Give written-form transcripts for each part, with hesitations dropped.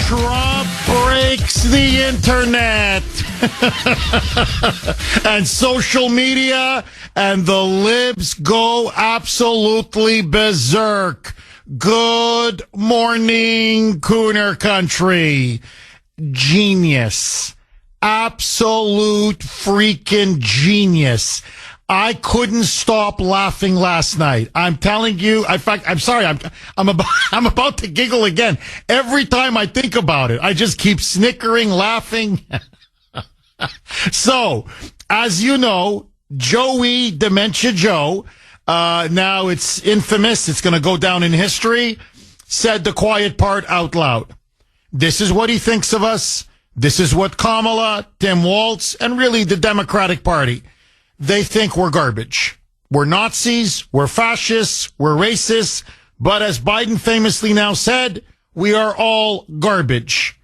Trump breaks the internet and social media, and the libs go absolutely berserk. Good morning, Kuhner country. Genius. Absolute freaking genius. I couldn't stop laughing last night. I'm telling you. In fact, I'm sorry. I'm about to giggle again. Every time I think about it, I just keep snickering, laughing. So, as you know, Joey, Dementia Joe, now it's infamous. It's going to go down in history. Said the quiet part out loud. This is what he thinks of us. This is what Kamala, Tim Walz, and really the Democratic Party, they think we're garbage. We're Nazis, we're fascists, we're racists, but as Biden famously now said, we are all garbage.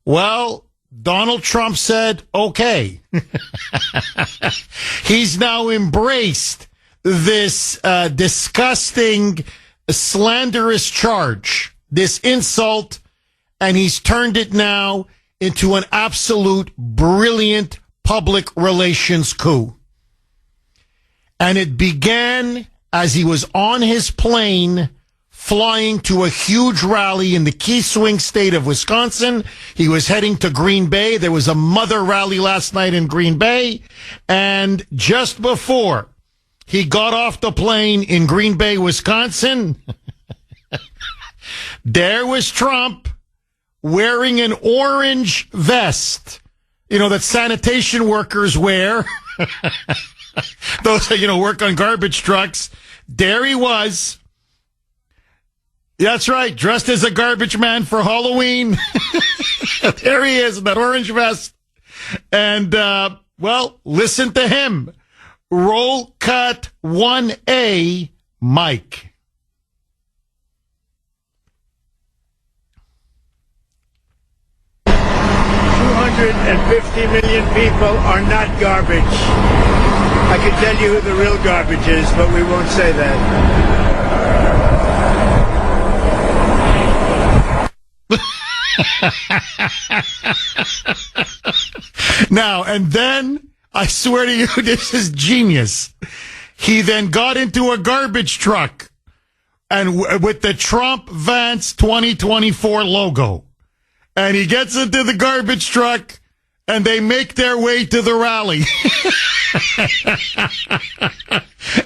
Well, Donald Trump said, okay. He's now embraced this disgusting, slanderous charge, this insult, and he's turned it now into an absolute brilliant public relations coup. And it began as he was on his plane flying to a huge rally in the key swing state of Wisconsin. He was heading to Green Bay. There was a mother rally last night in Green Bay. And just before he got off the plane in Green Bay, Wisconsin, there was Trump wearing an orange vest, that sanitation workers wear. Those that, work on garbage trucks. There he was. That's right. Dressed as a garbage man for Halloween. There he is in that orange vest. And, listen to him. Roll cut 1A, Mike. $250 million people are not garbage. I can tell you who the real garbage is, but we won't say that. Now, and then, I swear to you, this is genius. He then got into a garbage truck and with the Trump Vance 2024 logo. And he gets into the garbage truck, and they make their way to the rally.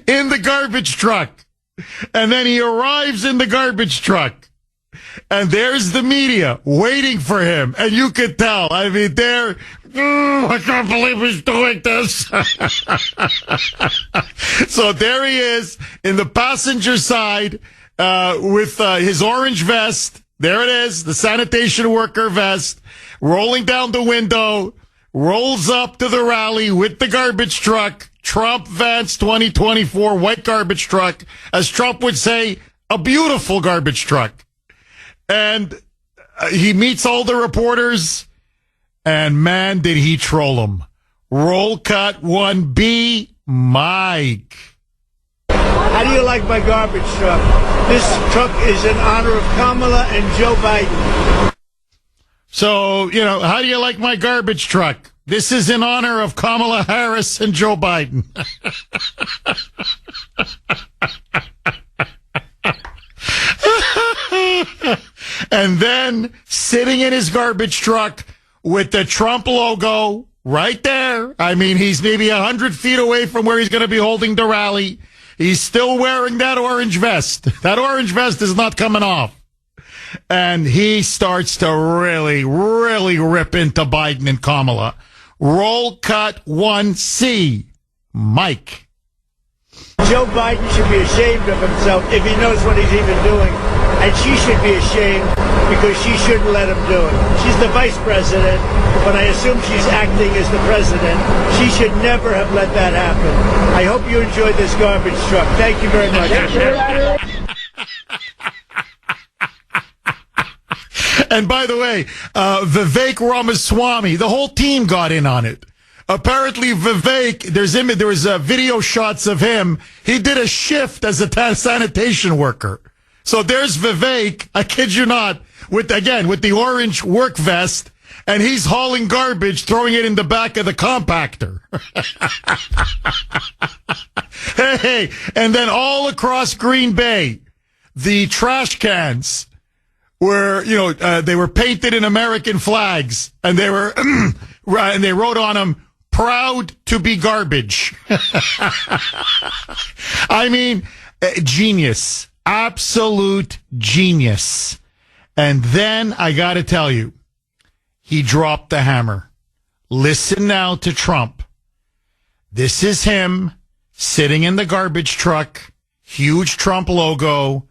In the garbage truck. And then he arrives in the garbage truck. And there's the media waiting for him. And you could tell. I mean, I can't believe he's doing this. So there he is in the passenger side with his orange vest. There it is, the sanitation worker vest, rolling down the window, rolls up to the rally with the garbage truck, Trump Vance 2024 white garbage truck, as Trump would say, a beautiful garbage truck. And he meets all the reporters, and man, did he troll them. Roll cut 1B, Mike. How do you like my garbage truck? This truck is in honor of Kamala and Joe Biden. So, how do you like my garbage truck? This is in honor of Kamala Harris and Joe Biden. And then, sitting in his garbage truck with the Trump logo right there. I mean, he's maybe 100 feet away from where he's going to be holding the rally. He's still wearing that orange vest. That orange vest is not coming off. And he starts to really, really rip into Biden and Kamala. Roll cut 1C, Mike. Joe Biden should be ashamed of himself if he knows what he's even doing. And she should be ashamed because she shouldn't let him do it. She's the vice president, but I assume she's acting as the president. She should never have let that happen. I hope you enjoyed this garbage truck. Thank you very much. And by the way, Vivek Ramaswamy, the whole team got in on it. Apparently, Vivek, there was video shots of him. He did a shift as a sanitation worker. So there's Vivek, I kid you not, with the orange work vest, and he's hauling garbage, throwing it in the back of the compactor. Hey, and then all across Green Bay, the trash cans were, they were painted in American flags, and they were, and they wrote on them, "Proud to be garbage." I mean, genius. Absolute genius. And then I got to tell you, he dropped the hammer. Listen now to Trump. This is him sitting in the garbage truck, huge Trump logo.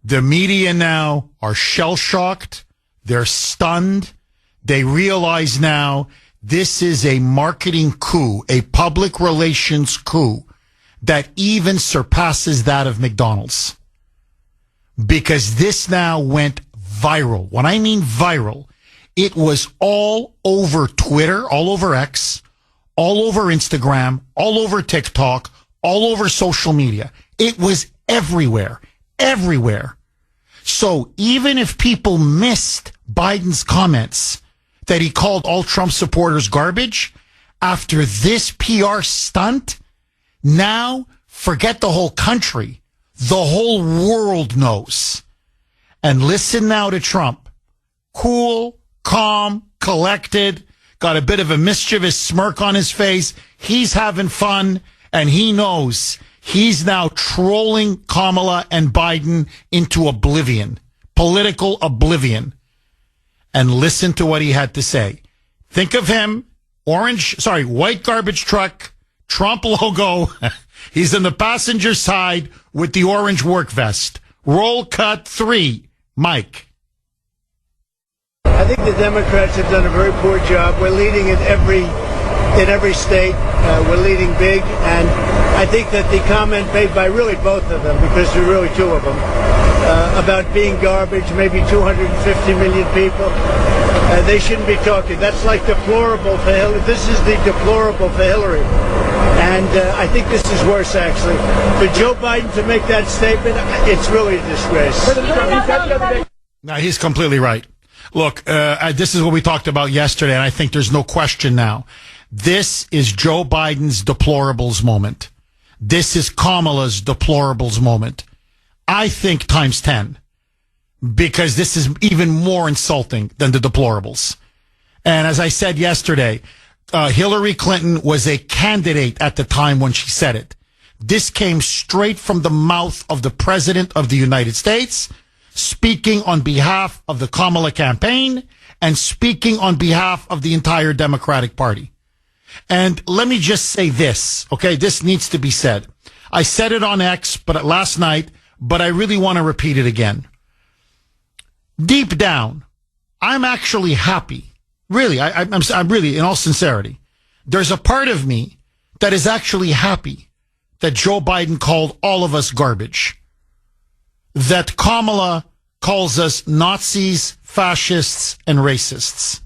The media now are shell-shocked. They're stunned. They realize now this is a marketing coup, a public relations coup that even surpasses that of McDonald's. Because this now went viral. When I mean viral, it was all over Twitter, all over X, all over Instagram, all over TikTok, all over social media. It was everywhere, everywhere. So even if people missed Biden's comments that he called all Trump supporters garbage, after this PR stunt, now forget the whole country. The whole world knows. And listen now to Trump. Cool, calm, collected, got a bit of a mischievous smirk on his face. He's having fun, and he knows he's now trolling Kamala and Biden into oblivion, political oblivion. And listen to what he had to say. Think of him, white garbage truck, Trump logo. He's in the passenger side with the orange work vest. Roll cut 3. Mike. I think the Democrats have done a very poor job. We're leading in every state. We're leading big. And I think that the comment made by really both of them, because there are really two of them, about being garbage, maybe 250 million people, they shouldn't be talking. That's like deplorable for Hillary. This is the deplorable for Hillary. And I think this is worse, actually. For Joe Biden to make that statement, it's really a disgrace. No, he's completely right. Look, this is what we talked about yesterday, and I think there's no question now. This is Joe Biden's deplorables moment. This is Kamala's deplorables moment. I think times 10, because this is even more insulting than the deplorables. And as I said yesterday, Hillary Clinton was a candidate at the time when she said it. This came straight from the mouth of the President of the United States, speaking on behalf of the Kamala campaign and speaking on behalf of the entire Democratic Party. And let me just say this, okay? This needs to be said. I said it on X last night, but I really want to repeat it again. Deep down, I'm actually happy. Really, I'm really, in all sincerity, there's a part of me that is actually happy that Joe Biden called all of us garbage. That Kamala calls us Nazis, fascists, and racists.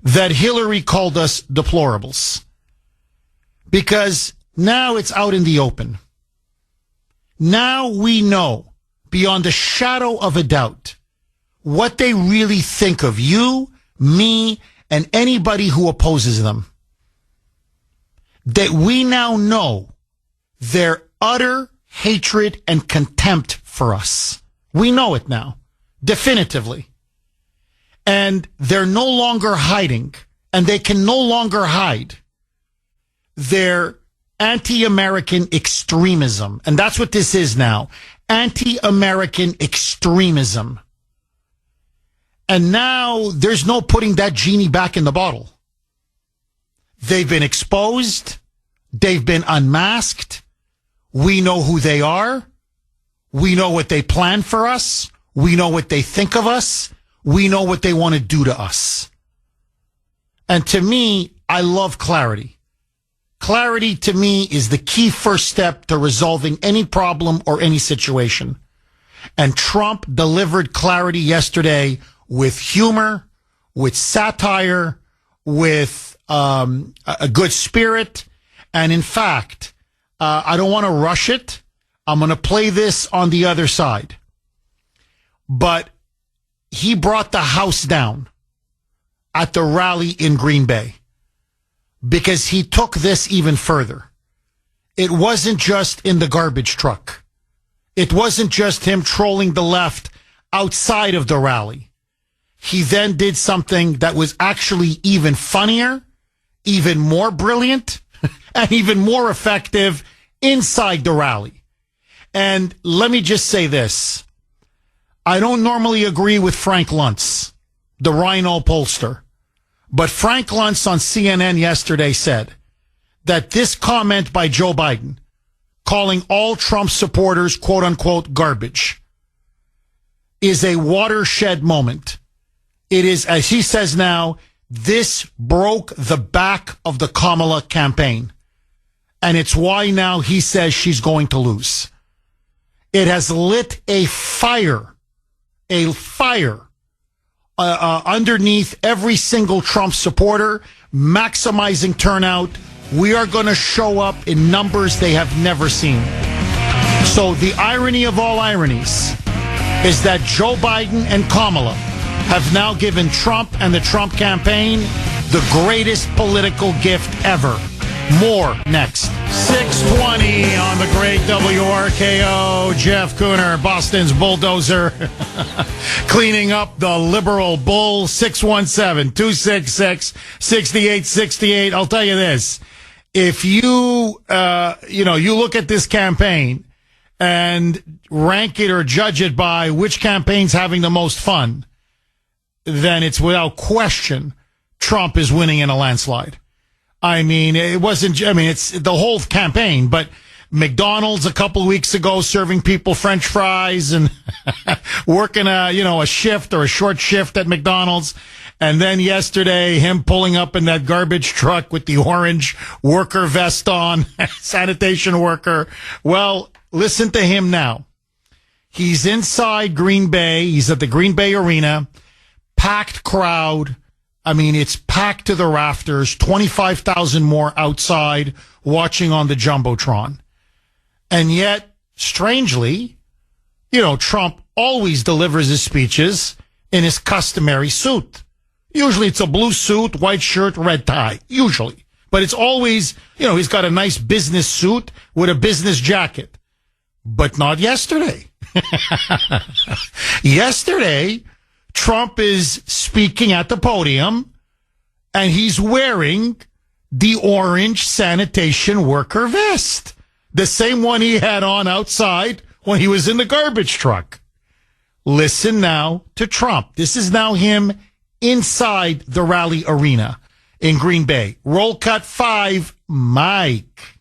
That Hillary called us deplorables. Because now it's out in the open. Now we know, beyond a shadow of a doubt, what they really think of you, me, and anybody who opposes them. That we now know their utter hatred and contempt for us. We know it now, definitively. And they're no longer hiding, and they can no longer hide their anti-American extremism. And that's what this is now. Anti-American extremism. And now there's no putting that genie back in the bottle. They've been exposed. They've been unmasked. We know who they are. We know what they plan for us. We know what they think of us. We know what they want to do to us. And to me, I love clarity. Clarity to me is the key first step to resolving any problem or any situation. And Trump delivered clarity yesterday with humor, with satire, with a good spirit. And in fact, I don't want to rush it. I'm going to play this on the other side. but he brought the house down at the rally in Green Bay because he took this even further. It wasn't just in the garbage truck. It wasn't just him trolling the left outside of the rally. He then did something that was actually even funnier, even more brilliant, and even more effective inside the rally. And let me just say this. I don't normally agree with Frank Luntz, the Rhino pollster. But Frank Luntz on CNN yesterday said that this comment by Joe Biden, calling all Trump supporters, quote unquote, garbage, is a watershed moment. It is, as he says now, this broke the back of the Kamala campaign. And it's why now he says she's going to lose. It has lit a fire underneath every single Trump supporter, maximizing turnout. We are going to show up in numbers they have never seen. So the irony of all ironies is that Joe Biden and Kamala have now given Trump and the Trump campaign the greatest political gift ever. More next. 620 on the great WRKO. Jeff Kuhner, Boston's bulldozer, cleaning up the liberal bull. 617-266-6868. I'll tell you this. If you look at this campaign and rank it or judge it by which campaign's having the most fun, then it's without question Trump is winning in a landslide. I mean, it's the whole campaign, but McDonald's a couple of weeks ago serving people French fries and working a shift or a short shift at McDonald's. And then yesterday, him pulling up in that garbage truck with the orange worker vest on, sanitation worker. Well, listen to him now. He's inside Green Bay. He's at the Green Bay Arena. Packed crowd. I mean, it's packed to the rafters, 25,000 more outside watching on the Jumbotron. And yet, strangely, Trump always delivers his speeches in his customary suit. Usually it's a blue suit, white shirt, red tie, usually. But it's always, he's got a nice business suit with a business jacket. But not yesterday. Yesterday, Trump is speaking at the podium, and he's wearing the orange sanitation worker vest, the same one he had on outside when he was in the garbage truck. Listen now to Trump. This is now him inside the rally arena in Green Bay. Roll cut 5, Mike.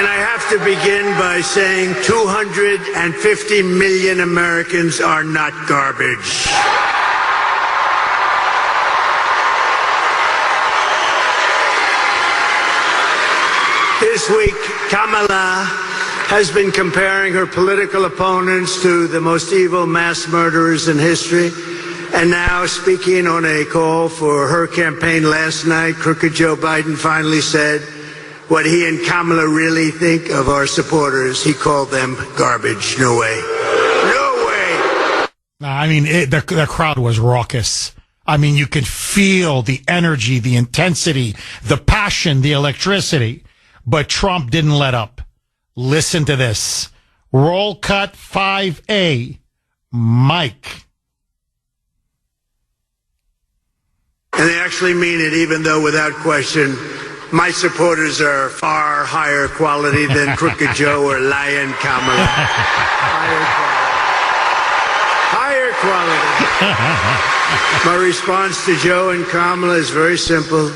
And I have to begin by saying 250 million Americans are not garbage. This week, Kamala has been comparing her political opponents to the most evil mass murderers in history. And now, speaking on a call for her campaign last night, crooked Joe Biden finally said what he and Kamala really think of our supporters. He called them garbage. No way. No way. I mean, the crowd was raucous. I mean, you could feel the energy, the intensity, the passion, the electricity. But Trump didn't let up. Listen to this. Roll cut 5A, Mike. And they actually mean it, even though, without question, my supporters are far higher quality than Crooked Joe or Lion Kamala. Higher quality. My response to Joe and Kamala is very simple.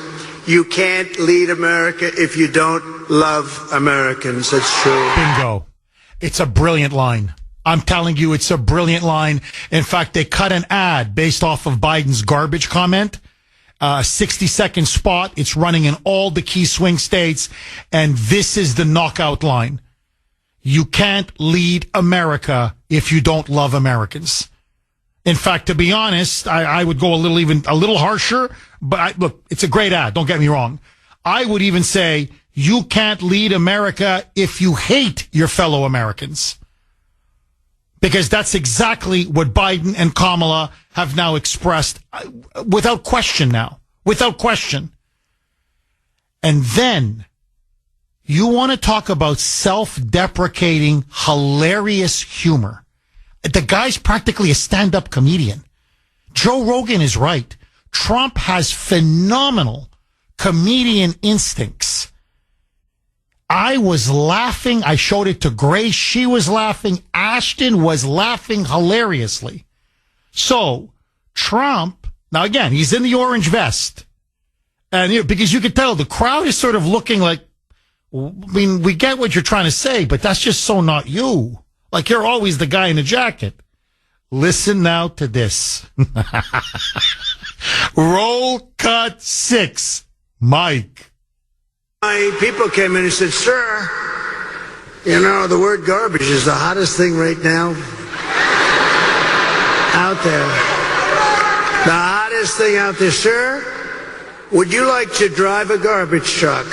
You can't lead America if you don't love Americans. That's true. Bingo. It's a brilliant line. I'm telling you, it's a brilliant line. In fact, they cut an ad based off of Biden's garbage comment. 60-second spot. It's running in all the key swing states. And this is the knockout line. You can't lead America if you don't love Americans. In fact, to be honest, I would go a little harsher, but look, it's a great ad. Don't get me wrong. I would even say you can't lead America if you hate your fellow Americans. Because that's exactly what Biden and Kamala have now expressed without question now. Without question. And then you want to talk about self-deprecating, hilarious humor. The guy's practically a stand-up comedian. Joe Rogan is right. Trump has phenomenal comedian instincts. I was laughing. I showed it to Grace. She was laughing. Ashton was laughing hilariously. So Trump, now again, he's in the orange vest. And because you could tell the crowd is sort of looking like, I mean, we get what you're trying to say, but that's just so not you. Like you're always the guy in the jacket. Listen now to this. Roll cut 6. Mike. My people came in and said, sir, you know, the word garbage is the hottest thing right now out there. The hottest thing out there. Sir, would you like to drive a garbage truck?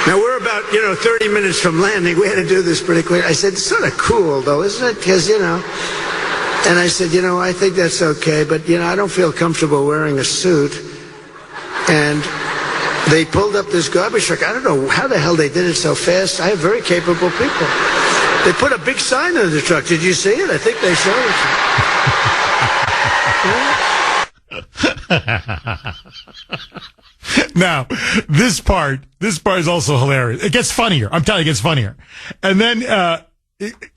Now, we're about, 30 minutes from landing. We had to do this pretty quick. I said, it's sort of cool, though, isn't it? Because, and I said, I think that's okay, but, I don't feel comfortable wearing a suit. And they pulled up this garbage truck. I don't know how the hell they did it so fast. I have very capable people. They put a big sign on the truck. Did you see it? I think they showed it. Now, this part is also hilarious. It gets funnier. I'm telling you, it gets funnier. And then,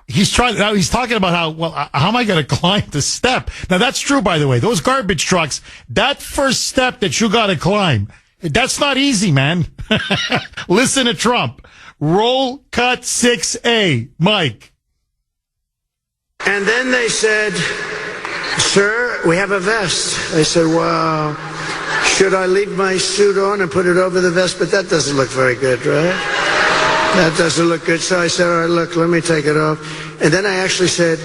he's talking about how am I going to climb the step? Now, that's true, by the way. Those garbage trucks, that first step that you got to climb, that's not easy, man. Listen to Trump. Roll cut 6A. Mike. And then they said, sir, we have a vest. I said, well, should I leave my suit on and put it over the vest? But that doesn't look very good, right? That doesn't look good. So I said, all right, look, let me take it off. And then I actually said,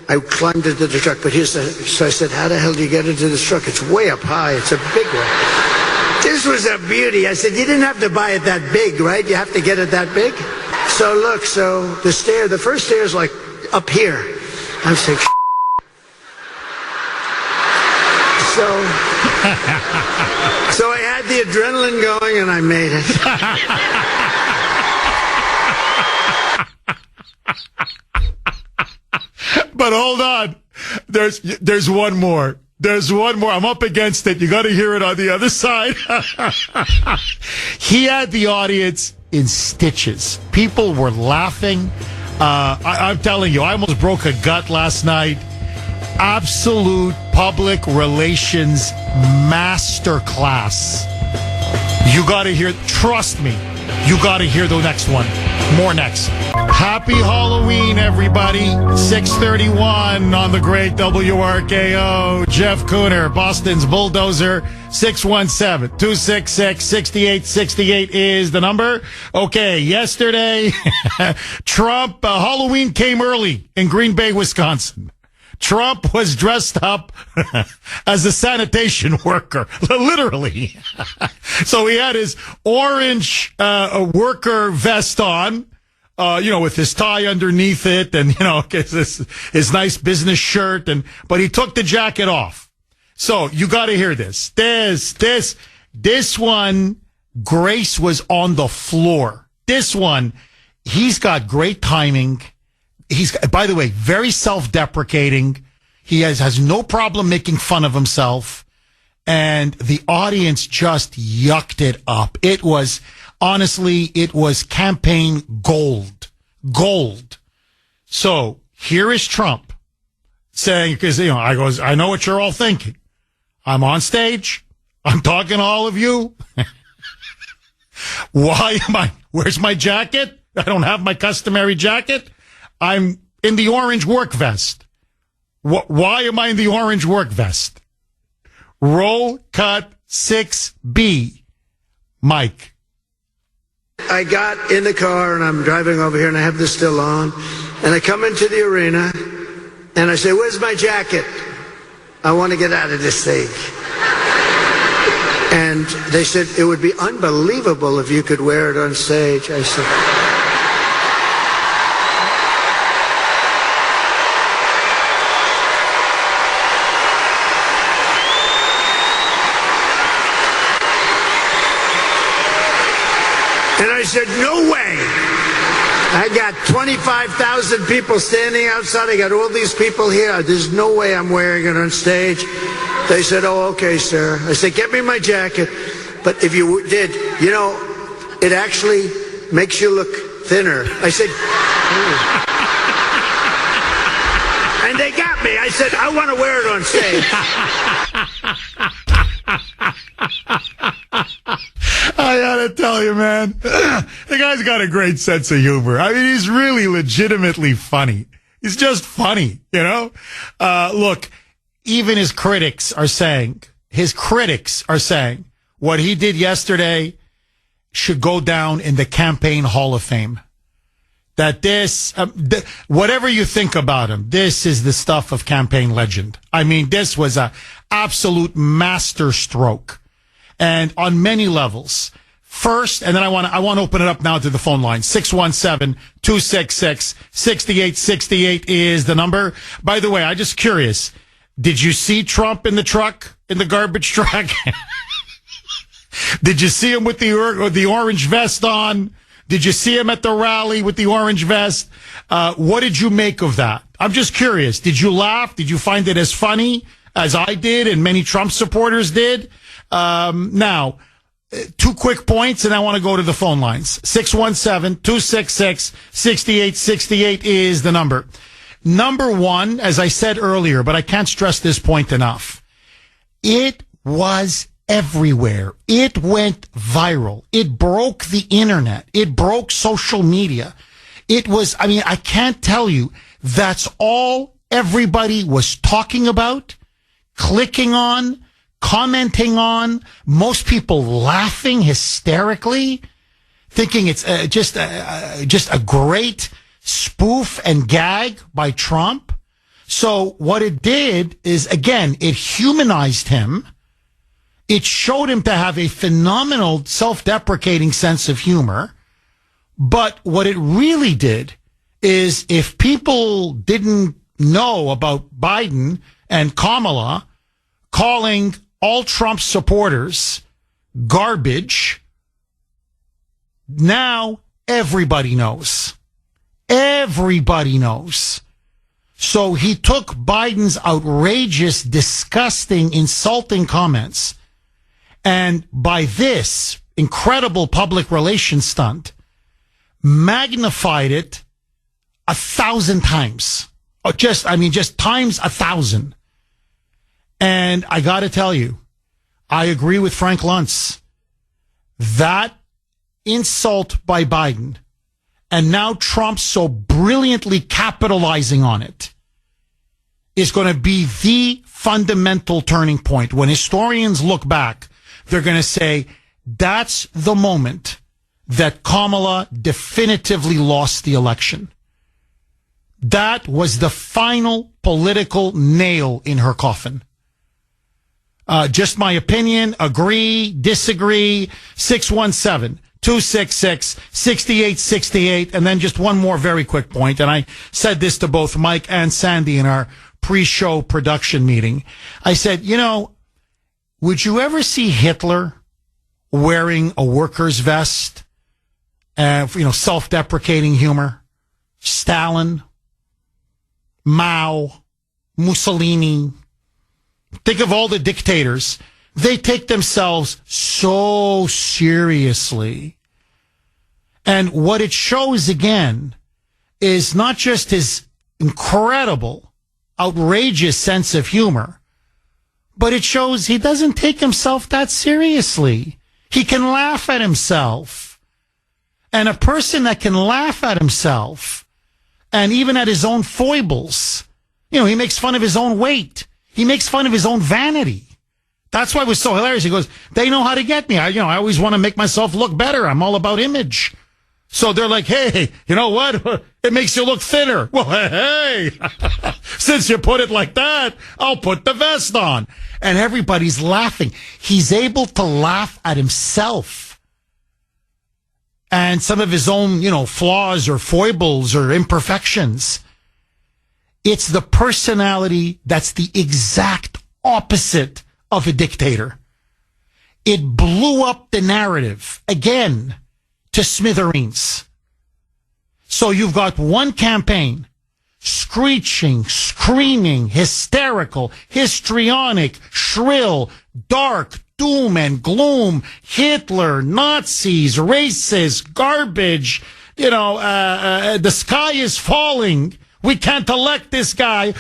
I climbed into the truck, but so I said, how the hell do you get into this truck? It's way up high. It's a big one. This was a beauty. I said, you didn't have to buy it that big, right? You have to get it that big? So look, the first stair is like up here. I'm saying, so I had the adrenaline going and I made it. But hold on. There's one more. There's one more. I'm up against it. You got to hear it on the other side. He had the audience in stitches. People were laughing. I'm telling you, I almost broke a gut last night. Absolute public relations masterclass. You got to hear, trust me, you got to hear the next one. More next. Happy Halloween, everybody. 6:31 on the great WRKO. Jeff Kuhner, Boston's Bulldozer. 617-266-6868 is the number. Okay, yesterday, Trump, Halloween came early in Green Bay, Wisconsin. Trump was dressed up as a sanitation worker, literally. So he had his orange worker vest on, with his tie underneath it, and his nice business shirt, but he took the jacket off. So you got to hear this. This one, Grace was on the floor. This one, he's got great timing. He's, by the way, very self-deprecating. He has no problem making fun of himself. And the audience just yucked it up. It was campaign gold. Gold. So here is Trump saying, because, I know what you're all thinking. I'm on stage. I'm talking to all of you. Where's my jacket? I don't have my customary jacket. I'm in the orange work vest. Why am I in the orange work vest? Roll cut 6B. Mike. I got in the car and I'm driving over here and I have this still on. And I come into the arena and I say, where's my jacket? I want to get out of this thing. And they said, it would be unbelievable if you could wear it on stage. I said, and I said, no way. I got 25,000 people standing outside. I got all these people here. There's no way I'm wearing it on stage. They said, oh, okay, sir. I said, get me my jacket. But if you did, you know, it actually makes you look thinner. I said, and they got me. I said, I want to wear it on stage. I gotta tell you, man, the guy's got a great sense of humor. I mean, he's really legitimately funny. He's just funny, you know? Look, even his critics are saying what he did yesterday should go down in the campaign Hall of Fame. That this, whatever you think about him, this is the stuff of campaign legend. I mean, this was a absolute master stroke. And on many levels. First, and then I want to open it up now to the phone line. 617-266-6868 is the number. By the way, I'm just curious. Did you see Trump in the truck, in the garbage truck? Did you see him with the orange vest on? Did you see him at the rally with the orange vest? What did you make of that? I'm just curious. Did you laugh? Did you find it as funny as I did and many Trump supporters did? Now, 2 quick points, and I want to go to the phone lines. 617-266-6868 is the number. Number one, as I said earlier, but I can't stress this point enough. It was everywhere. It went viral. It broke the internet. It broke social media. It was, I mean, I can't tell you, that's all everybody was talking about, clicking on, commenting on, most people laughing hysterically, thinking it's just a great spoof and gag by Trump. So what it did is, again, it humanized him. It showed him to have a phenomenal self-deprecating sense of humor. But what it really did is, if people didn't know about Biden and Kamala calling all Trump supporters garbage, now everybody knows. Everybody knows. So he took Biden's outrageous, disgusting, insulting comments, and by this incredible public relations stunt, magnified it 1,000 times. Just times 1,000. And I got to tell you, I agree with Frank Luntz. That insult by Biden, and now Trump so brilliantly capitalizing on it, is going to be the fundamental turning point. When historians look back, they're going to say, that's the moment that Kamala definitively lost the election. That was the final political nail in her coffin. Just my opinion, agree, disagree, 617-266-6868. And then just one more very quick point. And I said this to both Mike and Sandy in our pre-show production meeting. I said, would you ever see Hitler wearing a worker's vest? Self-deprecating humor. Stalin, Mao, Mussolini. Think of all the dictators. They take themselves so seriously. And what it shows, again, is not just his incredible, outrageous sense of humor, but it shows he doesn't take himself that seriously. He can laugh at himself. And a person that can laugh at himself, and even at his own foibles, he makes fun of his own weight. He makes fun of his own vanity. That's why it was so hilarious. He goes, they know how to get me. I always want to make myself look better. I'm all about image. So they're like, hey, you know what? It makes you look thinner. Well, hey, since you put it like that, I'll put the vest on. And everybody's laughing. He's able to laugh at himself and some of his own, flaws or foibles or imperfections. It's the personality that's the exact opposite of a dictator. It blew up the narrative again to smithereens. So you've got one campaign screeching, screaming, hysterical, histrionic, shrill, dark, doom and gloom, Hitler, Nazis, racist, garbage, the sky is falling. We can't elect this guy.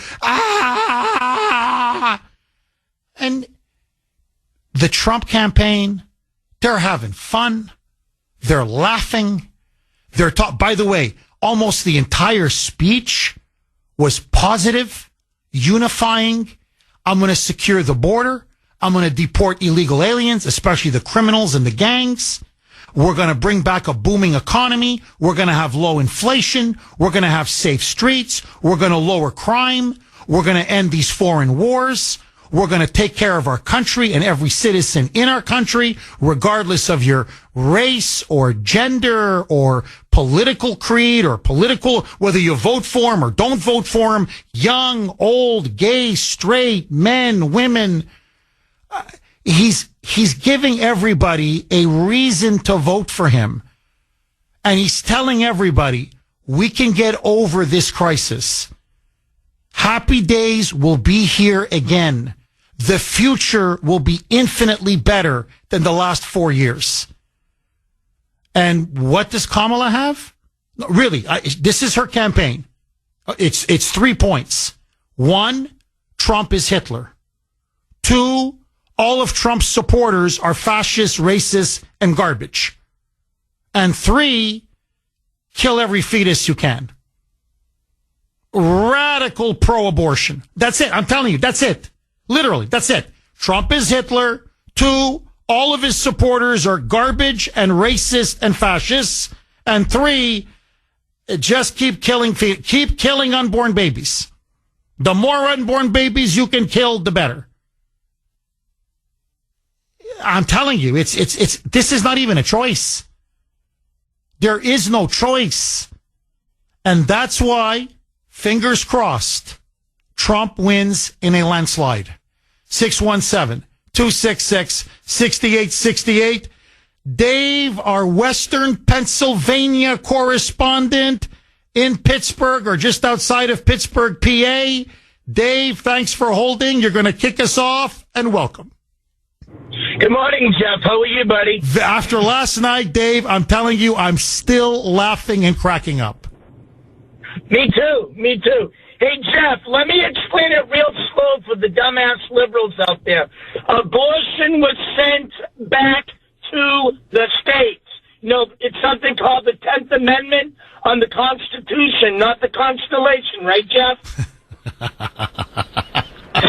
And the Trump campaign, they're having fun. They're laughing. By the way, almost the entire speech was positive, unifying. I'm going to secure the border. I'm going to deport illegal aliens, especially the criminals and the gangs. We're going to bring back a booming economy. We're going to have low inflation. We're going to have safe streets. We're going to lower crime. We're going to end these foreign wars. We're going to take care of our country and every citizen in our country, regardless of your race or gender or political creed or whether you vote for him or don't vote for him, young, old, gay, straight, men, women. He's giving everybody a reason to vote for him. And he's telling everybody, we can get over this crisis. Happy days will be here again. The future will be infinitely better than the last 4 years. And what does Kamala have? Really, this is her campaign. It's 3 points. 1, Trump is Hitler. 2, all of Trump's supporters are fascists, racists, and garbage. And 3, kill every fetus you can. Radical pro-abortion. That's it. I'm telling you, that's it. Literally, that's it. Trump is Hitler. 2, all of his supporters are garbage and racist and fascists. And 3, just keep killing unborn babies. The more unborn babies you can kill, the better. I'm telling you, this is not even a choice. There is no choice. And that's why, fingers crossed, Trump wins in a landslide. 617-266-6868. Dave, our Western Pennsylvania correspondent in Pittsburgh or just outside of Pittsburgh, PA. Dave, thanks for holding. You're going to kick us off, and welcome. Good morning, Jeff. How are you, buddy? After last night, Dave, I'm telling you, I'm still laughing and cracking up. Me too. Hey, Jeff, let me explain it real slow for the dumbass liberals out there. Abortion was sent back to the states. It's something called the 10th Amendment on the Constitution, not the Constellation, right, Jeff?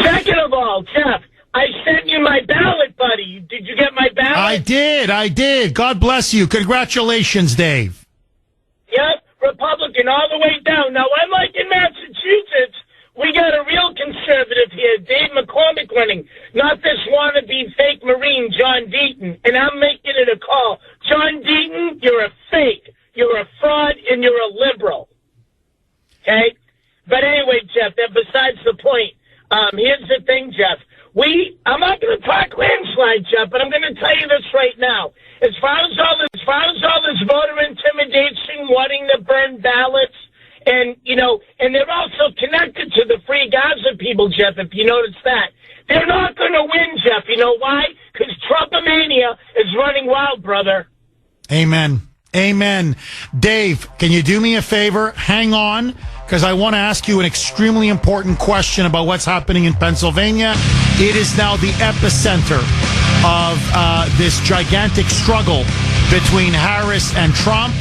Second of all, Jeff, I sent you my ballot, buddy. Did you get my ballot? I did. God bless you. Congratulations, Dave. Yep, Republican all the way down. Now, unlike in Massachusetts, we got a real conservative here, Dave McCormick running, not this wannabe fake Marine, John Deaton. And I'm making it a call. John Deaton, you're a fake. You're a fraud, and you're a liberal. Okay? But anyway, Jeff, that besides the point. Here's the thing, Jeff. I'm not going to talk landslide, Jeff, but I'm going to tell you this right now. As far as all this voter intimidation, wanting to burn ballots, and they're also connected to the Free Gaza people, Jeff, if you notice that. They're not going to win, Jeff. You know why? Because Trumpomania is running wild, brother. Amen. Dave, can you do me a favor? Hang on, because I want to ask you an extremely important question about what's happening in Pennsylvania. It is now the epicenter of this gigantic struggle between Harris and Trump.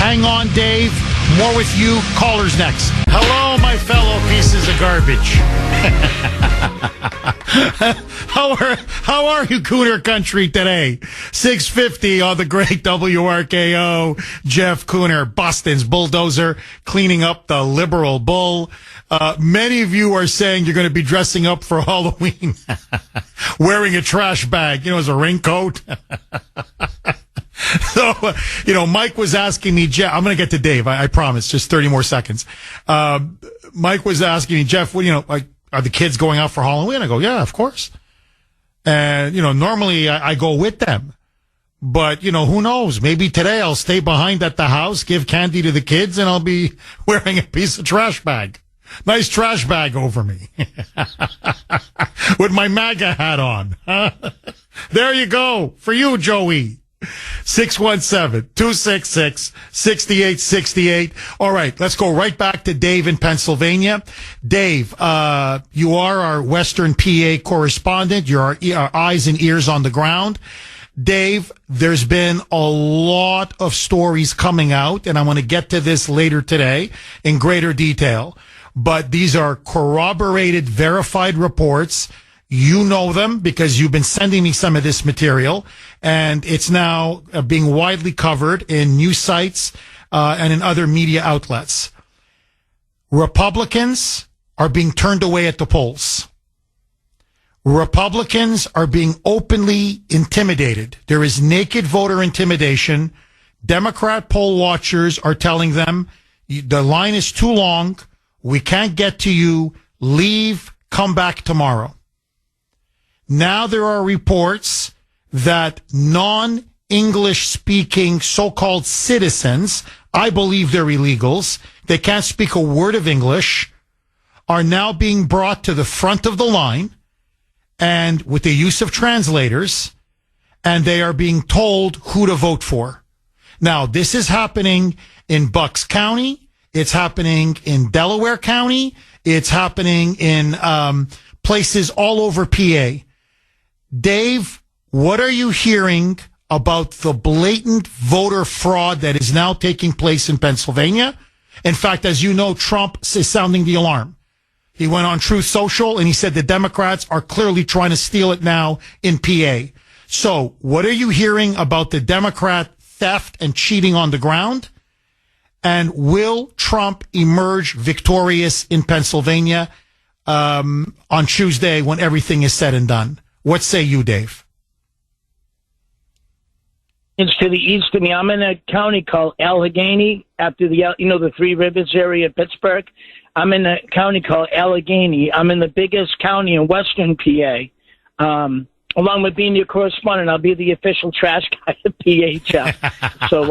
Hang on, Dave. More with you. Callers next. Hello, my fellow pieces of garbage. How are you, Kuhner country, today? 6:50 on the great WRKO. Jeff Kuhner, Boston's bulldozer, cleaning up the liberal bull. Many of you are saying you're going to be dressing up for Halloween, wearing a trash bag, as a raincoat. So, Mike was asking me, Jeff, I'm going to get to Dave. I promise, just 30 more seconds. Mike was asking me, Jeff, are the kids going out for Halloween? I go, yeah, of course. And, normally I go with them. But, who knows? Maybe today I'll stay behind at the house, give candy to the kids, and I'll be wearing a piece of trash bag. Nice trash bag over me. With my MAGA hat on. There you go. For you, Joey. 617-266-6868. All right, let's go right back to Dave in Pennsylvania. Dave, you are our Western PA correspondent. You're our eyes and ears on the ground. Dave, there's been a lot of stories coming out, and I want to get to this later today in greater detail. But these are corroborated, verified reports. You know them because you've been sending me some of this material, and it's now being widely covered in news sites and in other media outlets. Republicans are being turned away at the polls. Republicans are being openly intimidated. There is naked voter intimidation. Democrat poll watchers are telling them the line is too long. We can't get to you. Leave. Come back tomorrow. Now there are reports that non-English speaking so-called citizens, I believe they're illegals, they can't speak a word of English, are now being brought to the front of the line and with the use of translators, and they are being told who to vote for. Now, this is happening in Bucks County. It's happening in Delaware County. It's happening in places all over PA. Dave, what are you hearing about the blatant voter fraud that is now taking place in Pennsylvania? In fact, as you know, Trump is sounding the alarm. He went on Truth Social and he said the Democrats are clearly trying to steal it now in PA. So what are you hearing about the Democrat theft and cheating on the ground? And will Trump emerge victorious in Pennsylvania on Tuesday when everything is said and done? What say you, Dave? It's to the east of me. I'm in a county called Allegheny, after the Three Rivers area of Pittsburgh. I'm in a county called Allegheny. I'm in the biggest county in Western PA. Along with being your correspondent, I'll be the official trash guy of PA, Jeff. So,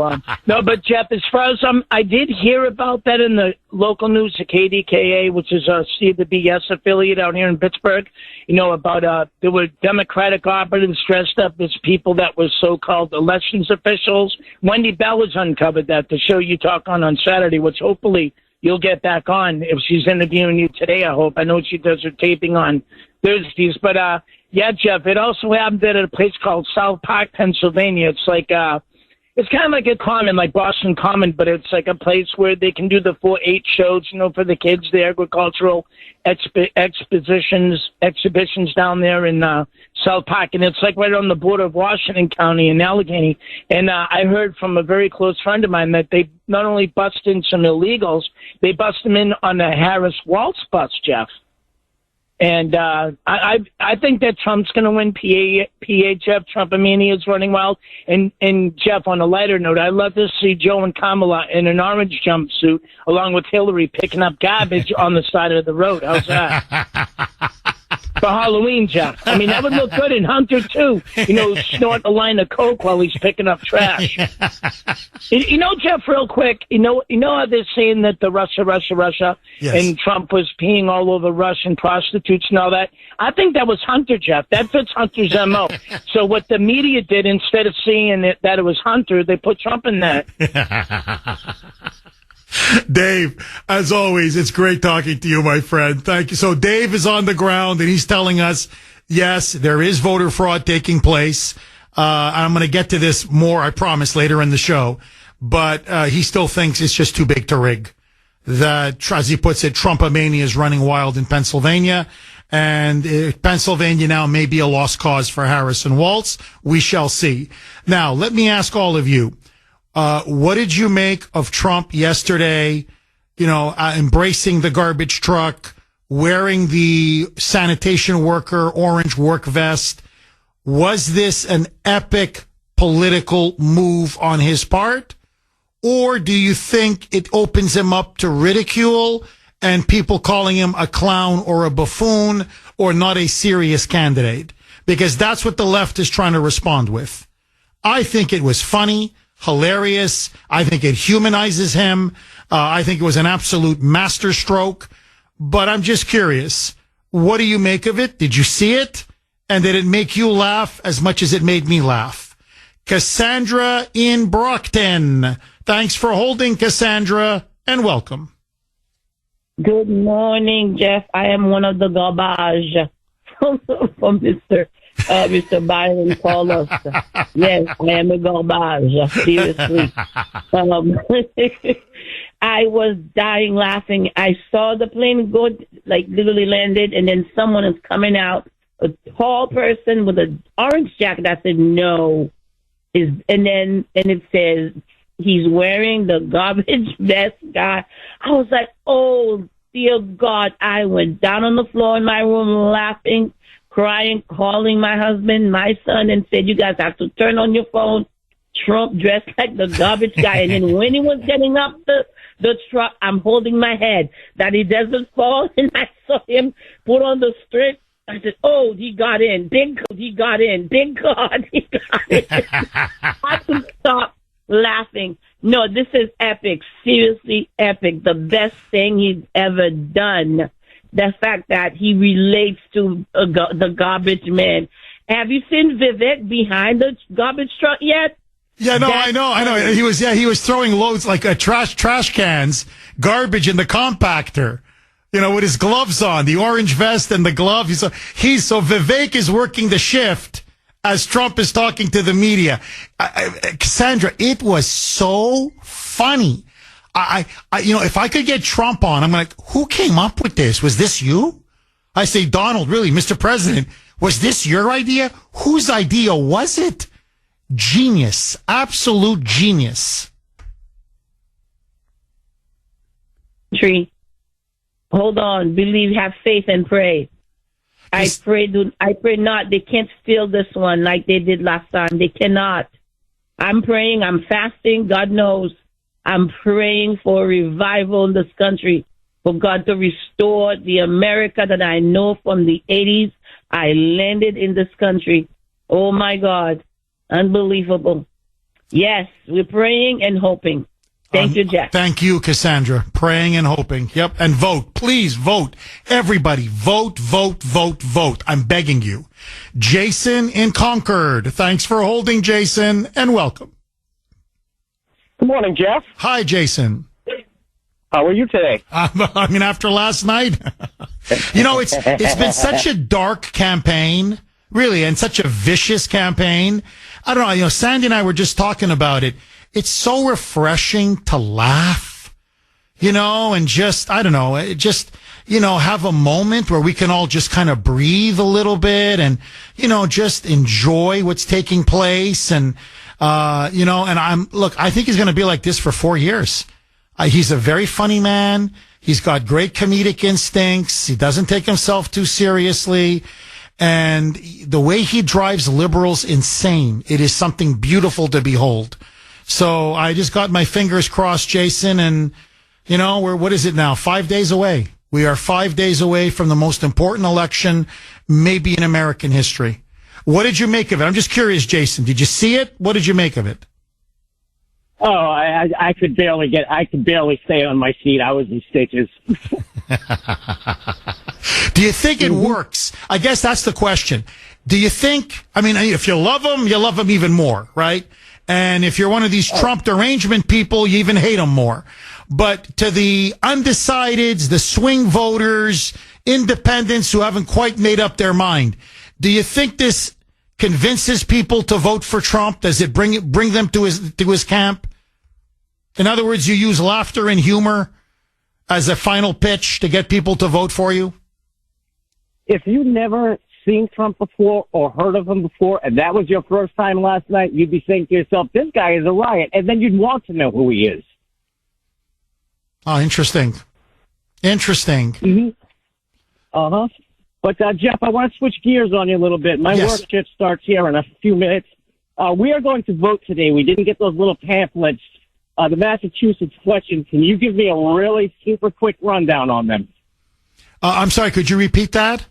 no, but Jeff, as far as I did hear about that in the local news, the KDKA, which is a CBS affiliate out here in Pittsburgh, about there were Democratic operatives dressed up as people that were so-called elections officials. Wendy Bell has uncovered that, the show you talk on Saturday, which hopefully you'll get back on if she's interviewing you today, I hope. I know she does her taping on Thursdays, but, yeah, Jeff, it also happened at a place called South Park, Pennsylvania. It's like, it's kind of like a common, like Boston Common, but it's like a place where they can do the 4-H shows, for the kids, the agricultural exhibitions down there in South Park. And it's like right on the border of Washington County in Allegheny. And I heard from a very close friend of mine that they not only bust in some illegals, they bust them in on the Harris Waltz bus, Jeff. And I think that Trump's going to win PA, Jeff. Trump-a-mania is running wild. And Jeff, on a lighter note, I'd love to see Joe and Kamala in an orange jumpsuit along with Hillary picking up garbage on the side of the road. How's that? For Halloween, Jeff. I mean, that would look good in Hunter, too. Snort a line of Coke while he's picking up trash. Jeff, real quick, how they're saying that the Russia, yes, and Trump was peeing all over Russian prostitutes and all that? I think that was Hunter, Jeff. That fits Hunter's M.O. So what the media did, instead of seeing that it was Hunter, they put Trump in that. Dave, as always, it's great talking to you, my friend. Thank you. So Dave is on the ground, and he's telling us, yes, there is voter fraud taking place. I'm going to get to this more, I promise, later in the show. but he still thinks it's just too big to rig. That, as he puts it, Trumpomania is running wild in Pennsylvania, and Pennsylvania now may be a lost cause for Harris and Walz. We shall see. Now, let me ask all of you, what did you make of Trump yesterday, embracing the garbage truck, wearing the sanitation worker orange work vest? Was this an epic political move on his part? Or do you think it opens him up to ridicule and people calling him a clown or a buffoon or not a serious candidate? Because that's what the left is trying to respond with. I think it was funny, hilarious. I think it humanizes him. I think it was an absolute masterstroke. But I'm just curious, what do you make of it? Did you see it? And did it make you laugh as much as it made me laugh? Cassandra in Brockton. Thanks for holding, Cassandra, and welcome. Good morning, Jeff. I am one of the garbage from Mr. Byron called us. Yes, I am a garbage. Seriously. I was dying laughing. I saw the plane go, literally landed, and then someone is coming out, a tall person with an orange jacket. I said, no. And it says, he's wearing the garbage vest guy. I was like, oh, dear God. I went down on the floor in my room laughing, crying, calling my husband, my son, and said, you guys have to turn on your phone. Trump dressed like the garbage guy. And then when he was getting up the truck, I'm holding my head that he doesn't fall. And I saw him put on the strip. I said, oh, he got in. Big God, he got in. Big God, he got in. I couldn't stop laughing. No, this is epic. Seriously epic. The best thing he's ever done. The fact that he relates to the garbage man. Have you seen Vivek behind the garbage truck yet? Yeah, no, I know. He was throwing loads like trash cans, garbage in the compactor. With his gloves on, the orange vest and the glove. So Vivek is working the shift as Trump is talking to the media. Cassandra, it was so funny. If I could get Trump on, I'm like, who came up with this? Was this you? I say, Donald, really, Mr. President, was this your idea? Whose idea was it? Genius. Absolute genius. Tree. Hold on. Believe, have faith, and pray. I pray not. They can't steal this one like they did last time. They cannot. I'm praying. I'm fasting. God knows. I'm praying for a revival in this country, for God to restore the America that I know from the 80s. I landed in this country. Oh, my God. Unbelievable. Yes, we're praying and hoping. Thank you, Jack. Thank you, Cassandra. Praying and hoping. Yep. And vote. Please vote. Everybody, vote, vote, vote, vote. I'm begging you. Jason in Concord. Thanks for holding, Jason, and welcome. Good morning, Jeff. Hi, Jason. How are you today? After last night, it's been such a dark campaign, really, and such a vicious campaign. I don't know. Sandy and I were just talking about it. It's so refreshing to laugh, and just, I don't know, have a moment where we can all just kind of breathe a little bit and, just enjoy what's taking place. And, I think he's going to be like this for 4 years. He's a very funny man. He's got great comedic instincts. He doesn't take himself too seriously. And the way he drives liberals insane, it is something beautiful to behold. So I just got my fingers crossed, Jason, and, what is it now? 5 days away. We are 5 days away from the most important election, maybe in American history. What did you make of it? I'm just curious, Jason. Did you see it? What did you make of it? Oh, I could barely stay on my seat. I was in stitches. Do you think it works? I guess that's the question. Do you think, if you love him even more, right? And if you're one of these Trump derangement people, you even hate him more. But to the undecideds, the swing voters, independents who haven't quite made up their mind, do you think this convinces people to vote for Trump? Does it bring them to his camp? In other words, you use laughter and humor as a final pitch to get people to vote for you? If you never seen Trump before or heard of him before, and that was your first time last night, you'd be saying to yourself, this guy is a riot. And then you'd want to know who he is. Oh, interesting. Interesting. Mm-hmm. Uh-huh. But, Jeff, I want to switch gears on you a little bit. My Yes. work shift starts here in a few minutes. We are going to vote today. We didn't get those little pamphlets. The Massachusetts question, can you give me a really super quick rundown on them? I'm sorry, could you repeat that?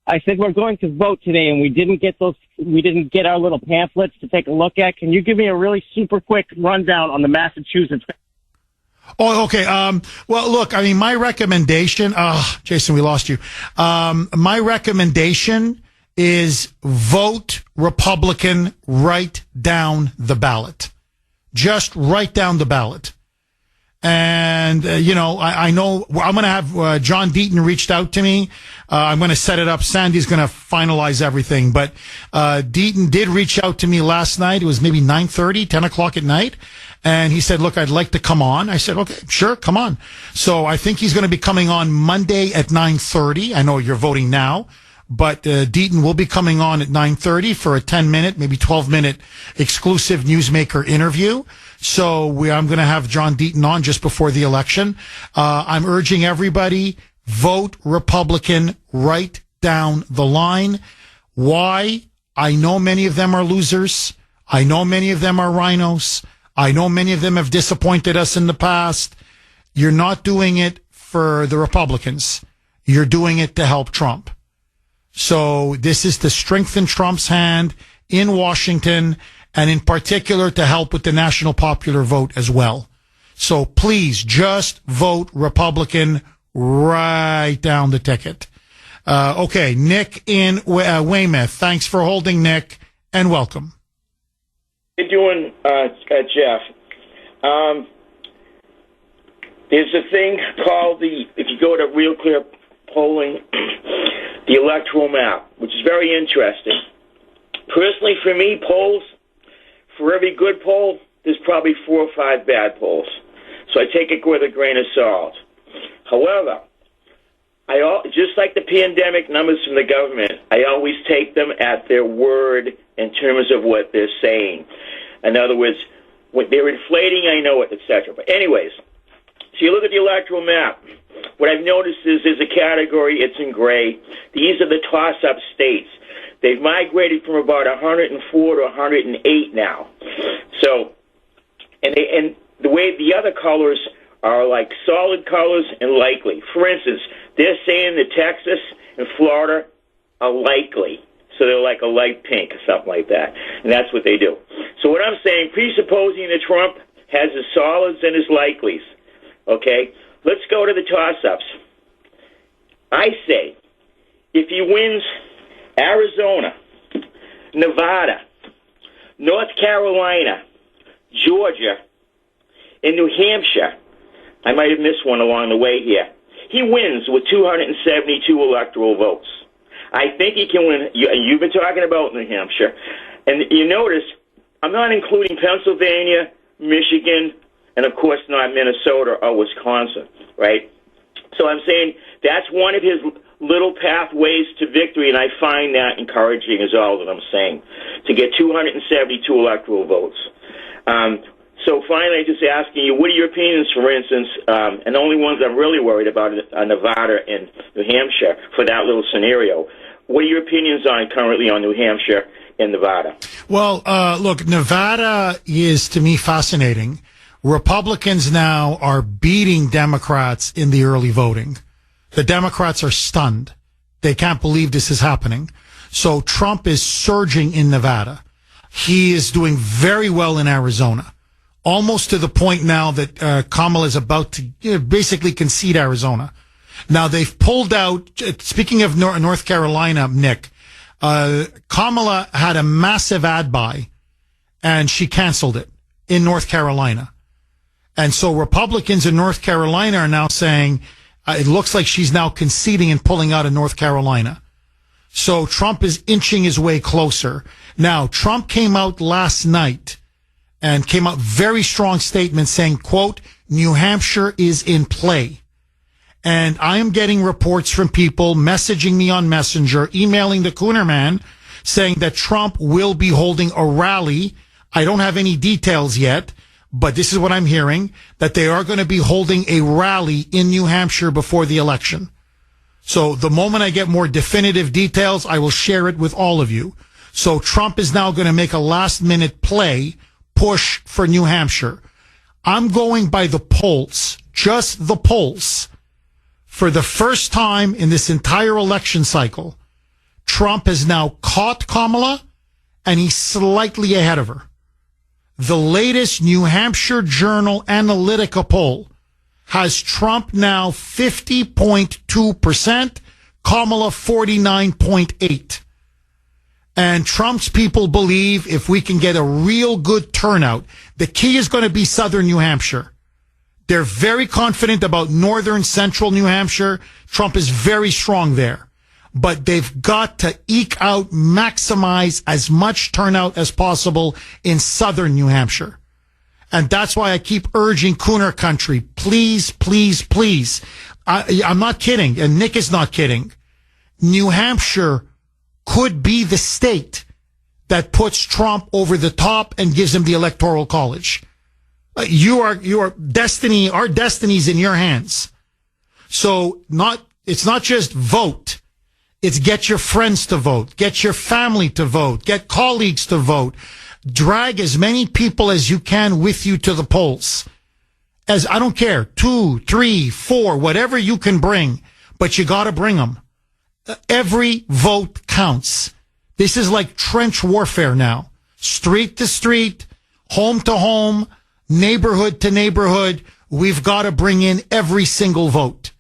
I said we're going to vote today, and we didn't get our little pamphlets to take a look at. Can you give me a really super quick rundown on the Massachusetts? Oh, okay. Well, look, I mean, my recommendation, Jason, we lost you. My recommendation is vote Republican right down the ballot. Just right down the ballot. And, I know I'm going to have John Deaton reached out to me. I'm going to set it up. Sandy's going to finalize everything. But Deaton did reach out to me last night. It was maybe 9:30, 10 o'clock at night. And he said, look, I'd like to come on. I said, okay, sure, come on. So I think he's going to be coming on Monday at 9:30. I know you're voting now. But Deaton will be coming on at 9:30 for a 10-minute, maybe 12-minute exclusive newsmaker interview. So I'm going to have John Deaton on just before the election. I'm urging everybody, vote Republican right down the line. Why? I know many of them are losers. I know many of them are rhinos. I know many of them have disappointed us in the past. You're not doing it for the Republicans. You're doing it to help Trump. So this is to strengthen Trump's hand in Washington and in particular to help with the national popular vote as well. So please just vote Republican right down the ticket. Okay, Nick in Weymouth. Thanks for holding, Nick, and welcome. How you doing, Jeff? There's a thing called if you go to Real Clear Polling, the electoral map, which is very interesting. Personally, for me, polls, for every good poll, there's probably 4 or 5 bad polls. So I take it with a grain of salt. However, just like the pandemic numbers from the government, I always take them at their word in terms of what they're saying. In other words, when they're inflating, I know it, etc. But anyways, so you look at the electoral map. What I've noticed is there's a category, it's in gray. These are the toss-up states. They've migrated from about 104 to 108 now. So, and the way the other colors are like solid colors and likely. For instance, they're saying that Texas and Florida are likely. So they're like a light pink or something like that. And that's what they do. So what I'm saying, presupposing that Trump has his solids and his likelies, okay, let's go to the toss-ups. I say, if he wins Arizona, Nevada, North Carolina, Georgia, and New Hampshire, I might have missed one along the way here, he wins with 272 electoral votes. I think he can win. You've been talking about New Hampshire. And you notice, I'm not including Pennsylvania, Michigan, and of course not Minnesota or Wisconsin, right? So I'm saying that's one of his little pathways to victory, and I find that encouraging is all that I'm saying, to get 272 electoral votes. So finally, just asking you, what are your opinions, for instance, and the only ones I'm really worried about are Nevada and New Hampshire for that little scenario. What are your opinions on currently on New Hampshire and Nevada? Well, look, Nevada is, to me, fascinating. Republicans now are beating Democrats in the early voting. The Democrats are stunned. They can't believe this is happening. So Trump is surging in Nevada. He is doing very well in Arizona, almost to the point now that Kamala is about to basically concede Arizona. Now they've pulled out, speaking of North Carolina, Nick, Kamala had a massive ad buy and she canceled it in North Carolina. And so Republicans in North Carolina are now saying it looks like she's now conceding and pulling out of North Carolina. So Trump is inching his way closer. Now, Trump came out last night and came out very strong statement saying, quote, New Hampshire is in play. And I am getting reports from people messaging me on Messenger, emailing the Kuhner man, saying that Trump will be holding a rally. I don't have any details yet, but this is what I'm hearing, that they are going to be holding a rally in New Hampshire before the election. So the moment I get more definitive details, I will share it with all of you. So Trump is now going to make a last-minute push for New Hampshire. I'm going by the polls, just the polls. For the first time in this entire election cycle, Trump has now caught Kamala, and he's slightly ahead of her. The latest New Hampshire Journal Analytica poll has Trump now 50.2%, Kamala 49.8%. And Trump's people believe if we can get a real good turnout, the key is going to be southern New Hampshire. They're very confident about northern central New Hampshire. Trump is very strong there. But they've got to eke out, maximize as much turnout as possible in southern New Hampshire. And that's why I keep urging Kuhner country, please, please, please. I'm not kidding, and Nick is not kidding. New Hampshire could be the state that puts Trump over the top and gives him the Electoral College. Your destiny, our destiny's in your hands. So it's not just vote. It's get your friends to vote, get your family to vote, get colleagues to vote. Drag as many people as you can with you to the polls. As I don't care, 2, 3, 4, whatever you can bring, but you got to bring them. Every vote counts. This is like trench warfare now. Street to street, home to home, neighborhood to neighborhood. We've got to bring in every single vote.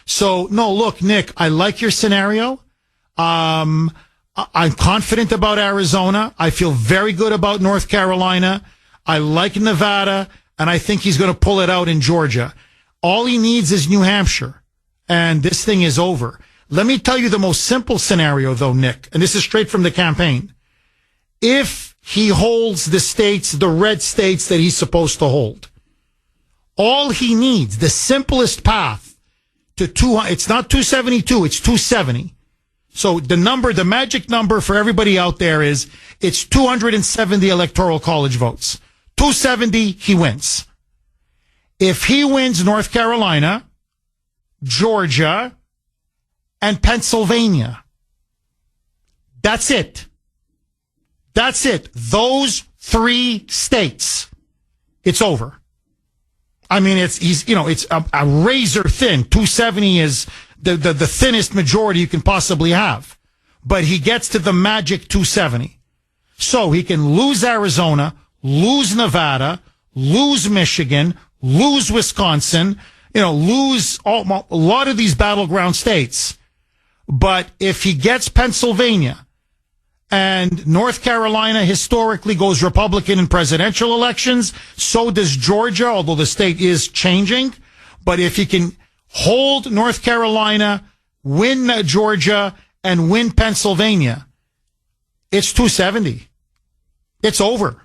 So, no, look, Nick, I like your scenario. I'm confident about Arizona. I feel very good about North Carolina. I like Nevada, and I think he's going to pull it out in Georgia. All he needs is New Hampshire, and this thing is over. Let me tell you the most simple scenario, though, Nick, and this is straight from the campaign. If he holds the states, the red states that he's supposed to hold, all he needs, the simplest path to 200, it's not 272, it's 270. So the magic number for everybody out there is it's 270 Electoral College votes. 270, he wins. If he wins North Carolina, Georgia, and Pennsylvania, that's it. That's it. Those 3 states, it's over. I mean, it's a razor thin. 270 is the thinnest majority you can possibly have. But he gets to the magic 270. So he can lose Arizona, lose Nevada, lose Michigan, lose Wisconsin, lose a lot of these battleground states. But if he gets Pennsylvania, and North Carolina historically goes Republican in presidential elections, so does Georgia, although the state is changing. But if he can hold North Carolina, win Georgia, and win Pennsylvania, it's 270. It's over.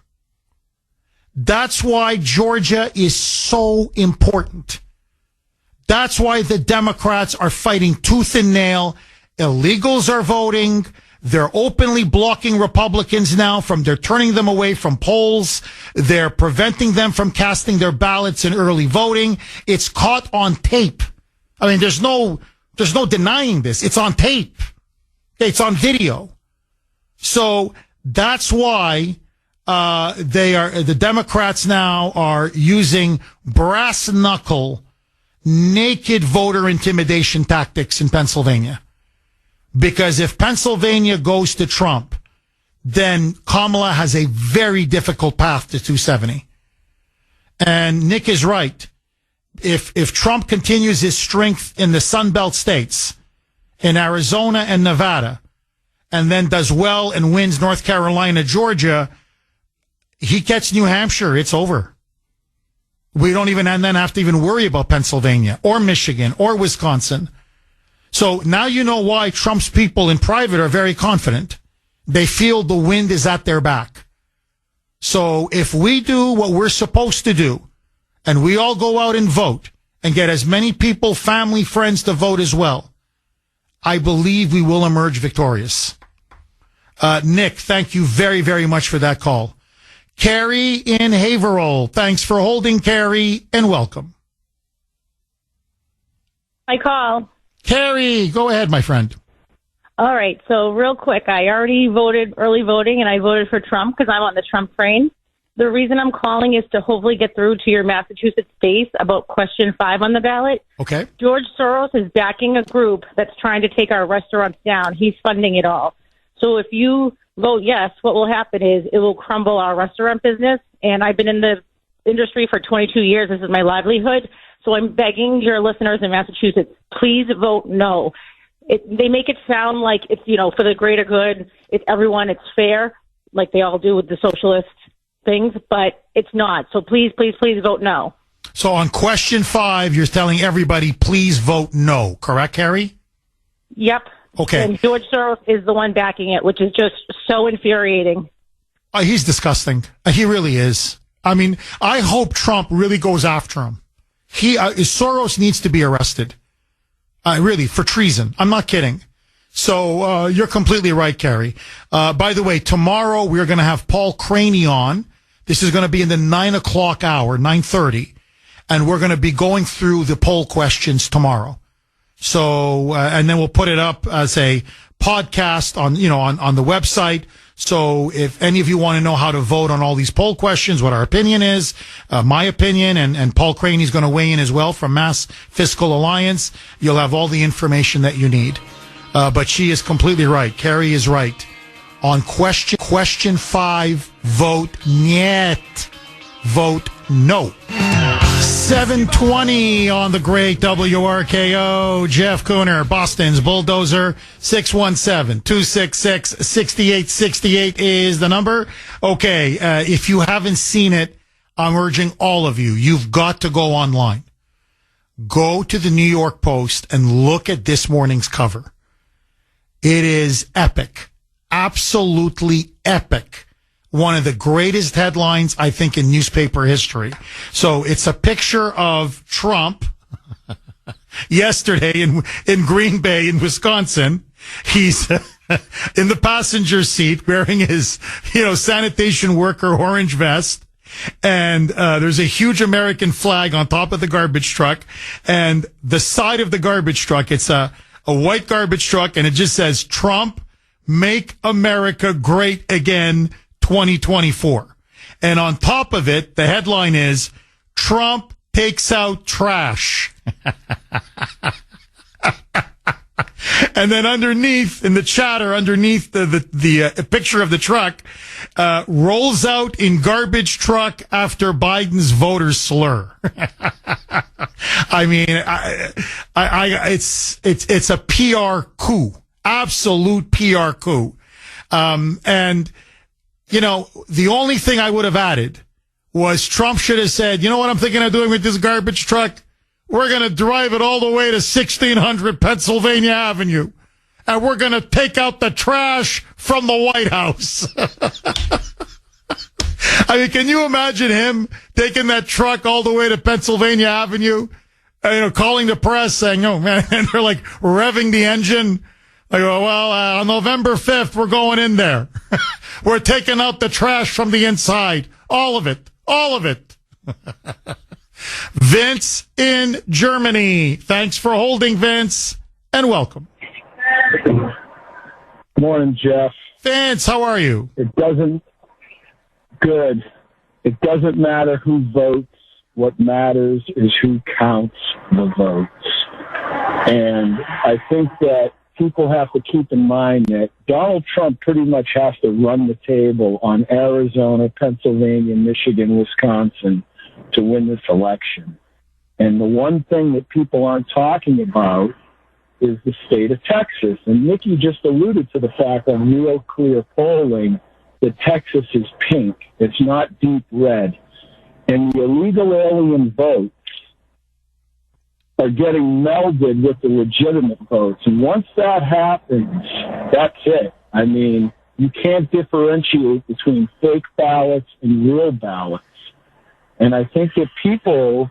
That's why Georgia is so important. That's why the Democrats are fighting tooth and nail. Illegals are voting. They're openly blocking Republicans now they're turning them away from polls. They're preventing them from casting their ballots in early voting. It's caught on tape. I mean, there's no denying this. It's on tape. Okay, it's on video. So that's why, the Democrats now are using brass knuckle, naked voter intimidation tactics in Pennsylvania. Because if Pennsylvania goes to Trump, then Kamala has a very difficult path to 270. And Nick is right. If Trump continues his strength in the Sun Belt states, in Arizona and Nevada, and then does well and wins North Carolina, Georgia, he gets New Hampshire, it's over. We don't even and then have to even worry about Pennsylvania or Michigan or Wisconsin. So now you know why Trump's people in private are very confident. They feel the wind is at their back. So if we do what we're supposed to do, and we all go out and vote, and get as many people, family, friends to vote as well, I believe we will emerge victorious. Nick, thank you very, very much for that call. Carrie in Haverhill, thanks for holding, Carrie, and welcome. My call. Carrie, go ahead, my friend. All right, so real quick, I already voted early voting, and I voted for Trump because I'm on the Trump train. The reason I'm calling is to hopefully get through to your Massachusetts base about question 5 on the ballot. Okay. George Soros is backing a group that's trying to take our restaurants down. He's funding it all. So if you vote yes, what will happen is it will crumble our restaurant business. And I've been in the industry for 22 years. This is my livelihood. So I'm begging your listeners in Massachusetts, please vote no. They make it sound like it's, for the greater good. It's everyone. It's fair, like they all do with the socialist things, but it's not. So please, please, please vote no. So on question 5, you're telling everybody, please vote no. Correct, Carrie? Yep. Okay. And George Soros is the one backing it, which is just so infuriating. He's disgusting. He really is. I mean, I hope Trump really goes after him. Soros needs to be arrested. Really, for treason. I'm not kidding. So you're completely right, Carrie. By the way, tomorrow we're going to have Paul Craney on. This is going to be in the 9 o'clock hour, 9:30, and we're going to be going through the poll questions tomorrow. So, and then we'll put it up as a podcast on the website. So if any of you want to know how to vote on all these poll questions, what our opinion is, my opinion, and Paul Craney's going to weigh in as well from Mass Fiscal Alliance, you'll have all the information that you need. But she is completely right. Carrie is right. On question 5, vote niet. Vote no. 7:20 on the great WRKO. Jeff Kuhner, Boston's Bulldozer. 617-266-6868 is the number. Okay, if you haven't seen it, I'm urging all of you. You've got to go online. Go to the New York Post and look at this morning's cover. It is epic. Absolutely epic. One of the greatest headlines, I think, in newspaper history. So it's a picture of Trump yesterday in Green Bay in Wisconsin. He's in the passenger seat wearing his, sanitation worker orange vest. And there's a huge American flag on top of the garbage truck. And the side of the garbage truck, it's a white garbage truck, and it just says, Trump, make America great again, 2024. And on top of it, the headline is, Trump takes out trash. And then underneath, in the chatter, underneath the picture of the truck, rolls out in garbage truck after Biden's voter slur. I mean, it's a PR coup, absolute PR coup. And the only thing I would have added was Trump should have said, you know what I'm thinking of doing with this garbage truck? We're going to drive it all the way to 1600 Pennsylvania Avenue, and we're going to take out the trash from the White House. I mean, can you imagine him taking that truck all the way to Pennsylvania Avenue, calling the press saying, oh, man, and they're like revving the engine. I go, well, on November 5th, we're going in there. We're taking out the trash from the inside. All of it. All of it. Vince in Germany. Thanks for holding, Vince, and welcome. Morning, Jeff. Vince, how are you? It doesn't matter who votes. What matters is who counts the votes. And I think that people have to keep in mind that Donald Trump pretty much has to run the table on Arizona, Pennsylvania, Michigan, Wisconsin to win this election. And the one thing that people aren't talking about is the state of Texas. And Nikki just alluded to the fact on Real Clear polling that Texas is pink. It's not deep red. And the illegal alien votes are getting melded with the legitimate votes. And once that happens, that's it. I mean, you can't differentiate between fake ballots and real ballots. And I think that people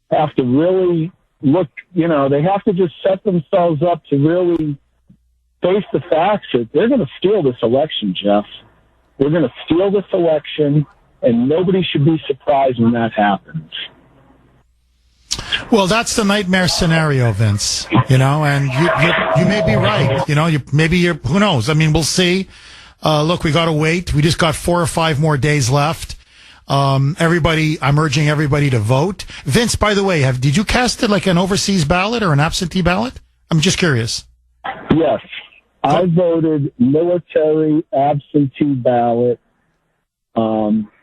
have to really look, they have to just set themselves up to really face the facts that they're going to steal this election, Jeff. They're going to steal this election, and nobody should be surprised when that happens. Well, that's the nightmare scenario, Vince, and you may be right. Who knows? I mean, we'll see. Look, we got to wait. We just got 4 or 5 more days left. I'm urging everybody to vote. Vince, by the way, did you cast it like an overseas ballot or an absentee ballot? I'm just curious. Yes. I voted military absentee ballot.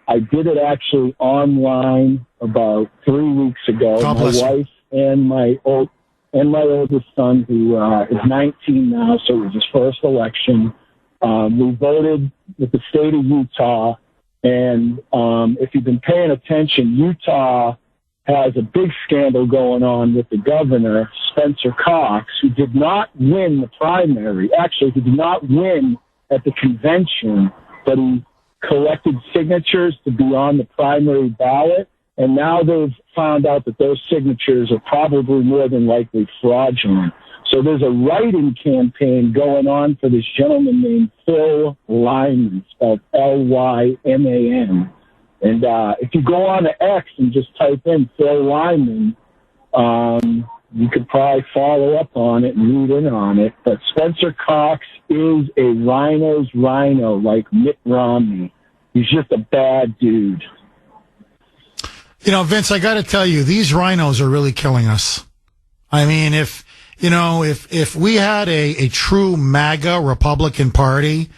I did it actually online about 3 weeks ago. God bless my wife and my oldest son, who is 19 now, so it was his first election. We voted with the state of Utah, and if you've been paying attention, Utah has a big scandal going on with the governor, Spencer Cox, who did not win the primary. Actually, he did not win at the convention, but he collected signatures to be on the primary ballot, and now they've found out that those signatures are probably more than likely fraudulent. So there's a write-in campaign going on for this gentleman named Phil Lyman, spelled Lyman. And if you go on to X and just type in Phil Lyman, you could probably follow up on it and read in on it. But Spencer Cox is a rhino's rhino, like Mitt Romney. He's just a bad dude. Vince, I got to tell you, these rhinos are really killing us. I mean, if we had a true MAGA Republican Party,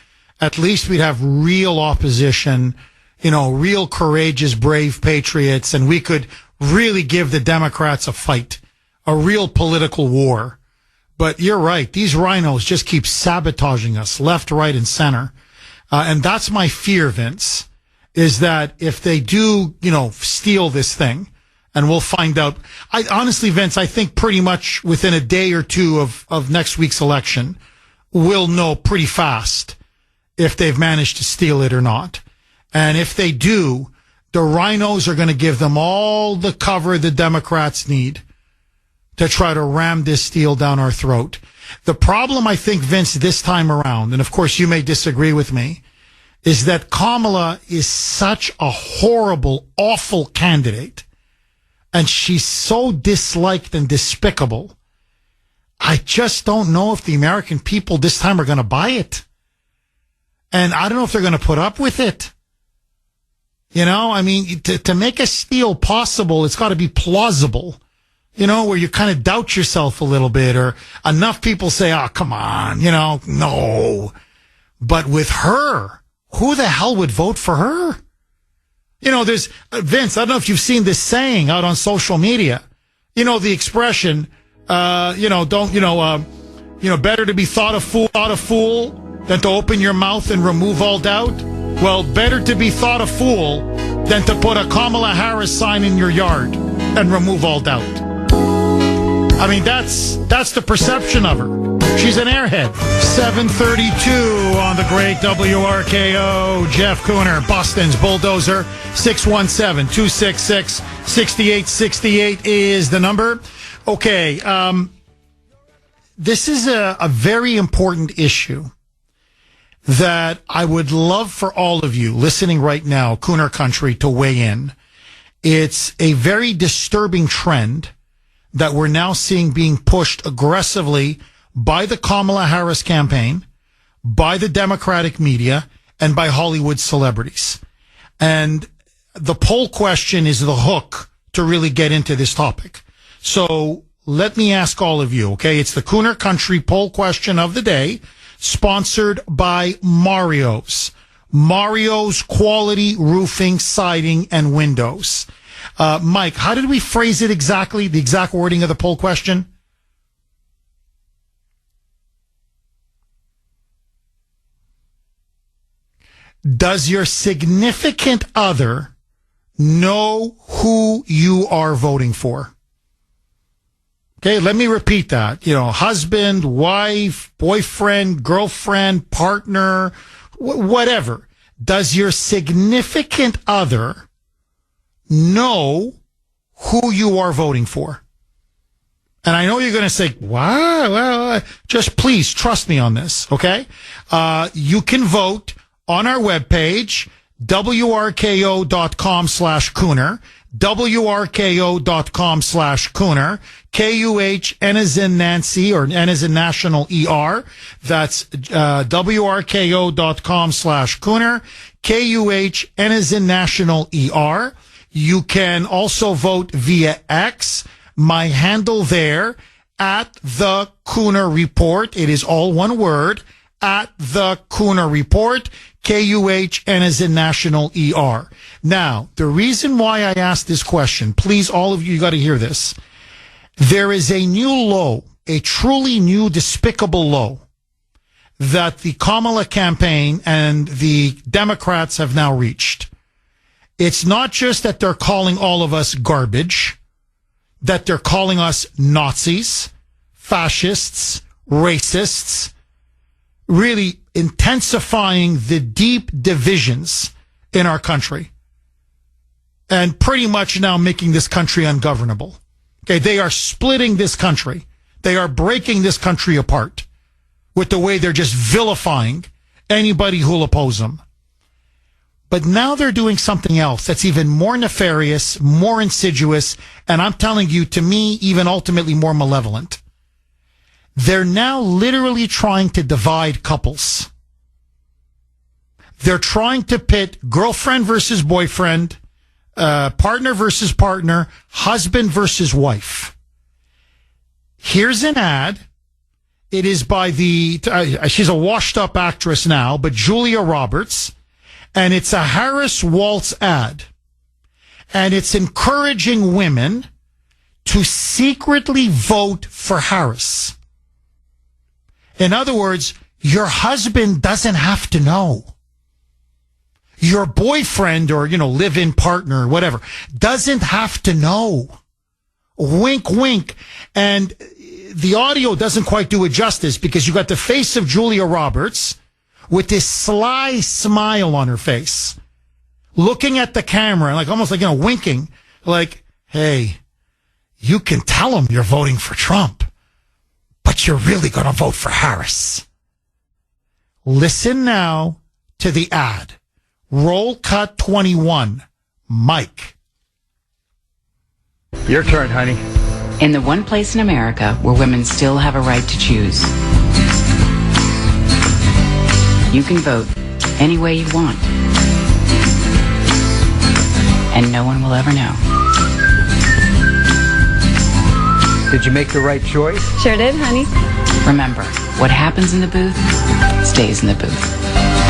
at least we'd have real opposition, real courageous, brave patriots, and we could really give the Democrats a fight, a real political war. But you're right. These rhinos just keep sabotaging us left, right, and center. And that's my fear, Vince, is that if they do, steal this thing, and we'll find out. Honestly, Vince, I think pretty much within a day or two of next week's election, we'll know pretty fast if they've managed to steal it or not. And if they do, the rhinos are going to give them all the cover the Democrats need to try to ram this steal down our throat. The problem, I think, Vince, this time around, and of course you may disagree with me, is that Kamala is such a horrible, awful candidate, and she's so disliked and despicable. I just don't know if the American people this time are going to buy it. And I don't know if they're going to put up with it. I mean, to make a steal possible, it's got to be plausible. Where you kind of doubt yourself a little bit, or enough people say, oh, come on, no. But with her, who the hell would vote for her? There's, Vince, I don't know if you've seen this saying out on social media. The expression, better to be thought a fool than to open your mouth and remove all doubt. Well, better to be thought a fool than to put a Kamala Harris sign in your yard and remove all doubt. I mean, that's the perception of her. She's an airhead. 7:32 on the great WRKO. Jeff Kuhner, Boston's Bulldozer. 617-266-6868 is the number. Okay, this is a very important issue that I would love for all of you listening right now, Kuhner Country, to weigh in. It's a very disturbing trend that we're now seeing being pushed aggressively by the Kamala Harris campaign, by the Democratic media, and by Hollywood celebrities. And the poll question is the hook to really get into this topic. So let me ask all of you, okay? It's the Kuhner Country poll question of the day, sponsored by Mario's. Mario's Quality Roofing, Siding, and Windows. Mike, how did we phrase it exactly, the exact wording of the poll question? Does your significant other know who you are voting for? Okay, let me repeat that. Husband, wife, boyfriend, girlfriend, partner, whatever. Does your significant other know who you are voting for? And I know you're going to say, wow, well, just please trust me on this, okay? You can vote on our webpage, wrko.com/Kuhner, wrko.com/Kuhner, K-U-H-N as in Nancy or N as in National ER. That's wrko.com/Kuhner, K-U-H-N as in National ER. You can also vote via X. My handle there, at the Kuhner Report. It is all one word, at the Kuhner Report, K-U-H-N as in National ER. Now, the reason why I asked this question, please, all of you got to hear this. There is a new low, a truly new despicable low that the Kamala campaign and the Democrats have now reached. It's not just that they're calling all of us garbage, that they're calling us Nazis, fascists, racists, really intensifying the deep divisions in our country and pretty much now making this country ungovernable. Okay, they are splitting this country. They are breaking this country apart with the way they're just vilifying anybody who'll oppose them. But now they're doing something else that's even more nefarious, more insidious, and I'm telling you, to me, even ultimately more malevolent. They're now literally trying to divide couples. They're trying to pit girlfriend versus boyfriend, partner versus partner, husband versus wife. Here's an ad. It is by she's a washed up actress now, but Julia Roberts. And it's a Harris Waltz ad. And it's encouraging women to secretly vote for Harris. In other words, your husband doesn't have to know. Your boyfriend or, live-in partner, whatever, doesn't have to know. Wink, wink. And the audio doesn't quite do it justice because you got the face of Julia Roberts with this sly smile on her face, looking at the camera, almost winking, like, hey, you can tell them you're voting for Trump, but you're really going to vote for Harris. Listen now to the ad. Roll cut 21. Mike. Your turn, honey. In the one place in America where women still have a right to choose, you can vote any way you want. And no one will ever know. Did you make the right choice? Sure did, honey. Remember, what happens in the booth stays in the booth.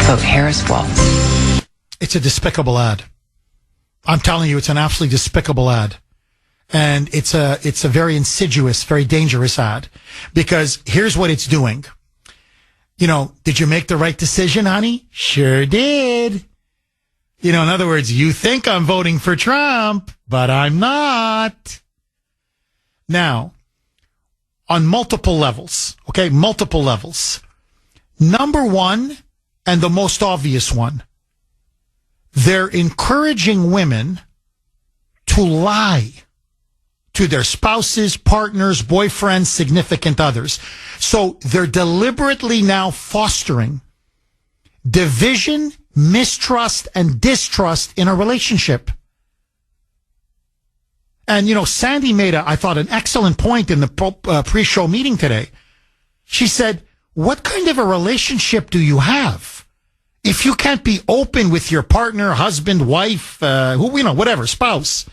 Vote Harris Waltz. It's a despicable ad. I'm telling you, it's an absolutely despicable ad. And it's a very insidious, very dangerous ad. Because here's what it's doing. Did you make the right decision, honey? Sure did. In other words, you think I'm voting for Trump, but I'm not. Now, on multiple levels, okay, multiple levels. Number one, and the most obvious one, they're encouraging women to lie to their spouses, partners, boyfriends, significant others. So they're deliberately now fostering division, mistrust, and distrust in a relationship. And, Sandy made, I thought, an excellent point in the pre-show meeting today. She said, what kind of a relationship do you have if you can't be open with your partner, husband, wife, whatever, spouse,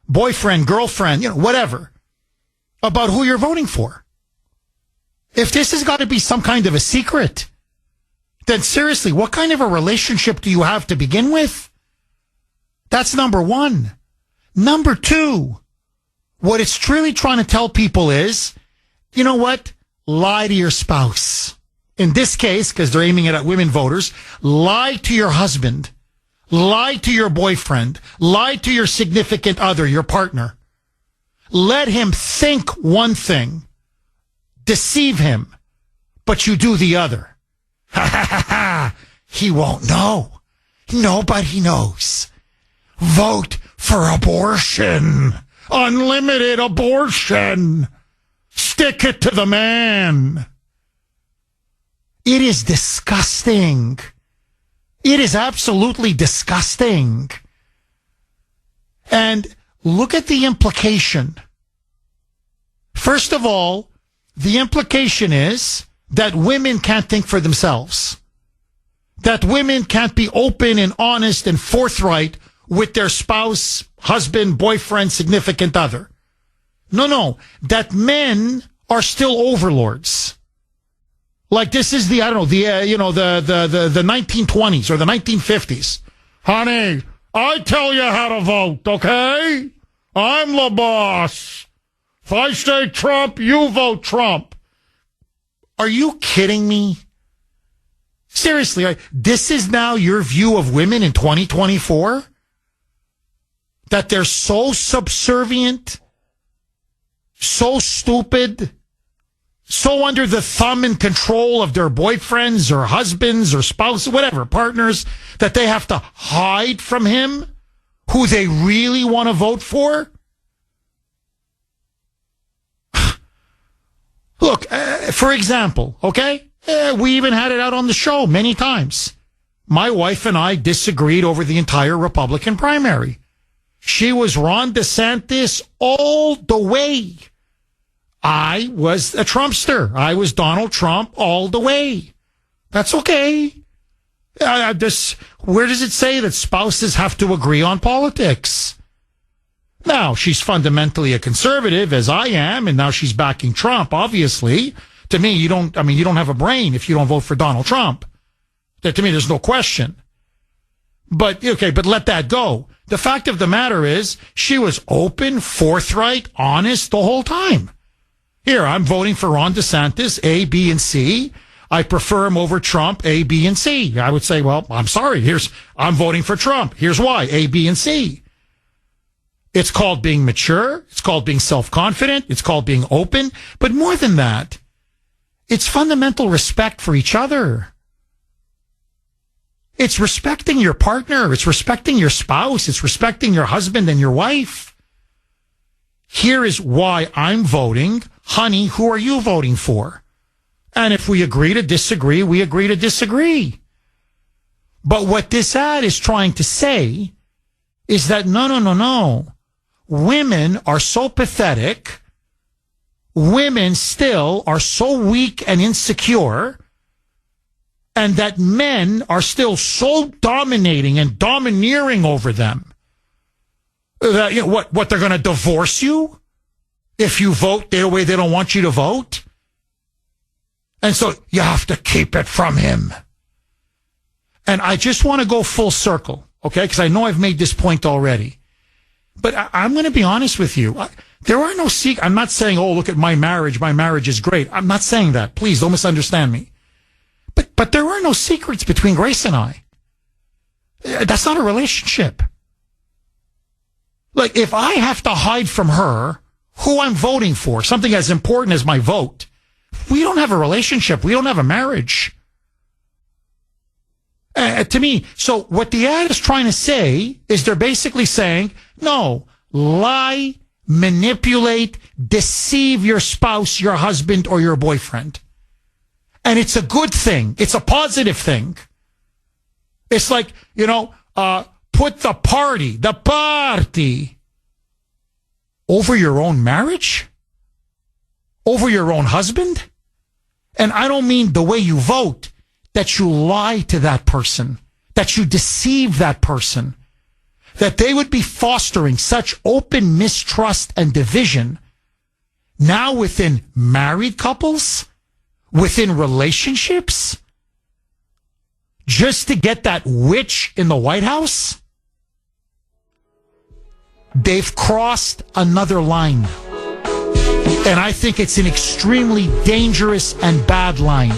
boyfriend, girlfriend, whatever, about who you're voting for? If this has got to be some kind of a secret, then seriously, what kind of a relationship do you have to begin with? That's number one. Number two, what it's truly trying to tell people is, you know what? Lie to your spouse. In this case, because they're aiming it at women voters, lie to your husband. Lie to your boyfriend. Lie to your significant other, your partner. Let him think one thing. Deceive him. But you do the other. Ha ha ha ha. he won't know. Nobody knows. Vote for abortion. Unlimited abortion. Stick it to the man. It is disgusting. It is absolutely disgusting. And look at the implication. First of all, the implication is that women can't think for themselves. That women can't be open and honest and forthright with their spouse, husband, boyfriend, significant other. No. That men are still overlords. Like this is the 1920s or the 1950s. Honey, I tell you how to vote, okay? I'm the boss. If I say Trump, you vote Trump. Are you kidding me? Seriously, this is now your view of women in 2024? That they're so subservient, so stupid, so under the thumb and control of their boyfriends or husbands or spouses, whatever, partners, that they have to hide from him who they really want to vote for? Look, for example, okay? We even had it out on the show many times. My wife and I disagreed over the entire Republican primary. She was Ron DeSantis all the way. I was a Trumpster. I was Donald Trump all the way. That's okay. Where does it say that spouses have to agree on politics? Now, she's fundamentally a conservative, as I am, and now she's backing Trump, obviously. To me, you don't have a brain if you don't vote for Donald Trump. To me, there's no question. But let that go. The fact of the matter is, she was open, forthright, honest the whole time. Here, I'm voting for Ron DeSantis, A, B, and C. I prefer him over Trump, A, B, and C. I would say, well, I'm sorry. I'm voting for Trump. Here's why, A, B, and C. It's called being mature. It's called being self-confident. It's called being open. But more than that, it's fundamental respect for each other. It's respecting your partner. It's respecting your spouse. It's respecting your husband and your wife. Here is why I'm voting. Honey, who are you voting for? And if we agree to disagree, we agree to disagree. But what this ad is trying to say is that no. Women are so pathetic. Women still are so weak and insecure. And that men are still so dominating and domineering over them. That, what they're going to divorce you if you vote the way they don't want you to vote? And so you have to keep it from him. And I just want to go full circle, okay? Because I know I've made this point already. But I'm going to be honest with you. There are no secrets. I'm not saying, oh, look at my marriage. My marriage is great. I'm not saying that. Please don't misunderstand me. But there are no secrets between Grace and I. That's not a relationship. Like, if I have to hide from her who I'm voting for, something as important as my vote, we don't have a relationship. We don't have a marriage. To me, so what the ad is trying to say is they're basically saying, no, lie, manipulate, deceive your spouse, your husband, or your boyfriend. And it's a good thing. It's a positive thing. It's like, put the party over your own marriage? Over your own husband? And I don't mean the way you vote, that you lie to that person, that you deceive that person, that they would be fostering such open mistrust and division now within married couples, within relationships, just to get that witch in the White House. They've crossed another line. And I think it's an extremely dangerous and bad line.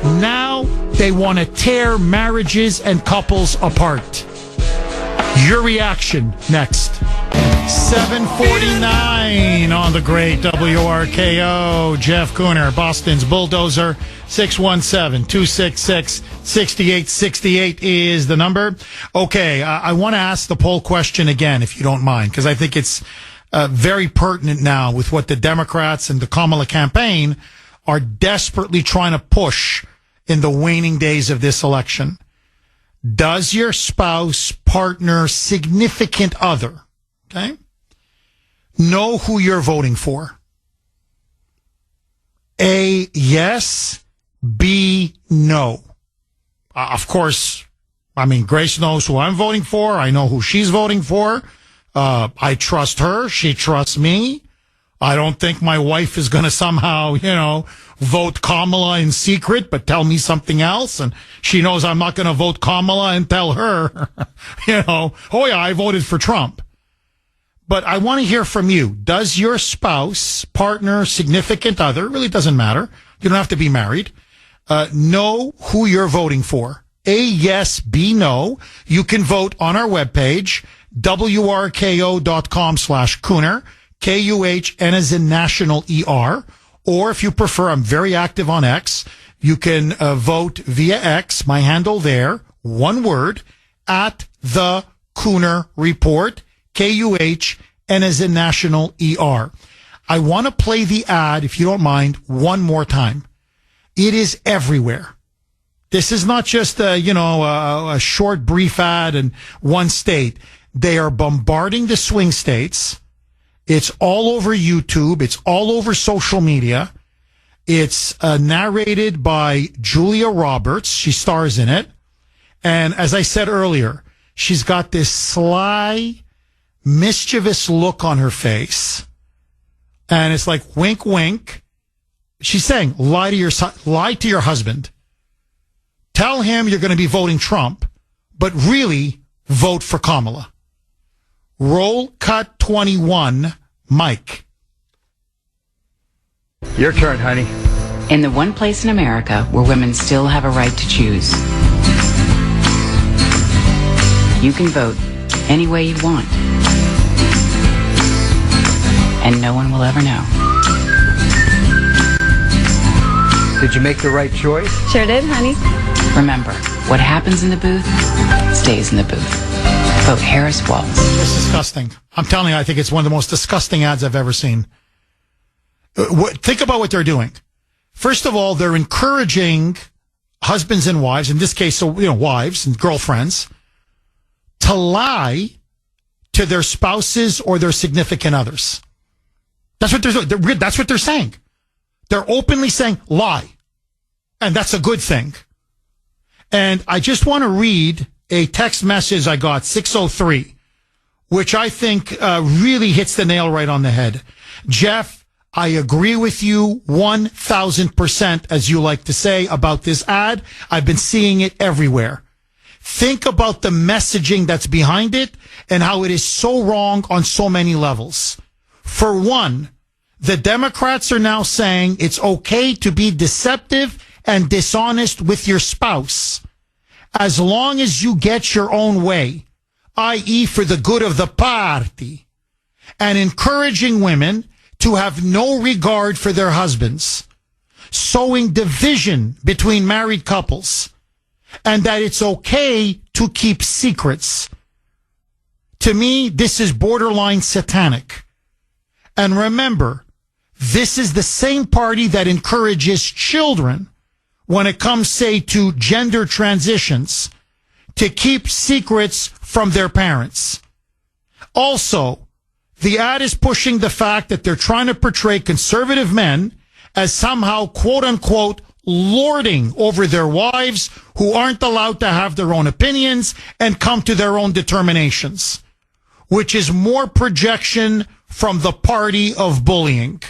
Now they want to tear marriages and couples apart. Your reaction next. 7:49 on the great WRKO. Jeff Kuhner, Boston's Bulldozer. 617-266-6868 is the number. Okay, I want to ask the poll question again, if you don't mind, because I think it's very pertinent now with what the Democrats and the Kamala campaign are desperately trying to push in the waning days of this election. Does your spouse, partner, significant other, okay, know who you're voting for? A, yes. B, no. Of course, I mean, Grace knows who I'm voting for. I know who she's voting for. I trust her. She trusts me. I don't think my wife is going to somehow, vote Kamala in secret, but tell me something else. And she knows I'm not going to vote Kamala and tell her, oh yeah, I voted for Trump. But I want to hear from you. Does your spouse, partner, significant other, really doesn't matter. You don't have to be married. Know who you're voting for. A, yes, B, no. You can vote on our webpage, wrko.com/Kuhner, Kuhn as in national ER. Or if you prefer, I'm very active on X. You can vote via X, my handle there, one word, at the Kuhner Report, Kuhn as in national ER. I want to play the ad, if you don't mind, one more time. It is everywhere. This is not just a short, brief ad in one state. They are bombarding the swing states. It's all over YouTube. It's all over social media. It's narrated by Julia Roberts. She stars in it. And as I said earlier, she's got this sly, mischievous look on her face. And it's like, wink, wink. She's saying, lie to your husband. Tell him you're going to be voting Trump, but really vote for Kamala. Roll cut 21, Mike. Your turn, honey. In the one place in America where women still have a right to choose, you can vote any way you want. And no one will ever know. Did you make the right choice? Sure did, honey. Remember, what happens in the booth stays in the booth. Vote Harris Walls. It's disgusting. I'm telling you, I think it's one of the most disgusting ads I've ever seen. Think about what they're doing. First of all, they're encouraging husbands and wives, in this case, wives and girlfriends, to lie to their spouses or their significant others. That's what they're doing. That's what they're saying. They're openly saying lie. And that's a good thing. And I just want to read a text message I got, 603, which I think really hits the nail right on the head. Jeff, I agree with you 1,000%, as you like to say, about this ad. I've been seeing it everywhere. Think about the messaging that's behind it and how it is so wrong on so many levels. For one, the Democrats are now saying it's okay to be deceptive and dishonest with your spouse as long as you get your own way, i.e. for the good of the party, and encouraging women to have no regard for their husbands, sowing division between married couples, and that it's okay to keep secrets. To me, this is borderline satanic. And remember, this is the same party that encourages children, when it comes, say, to gender transitions, to keep secrets from their parents. Also, the ad is pushing the fact that they're trying to portray conservative men as somehow, quote unquote, lording over their wives who aren't allowed to have their own opinions and come to their own determinations, which is more projection from the party of bullying.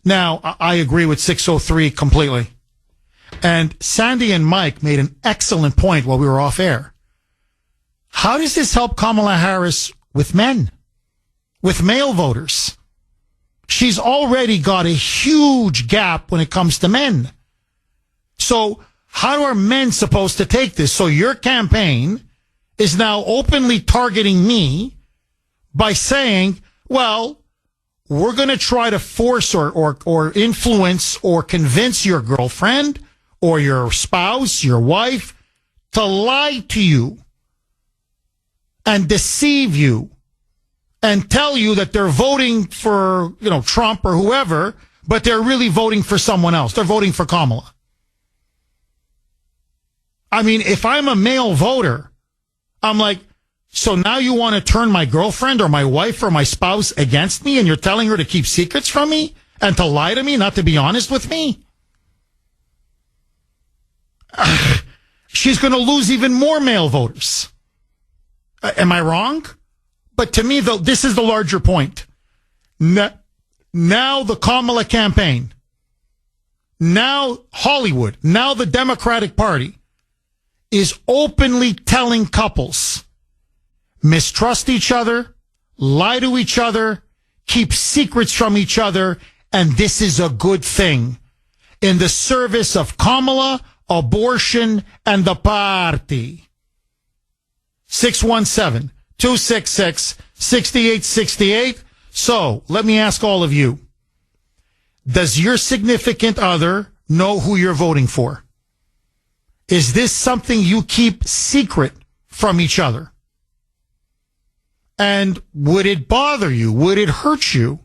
Now, I agree with 603 completely. And Sandy and Mike made an excellent point while we were off air. How does this help Kamala Harris with men, with male voters? She's already got a huge gap when it comes to men. So how are men supposed to take this? So your campaign is now openly targeting me by saying, well, we're going to try to force or influence or convince your girlfriend or your spouse, your wife, to lie to you and deceive you and tell you that they're voting for, Trump or whoever, but they're really voting for someone else. They're voting for Kamala. I mean, if I'm a male voter, I'm like, so now you want to turn my girlfriend or my wife or my spouse against me and you're telling her to keep secrets from me and to lie to me, not to be honest with me? She's going to lose even more male voters. Am I wrong? But to me, though, this is the larger point. Now the Kamala campaign, now Hollywood, now the Democratic Party is openly telling couples, mistrust each other, lie to each other, keep secrets from each other, and this is a good thing in the service of Kamala, abortion, and the party. 617-266-6868. So, let me ask all of you. Does your significant other know who you're voting for? Is this something you keep secret from each other? And would it bother you? Would it hurt you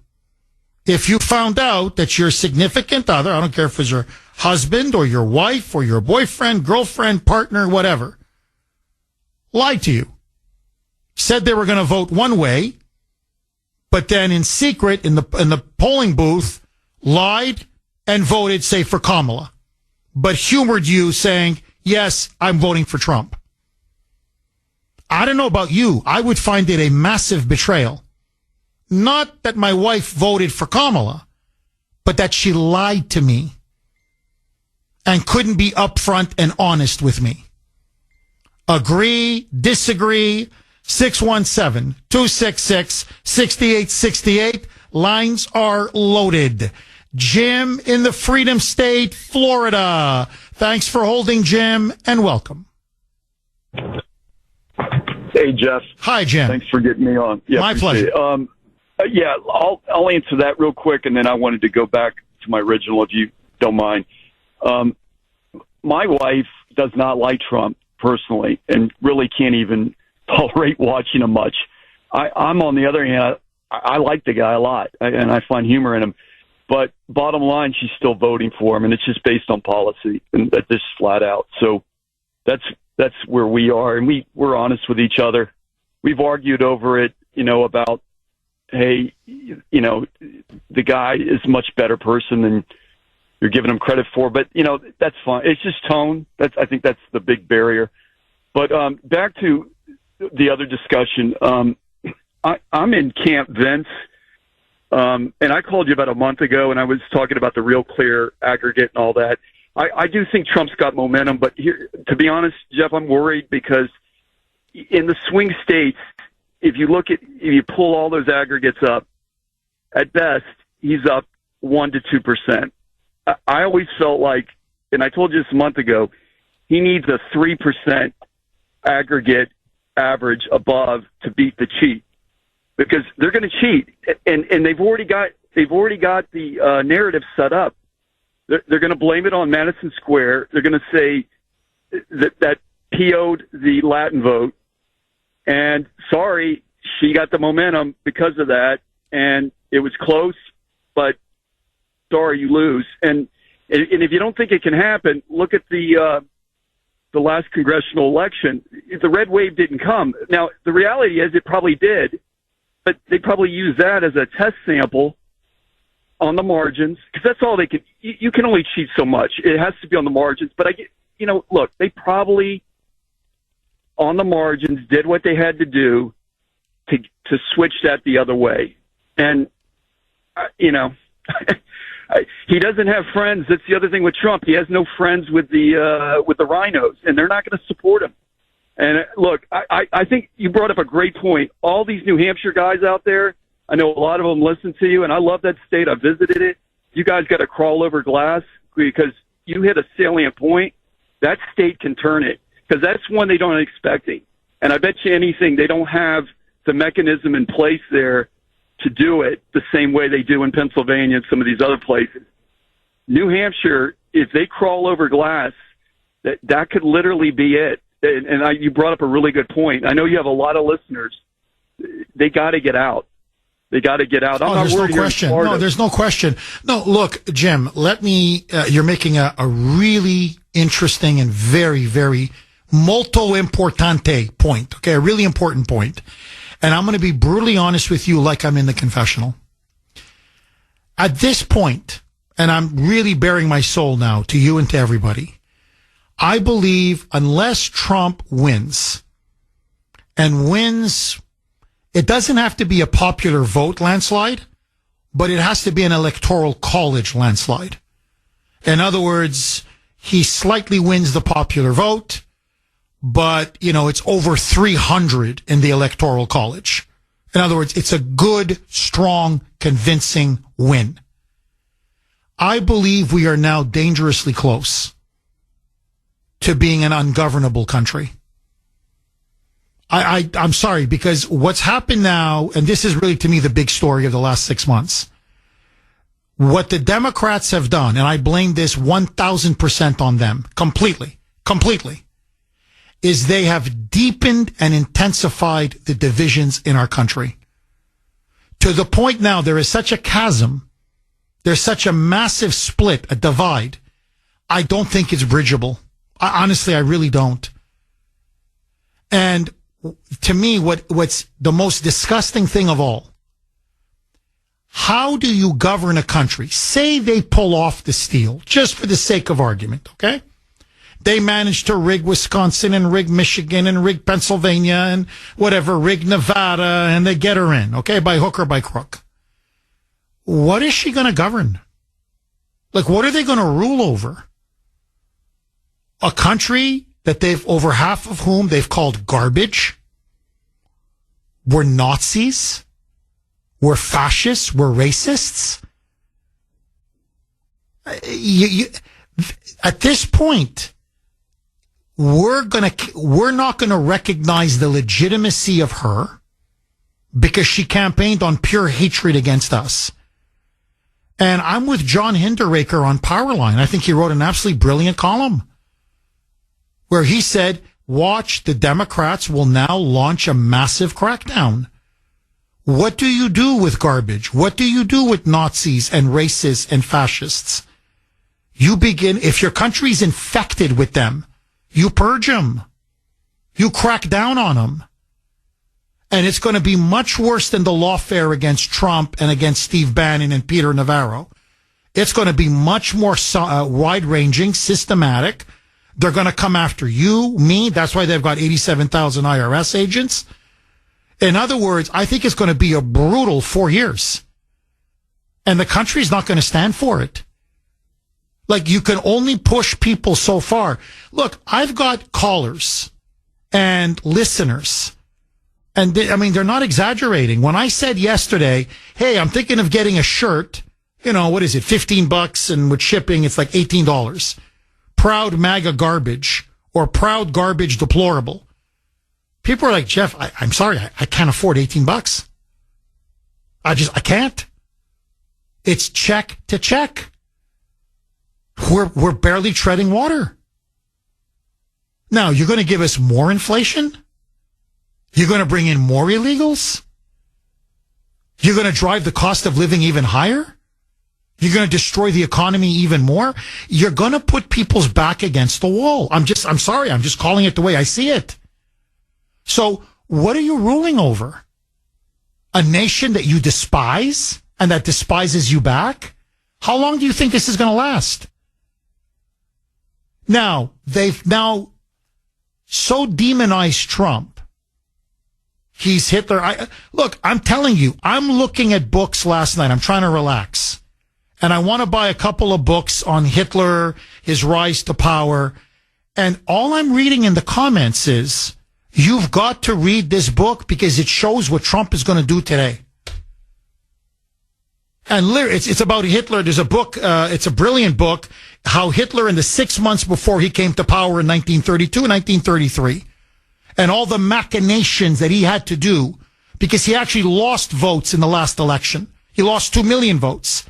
if you found out that your significant other, I don't care if it's your husband or your wife or your boyfriend, girlfriend, partner, whatever, lied to you, said they were going to vote one way, but then in secret in the polling booth lied and voted, say, for Kamala, but humored you saying, yes, I'm voting for Trump? I don't know about you. I would find it a massive betrayal. Not that my wife voted for Kamala, but that she lied to me and couldn't be upfront and honest with me. Agree, disagree, 617-266-6868. Lines are loaded. Jim in the Freedom State, Florida. Thanks for holding, Jim, and welcome. Hey, Jeff. Hi, Jim. Thanks for getting me on. Yeah, my pleasure. I'll answer that real quick, and then I wanted to go back to my original, if you don't mind. My wife does not like Trump personally, and really can't even tolerate watching him much. I'm on the other hand, I like the guy a lot, and I find humor in him. But bottom line, she's still voting for him, and it's just based on policy, and that's just flat out. So that's where we are, and we're honest with each other. We've argued over it, about, hey, the guy is a much better person than you're giving him credit for. But, that's fine. It's just tone. I think that's the big barrier. But back to the other discussion, I'm in Camp Vince, and I called you about a month ago, and I was talking about the Real Clear aggregate and all that. I do think Trump's got momentum, but here, to be honest, Jeff, I'm worried because in the swing states, if you pull all those aggregates up, at best, he's up 1% to 2%. I always felt like, and I told you this a month ago, he needs a 3% aggregate average above to beat the cheat, because they're going to cheat, and they've already got the narrative set up. They're going to blame it on Madison Square. They're going to say that PO'd the Latin vote, and sorry, she got the momentum because of that, and it was close, but sorry, you lose. And if you don't think it can happen, look at the last congressional election. The red wave didn't come. Now, the reality is it probably did, but they probably used that as a test sample on the margins, because that's all they can. You can only cheat so much. It has to be on the margins. But look, they probably on the margins did what they had to do to switch that the other way. And he doesn't have friends. That's the other thing with Trump. He has no friends with the rhinos, and they're not going to support him. And look, I think you brought up a great point. All these New Hampshire guys out there, I know a lot of them listen to you, and I love that state. I visited it. You guys got to crawl over glass because you hit a salient point. That state can turn it, because that's one they don't expect. And I bet you anything, they don't have the mechanism in place there to do it the same way they do in Pennsylvania and some of these other places. New Hampshire, if they crawl over glass, that could literally be it. And you brought up a really good point. I know you have a lot of listeners. They got to get out. They got to get out. There's no question. No, there's no question. No, look, Jim, you're making a really interesting and very, very molto importante point. Okay, a really important point. And I'm going to be brutally honest with you like I'm in the confessional. At this point, and I'm really bearing my soul now to you and to everybody, I believe unless Trump wins, and wins, it doesn't have to be a popular vote landslide, but it has to be an electoral college landslide. In other words, he slightly wins the popular vote, but, it's over 300 in the electoral college. In other words, it's a good, strong, convincing win. I believe we are now dangerously close to being an ungovernable country. I'm sorry, because what's happened now, and this is really to me the big story of the last 6 months, what the Democrats have done, and I blame this 1,000% on them, completely, is they have deepened and intensified the divisions in our country. To the point now there is such a chasm, there's such a massive split, a divide, I don't think it's bridgeable. Honestly, I really don't. And to me, what's the most disgusting thing of all, how do you govern a country? Say they pull off the steal, just for the sake of argument, okay? They managed to rig Wisconsin and rig Michigan and rig Pennsylvania and whatever, rig Nevada, and they get her in, okay, by hook or by crook. What is she going to govern? Like, what are they going to rule over? A country that over half of whom they've called garbage, we're Nazis, we're fascists, we're racists. At this point, we're not going to recognize the legitimacy of her because she campaigned on pure hatred against us. And I'm with John Hinderaker on Powerline. I think he wrote an absolutely brilliant column where he said, watch, the Democrats will now launch a massive crackdown. What do you do with garbage? What do you do with Nazis and racists and fascists? You begin, if your country's infected with them, you purge them. You crack down on them. And it's going to be much worse than the lawfare against Trump and against Steve Bannon and Peter Navarro. It's going to be much more wide-ranging, systematic. They're going to come after you, me. That's why they've got 87,000 IRS agents. In other words, I think it's going to be a brutal 4 years. And the country's not going to stand for it. Like, you can only push people so far. Look, I've got callers and listeners, and they're not exaggerating. When I said yesterday, hey, I'm thinking of getting a shirt, what is it, $15, and with shipping, it's like $18. Proud MAGA garbage or proud garbage deplorable. People are like, Jeff, I'm sorry, I can't afford $18. I can't. It's check to check. We're barely treading water. Now, you're going to give us more inflation? You're going to bring in more illegals? You're going to drive the cost of living even higher? You're going to destroy the economy even more? You're going to put people's back against the wall. I'm sorry, I'm just calling it the way I see it. So, what are you ruling over? A nation that you despise and that despises you back? How long do you think this is going to last? Now, they've now so demonized Trump. He's Hitler. Look, I'm telling you, I'm looking at books last night. I'm trying to relax. And I want to buy a couple of books on Hitler, his rise to power. And all I'm reading in the comments is, you've got to read this book because it shows what Trump is going to do today. And it's about Hitler. There's a book, it's a brilliant book, how Hitler in the 6 months before he came to power in 1932 and 1933, and all the machinations that he had to do because he actually lost votes in the last election. He lost 2 million votes.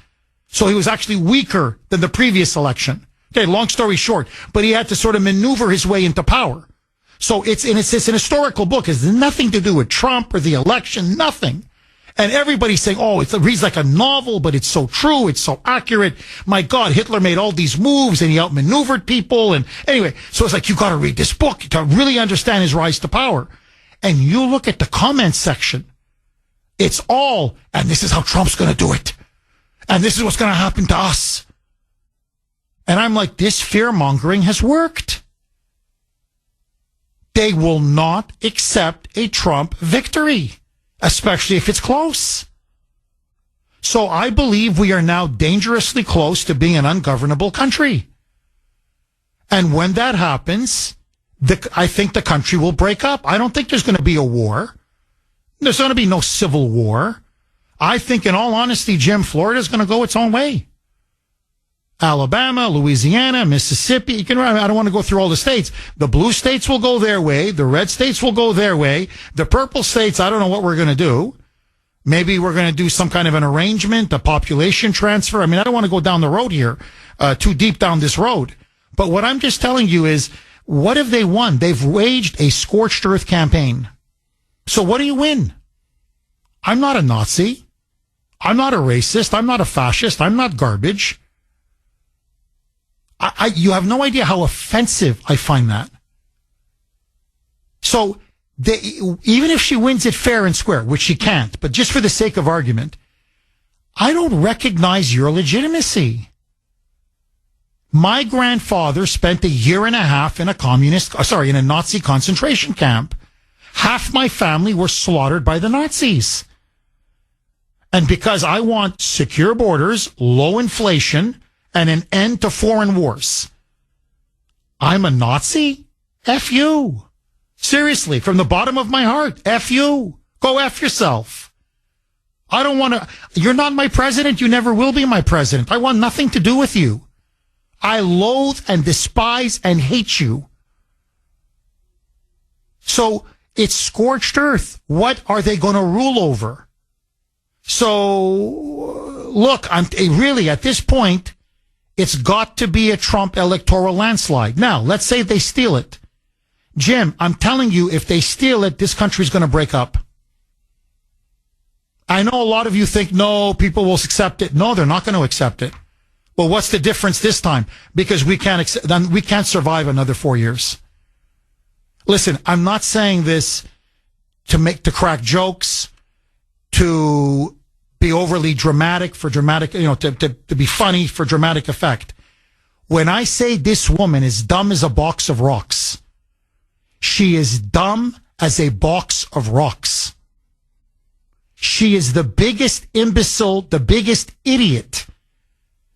So he was actually weaker than the previous election. Okay, long story short, but he had to sort of maneuver his way into power. So it's an historical book. It has nothing to do with Trump or the election, nothing. And everybody's saying, oh, it reads like a novel, but it's so true. It's so accurate. My God, Hitler made all these moves and he outmaneuvered people. And anyway, so it's like, you got to read this book to really understand his rise to power. And you look at the comments section. It's all, and this is how Trump's going to do it. And this is what's going to happen to us. And I'm like, this fear mongering has worked. They will not accept a Trump victory, especially if it's close. So I believe we are now dangerously close to being an ungovernable country. And when that happens, I think the country will break up. I don't think there's going to be a war. There's going to be no civil war. I think, in all honesty, Jim, Florida is going to go its own way. Alabama, Louisiana, Mississippi. I don't want to go through all the states. The blue states will go their way. The red states will go their way. The purple states, I don't know what we're going to do. Maybe we're going to do some kind of an arrangement, a population transfer. I mean, I don't want to go down the road here, too deep down this road. But what I'm just telling you is, what have they won? They've waged a scorched earth campaign. So what do you win? I'm not a Nazi. I'm not a racist. I'm not a fascist. I'm not garbage. You have no idea how offensive I find that. So even if she wins it fair and square, which she can't, but just for the sake of argument, I don't recognize your legitimacy. My grandfather spent 1.5 years in a Nazi concentration camp. Half my family were slaughtered by the Nazis. And because I want secure borders, low inflation, and an end to foreign wars, I'm a Nazi? F you. Seriously, from the bottom of my heart, F you. Go F yourself. I don't want to. You're not my president. You never will be my president. I want nothing to do with you. I loathe and despise and hate you. So it's scorched earth. What are they going to rule over? So look, I'm really at this point, it's got to be a Trump electoral landslide. Now, let's say they steal it. Jim, I'm telling you, if they steal it, this country's going to break up. I know a lot of you think, no, people will accept it. No, they're not going to accept it. Well, what's the difference this time? Because we can't survive another 4 years. Listen, I'm not saying this to crack jokes, to be overly dramatic for dramatic, to be funny for dramatic effect. When I say this woman is dumb as a box of rocks, she is dumb as a box of rocks. She is the biggest imbecile, the biggest idiot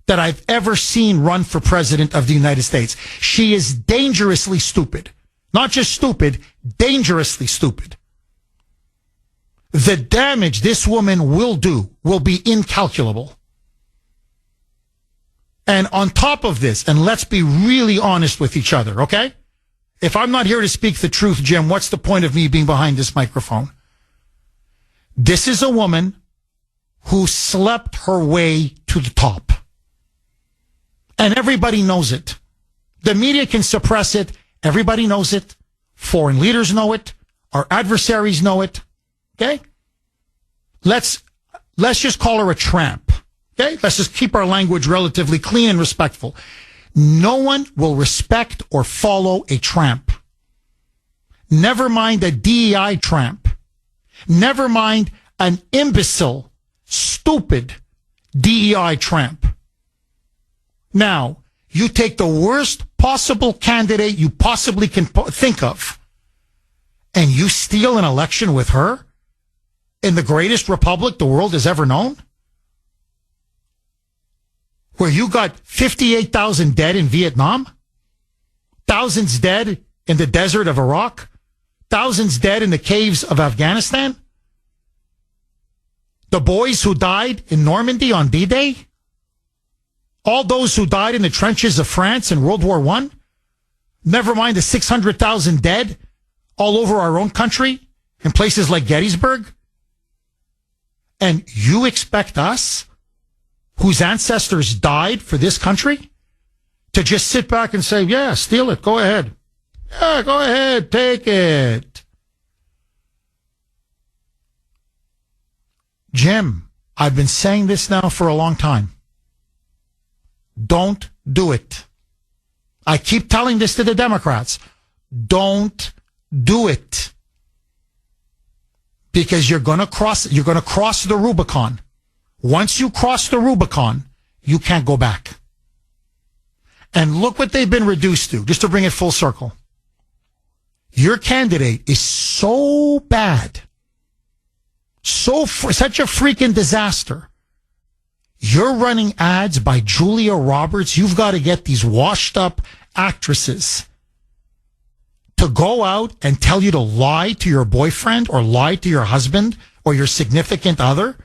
that I've ever seen run for president of the United States. She is dangerously stupid. Not just stupid, dangerously stupid. The damage this woman will do will be incalculable. And on top of this, and let's be really honest with each other, okay? If I'm not here to speak the truth, Jim, what's the point of me being behind this microphone? This is a woman who slept her way to the top. And everybody knows it. The media can suppress it. Everybody knows it. Foreign leaders know it. Our adversaries know it. Okay? Let's just call her a tramp. Okay? Let's just keep our language relatively clean and respectful. No one will respect or follow a tramp. Never mind a DEI tramp. Never mind an imbecile, stupid DEI tramp. Now, you take the worst possible candidate you possibly can think of, and you steal an election with her in the greatest republic the world has ever known? Where you got 58,000 dead in Vietnam, thousands dead in the desert of Iraq, thousands dead in the caves of Afghanistan, the boys who died in Normandy on D-Day, all those who died in the trenches of France in World War I, never mind the 600,000 dead all over our own country in places like Gettysburg. And you expect us, whose ancestors died for this country, to just sit back and say, yeah, steal it, go ahead. Yeah, go ahead, take it. Jim, I've been saying this now for a long time. Don't do it. I keep telling this to the Democrats. Don't do it. Because you're going to cross the Rubicon. Once you cross the Rubicon, you can't go back. And look what they've been reduced to, just to bring it full circle. Your candidate is so bad, such a freaking disaster. You're running ads by Julia Roberts. You've got to get these washed up actresses to go out and tell you to lie to your boyfriend or lie to your husband or your significant other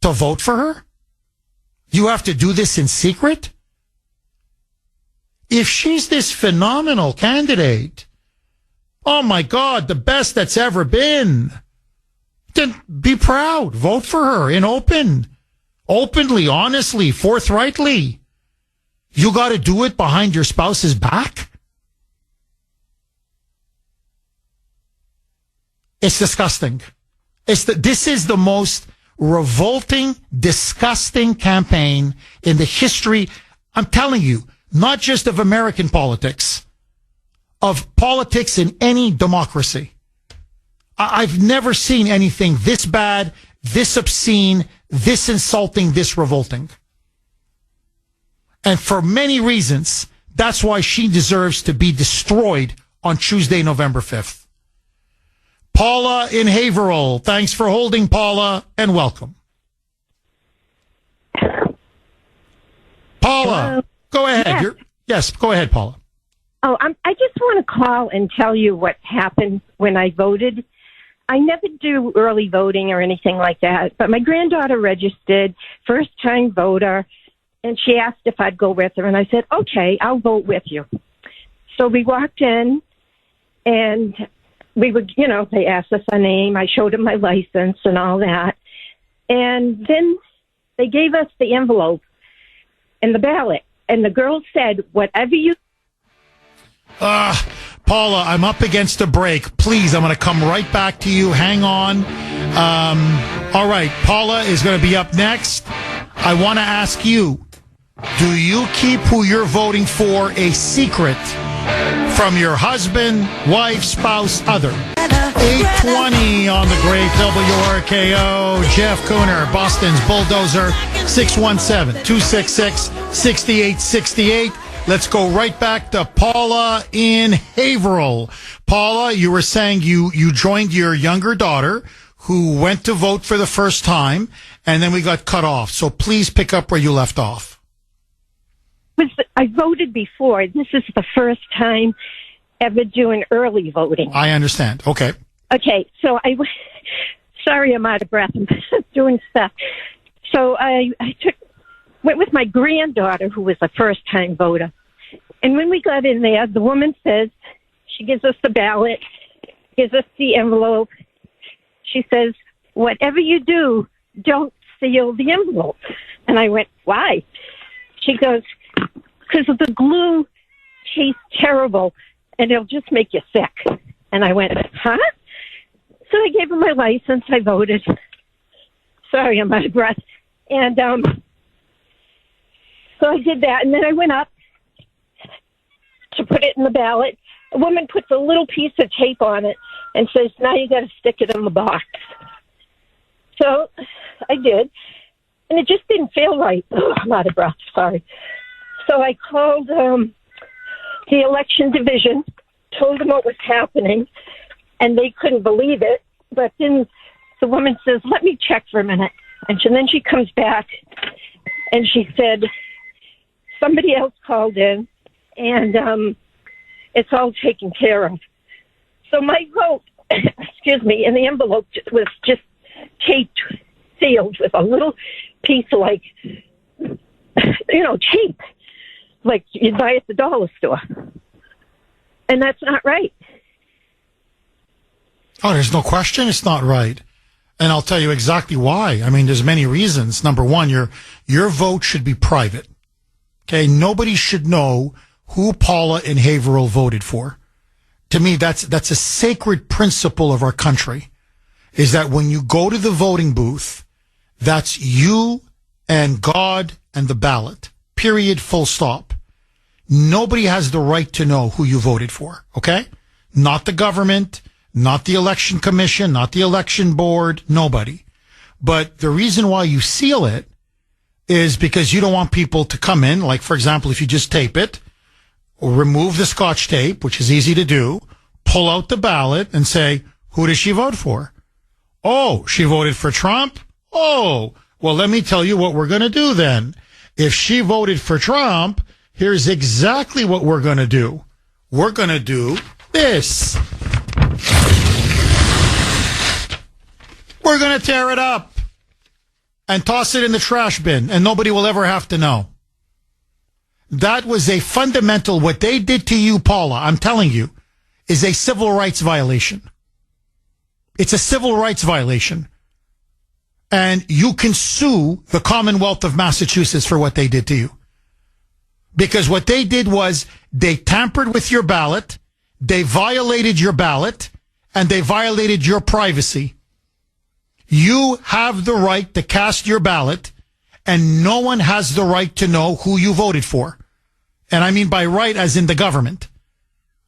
to vote for her? You have to do this in secret? If she's this phenomenal candidate, oh my God, the best that's ever been, then be proud. Vote for her openly, honestly, forthrightly. You got to do it behind your spouse's back? It's disgusting. This is the most revolting, disgusting campaign in the history, I'm telling you, not just of American politics, of politics in any democracy. I've never seen anything this bad, this obscene, this insulting, this revolting. And for many reasons, that's why she deserves to be destroyed on Tuesday, November 5th. Paula in Haverhill. Thanks for holding, Paula, and welcome. Paula, hello? Go ahead. Yes, go ahead, Paula. Oh, I just want to call and tell you what happened when I voted. I never do early voting or anything like that, but my granddaughter registered, first-time voter, and she asked if I'd go with her, and I said, okay, I'll vote with you. So we walked in, and we would, they asked us our name. I showed them my license and all that. And then they gave us the envelope and the ballot. And the girl said, whatever you... Paula, I'm up against a break. Please, I'm going to come right back to you. Hang on. All right, Paula is going to be up next. I want to ask you, do you keep who you're voting for a secret from your husband, wife, spouse, other? 820 on the great WRKO. Jeff Kuhner, Boston's Bulldozer, 617-266-6868. Let's go right back to Paula in Haverhill. Paula, you were saying you joined your younger daughter who went to vote for the first time, and then we got cut off. So please pick up where you left off. I voted before. This is the first time ever doing early voting. I understand. Okay. Okay, so sorry I'm out of breath. I'm doing stuff. So I went with my granddaughter, who was a first-time voter. And when we got in there, the woman says, she gives us the ballot, gives us the envelope. She says, whatever you do, don't seal the envelope. And I went, why? She goes, because the glue tastes terrible, and it'll just make you sick. And I went, huh? So I gave her my license. I voted. Sorry, I'm out of breath. And so I did that, and then I went up to put it in the ballot. A woman puts a little piece of tape on it and says, now you got to stick it in the box. So I did, and it just didn't feel right. Oh, I'm out of breath. Sorry. So I called the election division, told them what was happening, and they couldn't believe it. But then the woman says, let me check for a minute. And then she comes back, and she said, somebody else called in, and it's all taken care of. So my vote, excuse me, in the envelope was just taped, sealed with a little piece of tape, like you'd buy at the dollar store. And that's not right. Oh, there's no question it's not right. And I'll tell you exactly why. I mean, there's many reasons. Number one, your vote should be private. Okay? Nobody should know who Paula and Haverhill voted for. To me, that's a sacred principle of our country, is that when you go to the voting booth, that's you and God and the ballot. Period, full stop. Nobody has the right to know who you voted for, okay? Not the government, not the election commission, not the election board, nobody. But the reason why you seal it is because you don't want people to come in, like, for example, if you just tape it, or remove the Scotch tape, which is easy to do, pull out the ballot and say, who does she vote for? Oh, she voted for Trump? Oh, well, let me tell you what we're going to do then. If she voted for Trump, here's exactly what we're going to do. We're going to do this. We're going to tear it up and toss it in the trash bin, and nobody will ever have to know. That was a fundamental, what they did to you, Paula, I'm telling you, is a civil rights violation. It's a civil rights violation. And you can sue the Commonwealth of Massachusetts for what they did to you. Because what they did was they tampered with your ballot, they violated your ballot, and they violated your privacy. You have the right to cast your ballot, and no one has the right to know who you voted for. And I mean by right as in the government,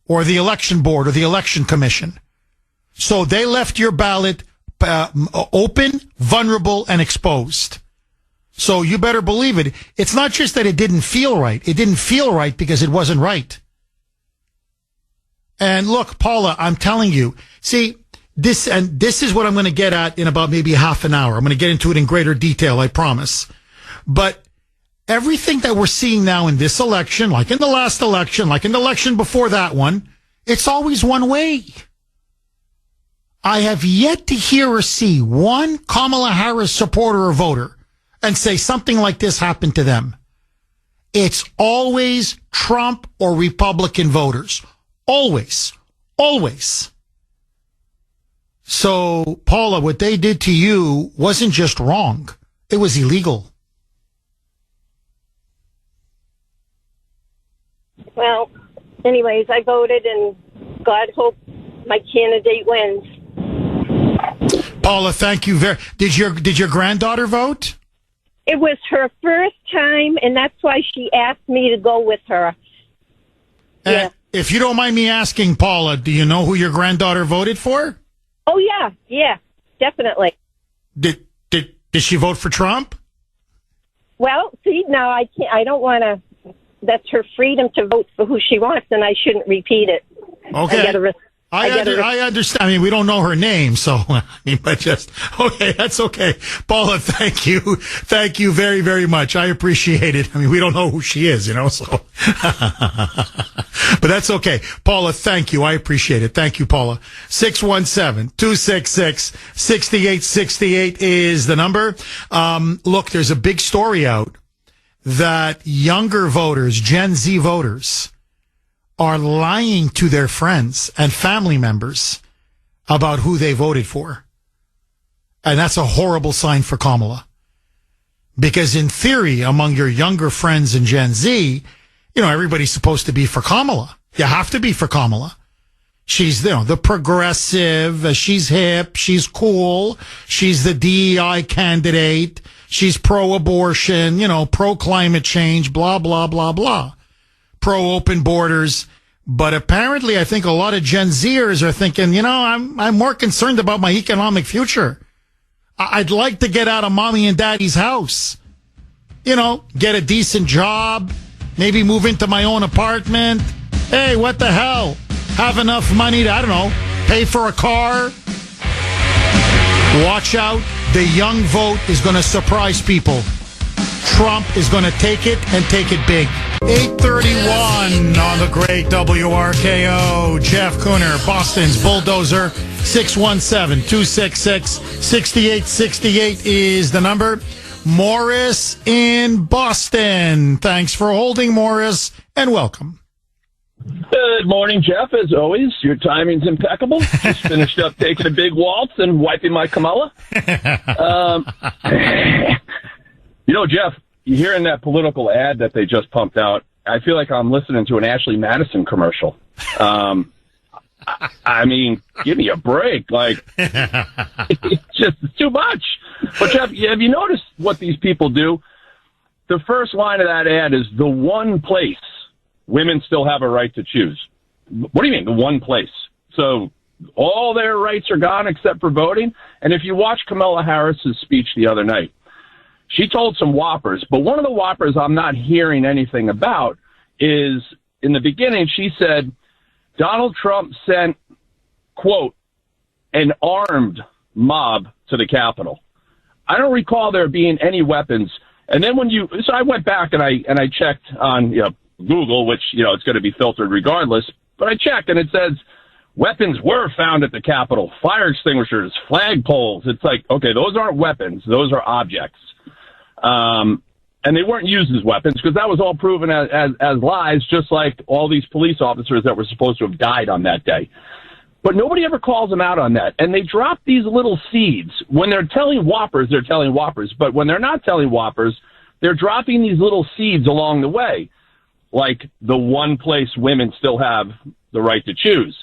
or the election board, or the election commission. So they left your ballot open, vulnerable, and exposed. So you better believe it. It's not just that it didn't feel right. It didn't feel right because it wasn't right. And look, Paula, I'm telling you, see, this is what I'm going to get at in about maybe half an hour. I'm going to get into it in greater detail, I promise. But everything that we're seeing now in this election, like in the last election, like in the election before that one, it's always one way. I have yet to hear or see one Kamala Harris supporter or voter and say something like this happened to them. It's always Trump or Republican voters. Always. Always. So, Paula, what they did to you wasn't just wrong. It was illegal. Well, anyways, I voted, and God hope my candidate wins. Paula, thank you did your granddaughter vote? It was her first time, and that's why she asked me to go with her. And if you don't mind me asking, Paula, do you know who your granddaughter voted for? Oh, yeah, definitely. Did she vote for Trump? Well, see, now I can't. I don't want to. That's her freedom to vote for who she wants, and I shouldn't repeat it. Okay. I understand. I mean, we don't know her name, so I mean, but just okay. That's okay. Paula, thank you. Thank you very, very much. I appreciate it. I mean, we don't know who she is, so. But that's okay. Paula, thank you. I appreciate it. Thank you, Paula. 617-266-6868 is the number. Look, there's a big story out that younger voters, Gen Z voters, are lying to their friends and family members about who they voted for. And that's a horrible sign for Kamala. Because in theory, among your younger friends in Gen Z, everybody's supposed to be for Kamala. You have to be for Kamala. She's, the progressive, she's hip, she's cool, she's the DEI candidate, she's pro-abortion, pro-climate change, blah, blah, blah, blah. Pro-open borders. But apparently, I think a lot of Gen Zers are thinking, I'm more concerned about my economic future. I'd like to get out of mommy and daddy's house. Get a decent job, maybe move into my own apartment. Hey, what the hell? Have enough money to, pay for a car. Watch out. The young vote is going to surprise people. Trump is going to take it and take it big. 8:31 on the great WRKO. Jeff Kuhner, Boston's Bulldozer. 617-266-6868 is the number. Morris in Boston. Thanks for holding, Morris, and welcome. Good morning, Jeff. As always, your timing's impeccable. Just finished up taking a big waltz and wiping my Kamala. Jeff, you hearing that political ad that they just pumped out? I feel like I'm listening to an Ashley Madison commercial. I mean, give me a break. Like, it's just too much. But Jeff, have you noticed what these people do? The first line of that ad is the one place women still have a right to choose. What do you mean, the one place? So all their rights are gone except for voting? And if you watch Kamala Harris's speech the other night, she told some whoppers, but one of the whoppers I'm not hearing anything about is, in the beginning, she said, Donald Trump sent, quote, an armed mob to the Capitol. I don't recall there being any weapons. And then so I went back and I checked on, Google, which, it's going to be filtered regardless, but I checked and it says weapons were found at the Capitol, fire extinguishers, flagpoles. It's like, okay, those aren't weapons. Those are objects. And they weren't used as weapons because that was all proven as lies, just like all these police officers that were supposed to have died on that day. But nobody ever calls them out on that. And they drop these little seeds. When they're telling whoppers, they're telling whoppers. But when they're not telling whoppers, they're dropping these little seeds along the way. Like the one place women still have the right to choose,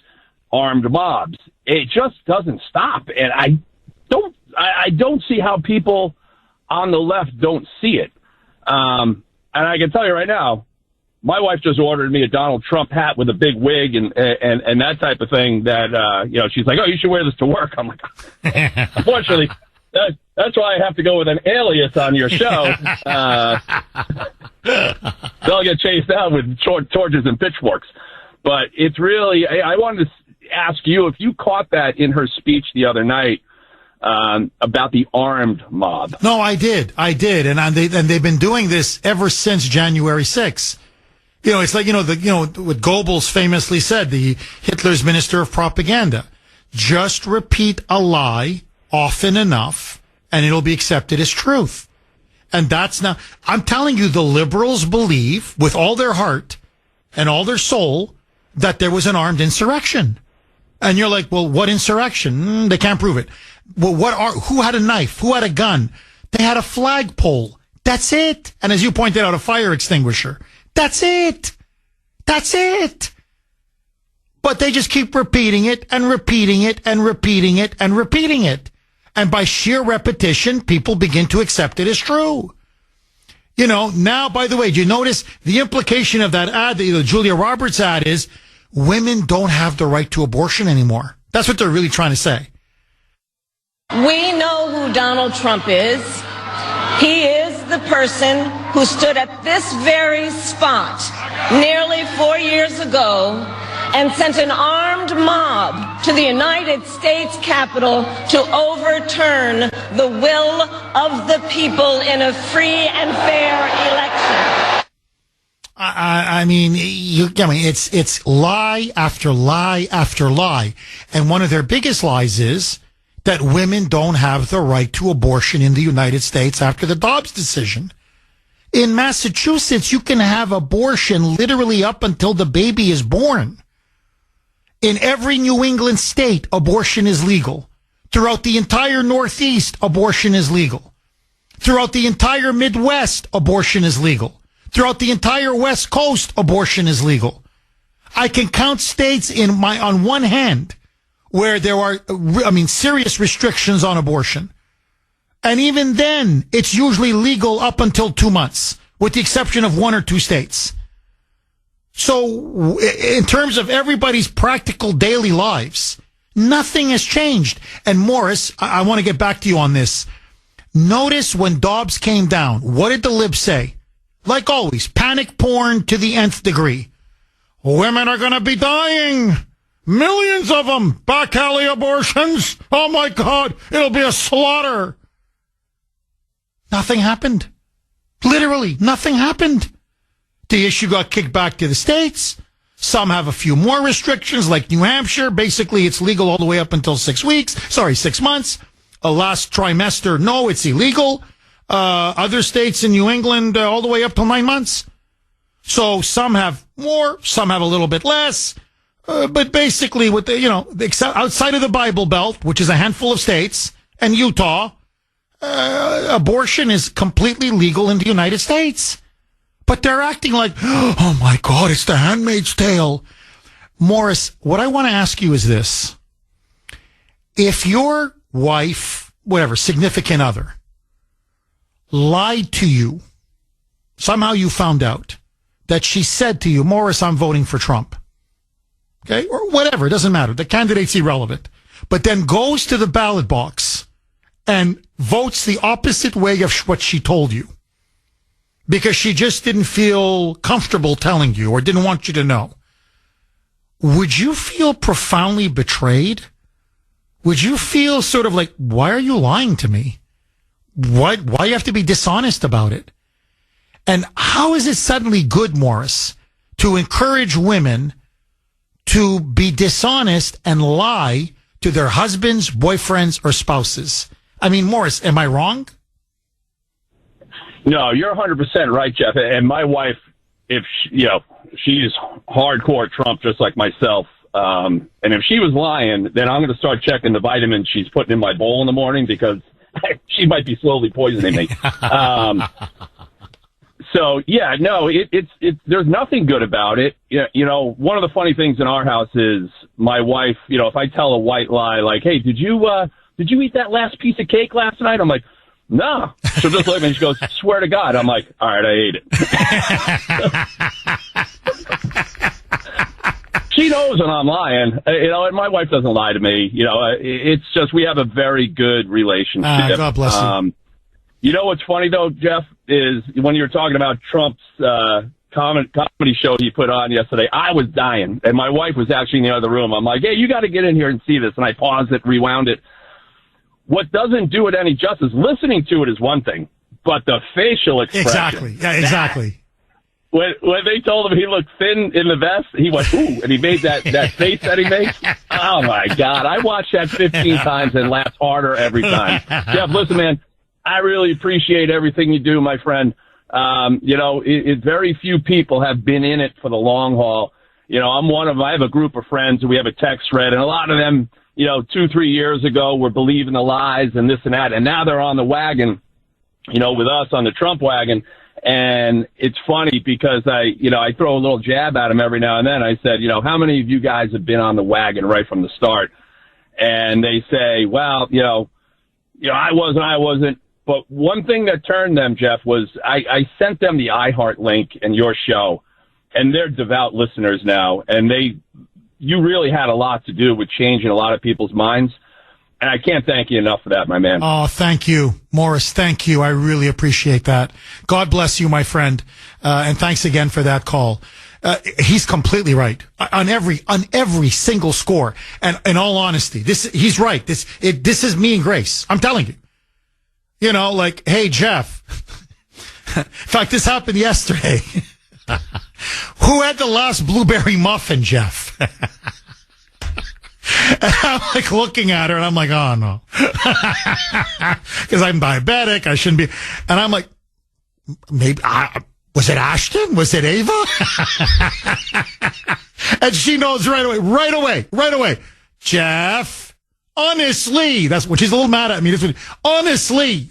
armed mobs. It just doesn't stop. And I don't see how people on the left don't see it. And I can tell you right now, my wife just ordered me a Donald Trump hat with a big wig and that type of thing that, she's like, oh, you should wear this to work. I'm like, unfortunately, that's why I have to go with an alias on your show. They'll get chased out with torches and pitchforks. But it's really, I wanted to ask you if you caught that in her speech the other night, about the armed mob. No, I did. And they've been doing this ever since January 6th. It's like, what Goebbels famously said, the Hitler's minister of propaganda. Just repeat a lie often enough and it'll be accepted as truth. And that's not, I'm telling you, the liberals believe with all their heart and all their soul that there was an armed insurrection. And you're like, well, what insurrection? They can't prove it. Well, who had a knife? Who had a gun? They had a flagpole. That's it. And as you pointed out, a fire extinguisher. That's it. That's it. But they just keep repeating it and repeating it and repeating it and repeating it. And by sheer repetition, people begin to accept it as true. Now, by the way, do you notice the implication of that ad, the Julia Roberts ad, is women don't have the right to abortion anymore. That's what they're really trying to say. We know who Donald Trump is. He is the person who stood at this very spot nearly 4 years ago and sent an armed mob to the United States Capitol to overturn the will of the people in a free and fair election. It's lie after lie after lie. And one of their biggest lies is that women don't have the right to abortion in the United States after the Dobbs decision. In Massachusetts, you can have abortion literally up until the baby is born. In every New England state, abortion is legal. Throughout the entire Northeast, abortion is legal. Throughout the entire Midwest, abortion is legal. Throughout the entire West Coast, abortion is legal. I can count states on one hand where there are, serious restrictions on abortion. And even then, it's usually legal up until 2 months, with the exception of 1 or 2 states. So in terms of everybody's practical daily lives, nothing has changed. And Morris, I want to get back to you on this. Notice when Dobbs came down, what did the libs say? Like always, panic porn to the nth degree. Women are going to be dying. Millions of them. Back alley abortions. Oh my God. It'll be a slaughter. Nothing happened. Literally, nothing happened. The issue got kicked back to the states. Some have a few more restrictions, like New Hampshire. Basically, it's legal all the way up until 6 months. Last trimester, no, it's illegal. Other states in New England, all the way up to 9 months. So some have more, some have a little bit less. But basically, with outside of the Bible Belt, which is a handful of states, and Utah, abortion is completely legal in the United States. But they're acting like, oh my God, it's the Handmaid's Tale. Morris, what I want to ask you is this. If your wife, whatever, significant other, lied to you, somehow you found out that she said to you, Morris, I'm voting for Trump. Okay? Or whatever, it doesn't matter. The candidate's irrelevant. But then goes to the ballot box and votes the opposite way of what she told you. Because she just didn't feel comfortable telling you or didn't want you to know. Would you feel profoundly betrayed? Would you feel sort of like, why are you lying to me? Why you have to be dishonest about it? And how is it suddenly good, Morris, to encourage women to be dishonest and lie to their husbands, boyfriends, or spouses? I mean, Morris, am I wrong? No, you're 100% right, Jeff. And my wife, if she's hardcore Trump, just like myself. And if she was lying, then I'm going to start checking the vitamins she's putting in my bowl in the morning because she might be slowly poisoning me. So yeah, no, it's there's nothing good about it. One of the funny things in our house is my wife. If I tell a white lie, like, "Hey, did you eat that last piece of cake last night?" I'm like, "No." She'll just look at me and she goes, "Swear to God." I'm like, "All right, I ate it." She knows when I'm lying, and my wife doesn't lie to me. It's just we have a very good relationship. God bless you. You know what's funny though, Jeff, is when you were talking about Trump's comedy show he put on yesterday, I was dying, and my wife was actually in the other room. I'm like, "Hey, you got to get in here and see this," and I paused it, rewound it. What doesn't do it any justice, listening to it is one thing, but the facial expression. Exactly. Yeah, exactly. When they told him he looked thin in the vest, he went, ooh, and he made that face that he makes. Oh, my God. I watched that 15 times and laughed harder every time. Jeff, listen, man, I really appreciate everything you do, my friend. Very few people have been in it for the long haul. I'm one of them. I have a group of friends, and we have a text thread, and a lot of them, 2-3 years ago were believing the lies and this and that, and now they're on the wagon, with us on the Trump wagon. And it's funny because I throw a little jab at them every now and then. I said, how many of you guys have been on the wagon right from the start? And they say, well, I wasn't. But one thing that turned them, Jeff, was I sent them the iHeart link and your show, and they're devout listeners now. And you really had a lot to do with changing a lot of people's minds. And I can't thank you enough for that, my man. Oh, thank you, Morris. Thank you. I really appreciate that. God bless you, my friend. And thanks again for that call. He's completely right on every single score. And in all honesty, he's right. This is me and Grace. I'm telling you. Hey, Jeff. In fact, this happened yesterday. Who had the last blueberry muffin, Jeff? And I'm like looking at her and I'm like, oh no. Because I'm diabetic. I shouldn't be. And I'm like, maybe, was it Ashton? Was it Ava? And she knows right away. Jeff, honestly, that's what she's a little mad at me. Honestly,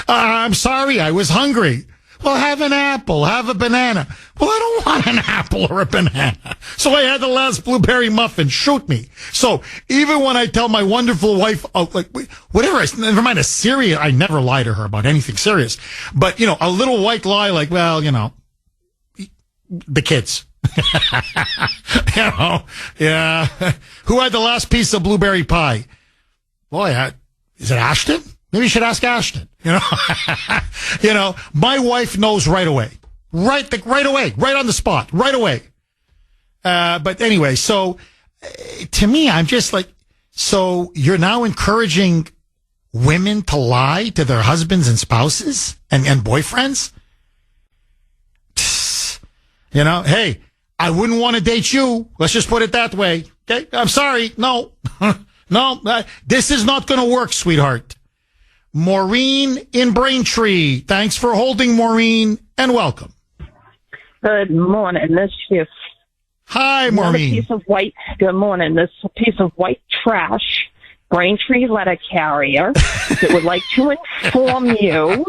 I'm sorry. I was hungry. Well, have an apple, have a banana. Well, I don't want an apple or a banana. So I had the last blueberry muffin. Shoot me. So even when I tell my wonderful wife, never mind a serious, I never lie to her about anything serious. But, a little white lie like, well, the kids. Yeah. Who had the last piece of blueberry pie? Boy, is it Ashton? Maybe you should ask Ashton. My wife knows right away. Right away. Right on the spot. Right away. But anyway, so to me, I'm just like, so you're now encouraging women to lie to their husbands and spouses and boyfriends? Hey, I wouldn't want to date you. Let's just put it that way. Okay. I'm sorry. No, this is not going to work, sweetheart. Maureen in Braintree. Thanks for holding, Maureen, and welcome. Good morning. This is Hi, another Maureen. piece of white. Good morning. This piece of white trash, Braintree letter carrier, that would like to inform you.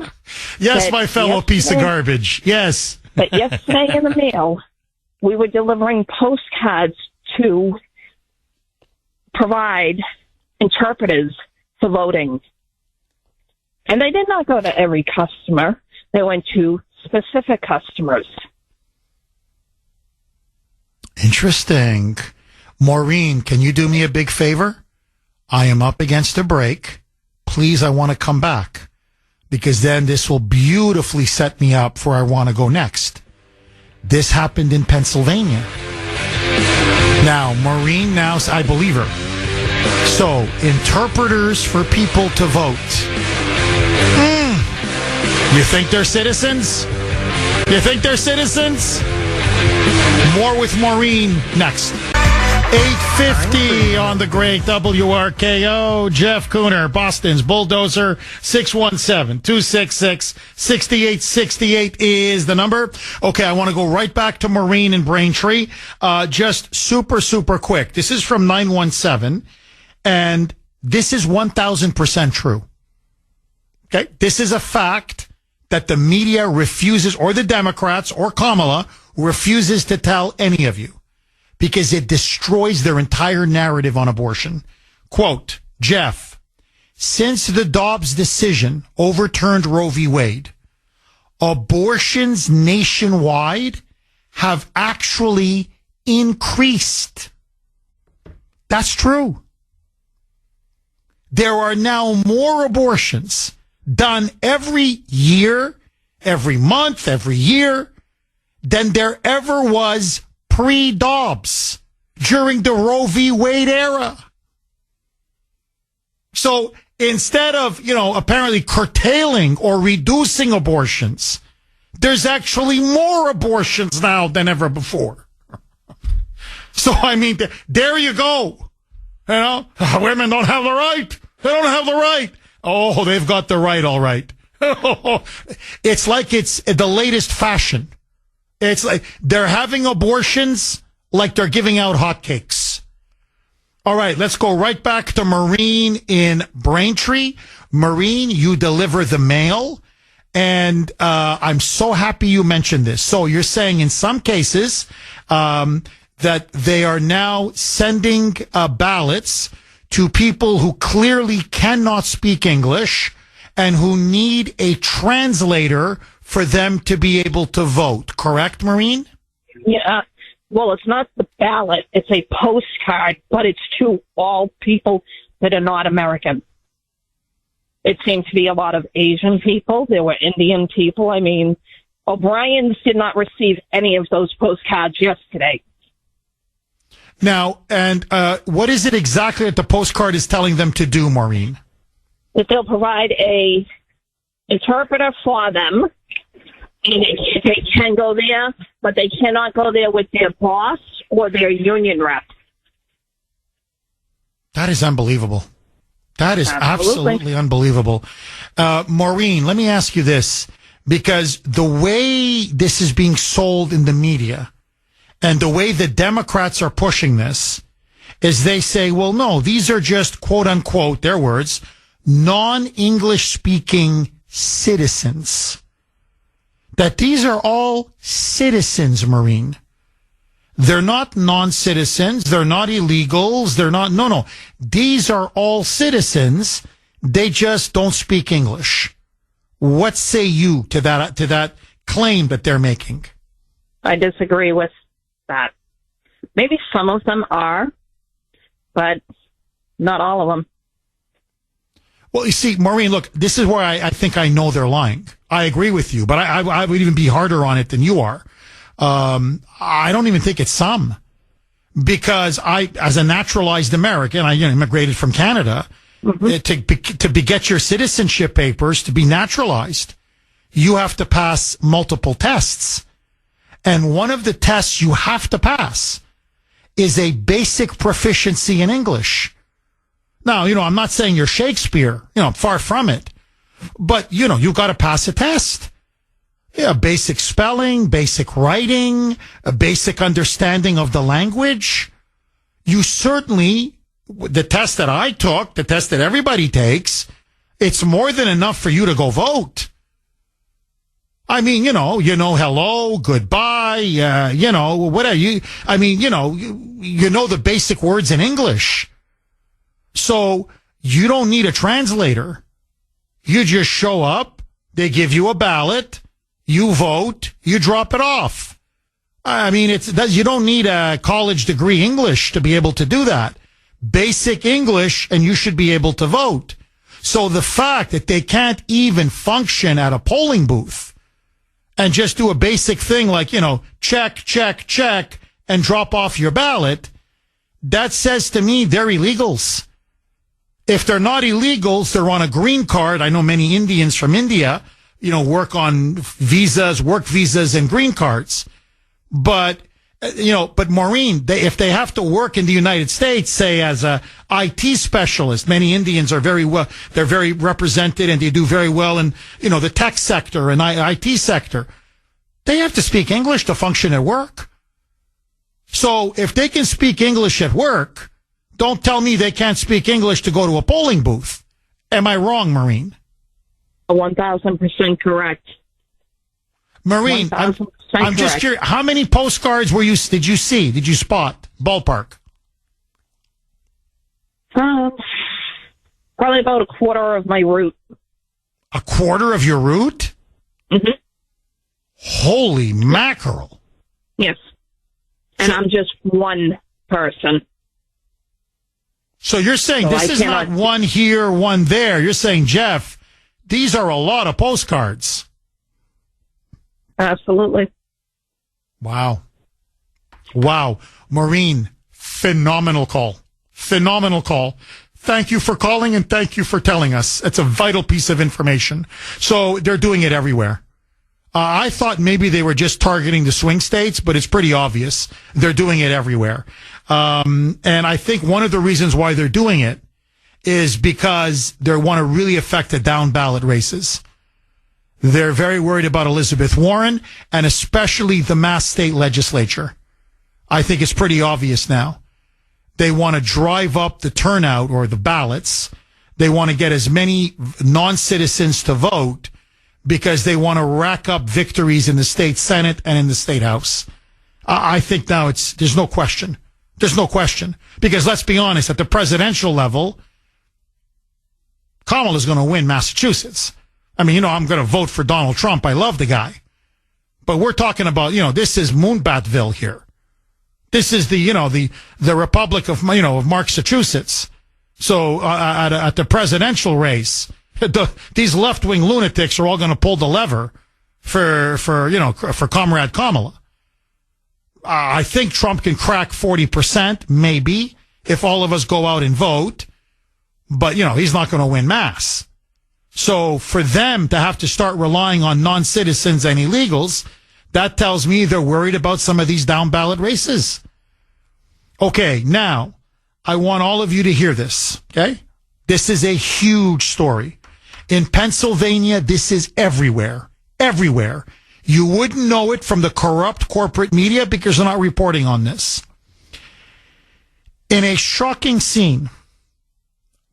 Yes, that my fellow piece of garbage. Yes. But yesterday in the mail, we were delivering postcards to provide interpreters for voting. And they did not go to every customer. They went to specific customers. Interesting. Maureen, can you do me a big favor? I am up against a break. Please, I want to come back because then this will beautifully set me up for where I want to go next. This happened in Pennsylvania. Now, Maureen, now I believe her. So, interpreters for people to vote. You think they're citizens? You think they're citizens? More with Maureen next. 8:50 on the great WRKO. Jeff Kuhner, Boston's Bulldozer. 617-266-6868 is the number. Okay, I want to go right back to Maureen in Braintree. Just super quick. This is from 917, and this is 1,000% true. Okay, this is a fact that the media refuses, or the Democrats, or Kamala, refuses to tell any of you because it destroys their entire narrative on abortion. Quote, Jeff, since the Dobbs decision overturned Roe v. Wade, abortions nationwide have actually increased. That's true. There are now more abortions done every year, every month, every year, than there ever was pre-Dobbs during the Roe v. Wade era. So instead of, apparently curtailing or reducing abortions, there's actually more abortions now than ever before. So, I mean, there you go. Women don't have the right. They don't have the right. Oh, they've got the right, all right. It's like it's the latest fashion. It's like they're having abortions like they're giving out hotcakes. All right, let's go right back to Maureen in Braintree. Maureen, you deliver the mail, and I'm so happy you mentioned this. So you're saying in some cases that they are now sending ballots to people who clearly cannot speak English and who need a translator for them to be able to vote. Correct, Maureen? Yeah. Well, it's not the ballot. It's a postcard, but it's to all people that are not American. It seemed to be a lot of Asian people. There were Indian people. I mean, O'Brien's did not receive any of those postcards yesterday. Now, and what is it exactly that the postcard is telling them to do, Maureen? That they'll provide a interpreter for them, and they can go there, but they cannot go there with their boss or their union rep. That is unbelievable. That is absolutely unbelievable. Maureen, let me ask you this, because the way this is being sold in the media and the way the Democrats are pushing this is they say, well, no, these are just, quote unquote, their words, non-English speaking citizens. That these are all citizens, Maureen. They're not non-citizens. They're not illegals. They're not, no. These are all citizens. They just don't speak English. What say you to that claim that they're making? I disagree with that. Maybe some of them are, but not all of them. Well, you see, Maureen, look, this is where I think I know they're lying. I agree with you, but I would even be harder on it than you are. I don't even think it's some, because as a naturalized American, I immigrated from Canada. To get your citizenship papers, to be naturalized, you have to pass multiple tests. And one of the tests you have to pass is a basic proficiency in English. Now, I'm not saying you're Shakespeare, far from it, but, you've got to pass a test. Yeah, basic spelling, basic writing, a basic understanding of the language. You certainly, the test that I took, the test that everybody takes, it's more than enough for you to go vote. I mean, hello, goodbye, whatever. You know the basic words in English. So you don't need a translator. You just show up, they give you a ballot, you vote, you drop it off. I mean, you don't need a college degree English to be able to do that. Basic English, and you should be able to vote. So the fact that they can't even function at a polling booth and just do a basic thing like, check, check, check, and drop off your ballot, that says to me they're illegals. If they're not illegals, they're on a green card. I know many Indians from India, work on visas, work visas, and green cards. But Maureen, if they have to work in the United States, say as a IT specialist, many Indians are they're very represented and they do very well in, the tech sector and IT sector. They have to speak English to function at work. So if they can speak English at work, don't tell me they can't speak English to go to a polling booth. Am I wrong, Maureen? 1,000% correct. Maureen, I'm just curious. How many postcards did you see? Did you spot? Ballpark. Probably about a quarter of my route. A quarter of your route? Mm-hmm. Holy mackerel. Yes. And I'm just one person. So you're saying this is not one here, one there. You're saying, Jeff, these are a lot of postcards. Absolutely. Wow. Maureen, phenomenal call. Thank you for calling and thank you for telling us. It's a vital piece of information. So they're doing it everywhere. I thought maybe they were just targeting the swing states, but it's pretty obvious. They're doing it everywhere. And I think one of the reasons why they're doing it is because they want to really affect the down ballot races. They're very worried about Elizabeth Warren and especially the Mass state legislature. I think it's pretty obvious now. They want to drive up the turnout or the ballots. They want to get as many non-citizens to vote because they want to rack up victories in the state Senate and in the state House. I think now there's no question. There's no question. Because let's be honest, at the presidential level, Kamala's going to win Massachusetts. I mean, I'm going to vote for Donald Trump. I love the guy. But we're talking about, this is Moonbatville here. This is the Republic of Massachusetts. So at the presidential race, these left-wing lunatics are all going to pull the lever for Comrade Kamala. I think Trump can crack 40%, maybe, if all of us go out and vote. But, he's not going to win Mass. So for them to have to start relying on non-citizens and illegals, that tells me they're worried about some of these down ballot races. Okay, now I want all of you to hear this, okay? This is a huge story. In Pennsylvania, this is everywhere. Everywhere. You wouldn't know it from the corrupt corporate media because they're not reporting on this. In a shocking scene,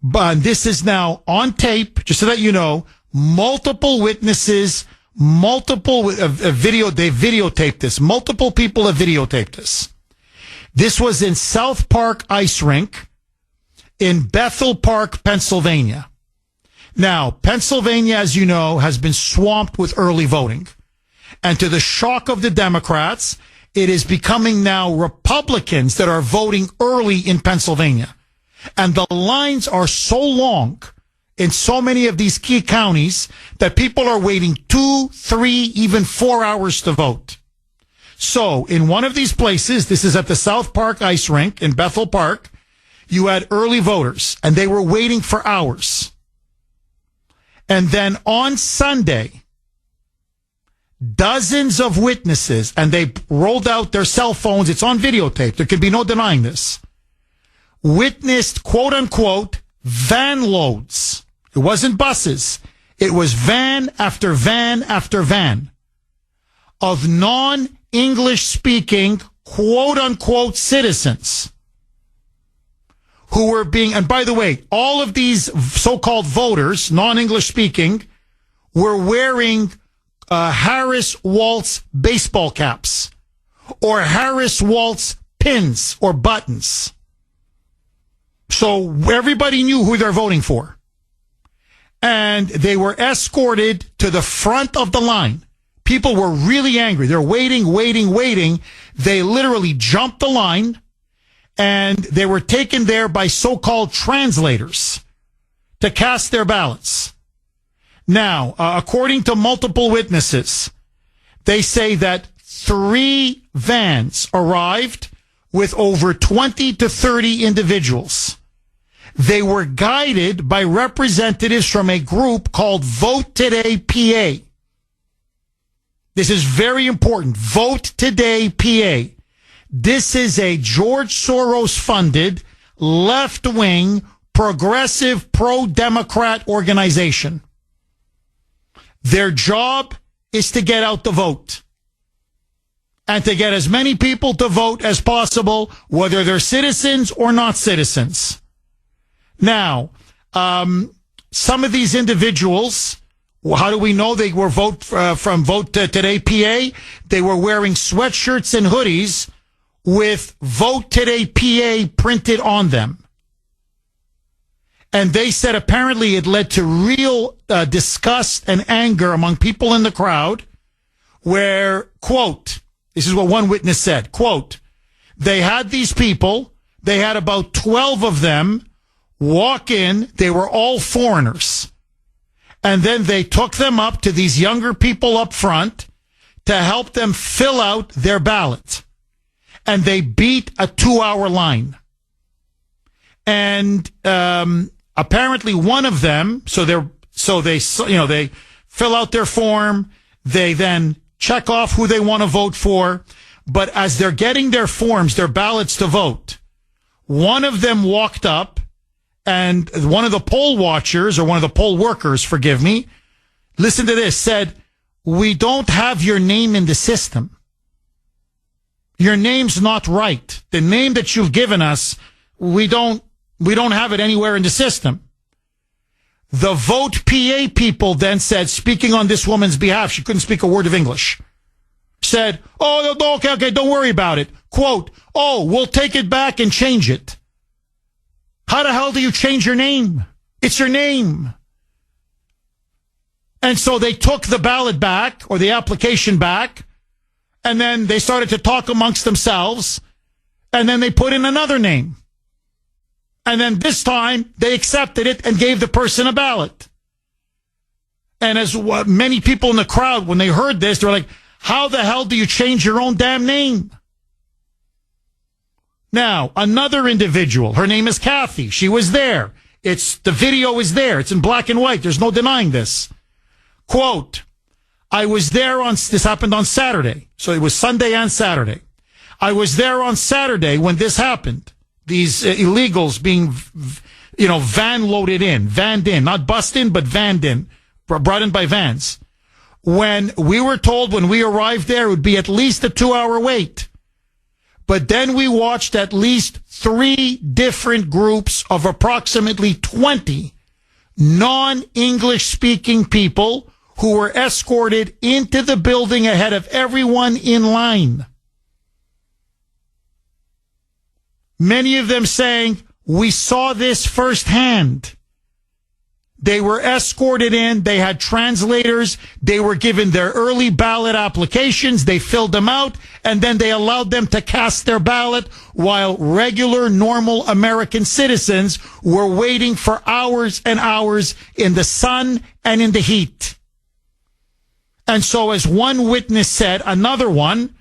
but this is now on tape, just so that you know, multiple witnesses, multiple video, they videotaped this. Multiple people have videotaped this. This was in South Park Ice Rink in Bethel Park, Pennsylvania. Now, Pennsylvania, as you know, has been swamped with early voting. And to the shock of the Democrats, it is becoming now Republicans that are voting early in Pennsylvania. And the lines are so long in so many of these key counties that people are waiting 2, 3, even 4 hours to vote. So in one of these places, this is at the South Park Ice Rink in Bethel Park, you had early voters and they were waiting for hours. And then on Sunday, dozens of witnesses, and they rolled out their cell phones. It's on videotape. There can be no denying this. Witnessed, quote unquote, van loads. It wasn't buses. It was van after van after van of non-English speaking, quote unquote, citizens who were being, and by the way, all of these so-called voters, non-English speaking, were wearing Harris Waltz baseball caps or Harris Waltz pins or buttons. So everybody knew who they're voting for. And they were escorted to the front of the line. People were really angry. They're waiting. They literally jumped the line, and they were taken there by so-called translators to cast their ballots. Now, according to multiple witnesses, they say that 3 vans arrived with over 20 to 30 individuals. They were guided by representatives from a group called Vote Today PA. This is very important. Vote Today PA. This is a George Soros-funded, left-wing, progressive, pro-Democrat organization. Their job is to get out the vote and to get as many people to vote as possible, whether they're citizens or not citizens. Now, some of these individuals, how do we know they were from Vote Today PA? They were wearing sweatshirts and hoodies with Vote Today PA printed on them. And they said apparently it led to real disgust and anger among people in the crowd where, quote, this is what one witness said, quote, they had these people, they had about 12 of them walk in, they were all foreigners. And then they took them up to these younger people up front to help them fill out their ballot. And they beat a 2-hour line. And apparently one of them, they fill out their form, they then check off who they want to vote for. But as they're getting their forms, their ballots to vote, one of them walked up, and one of the poll watchers, or one of the poll workers, forgive me, listen to this, said, "We don't have your name in the system. Your name's not right. The name that you've given us, we don't have it anywhere in the system." The Vote PA people then said, speaking on this woman's behalf, she couldn't speak a word of English, said, "Oh, okay, don't worry about it." Quote, "Oh, we'll take it back and change it." How the hell do you change your name? It's your name. And so they took the ballot back, or the application back, and then they started to talk amongst themselves, and then they put in another name. And then this time, they accepted it and gave the person a ballot. And as many people in the crowd, when they heard this, they were like, how the hell do you change your own damn name? Now, another individual, her name is Kathy. She was there. The video is there. It's in black and white. There's no denying this. Quote, "I was there this happened on Saturday. So it was Sunday and Saturday. I was there on Saturday when this happened. These illegals being, vanned in, not bussed in, but vanned in, brought in by vans. When we were told when we arrived there, it would be at least a 2-hour wait. But then we watched at least 3 different groups of approximately 20 non-English speaking people who were escorted into the building ahead of everyone in line. Many of them saying, we saw this firsthand. They were escorted in. They had translators. They were given their early ballot applications. They filled them out, and then they allowed them to cast their ballot while regular, normal American citizens were waiting for hours and hours in the sun and in the heat. And so, as one witness said, another one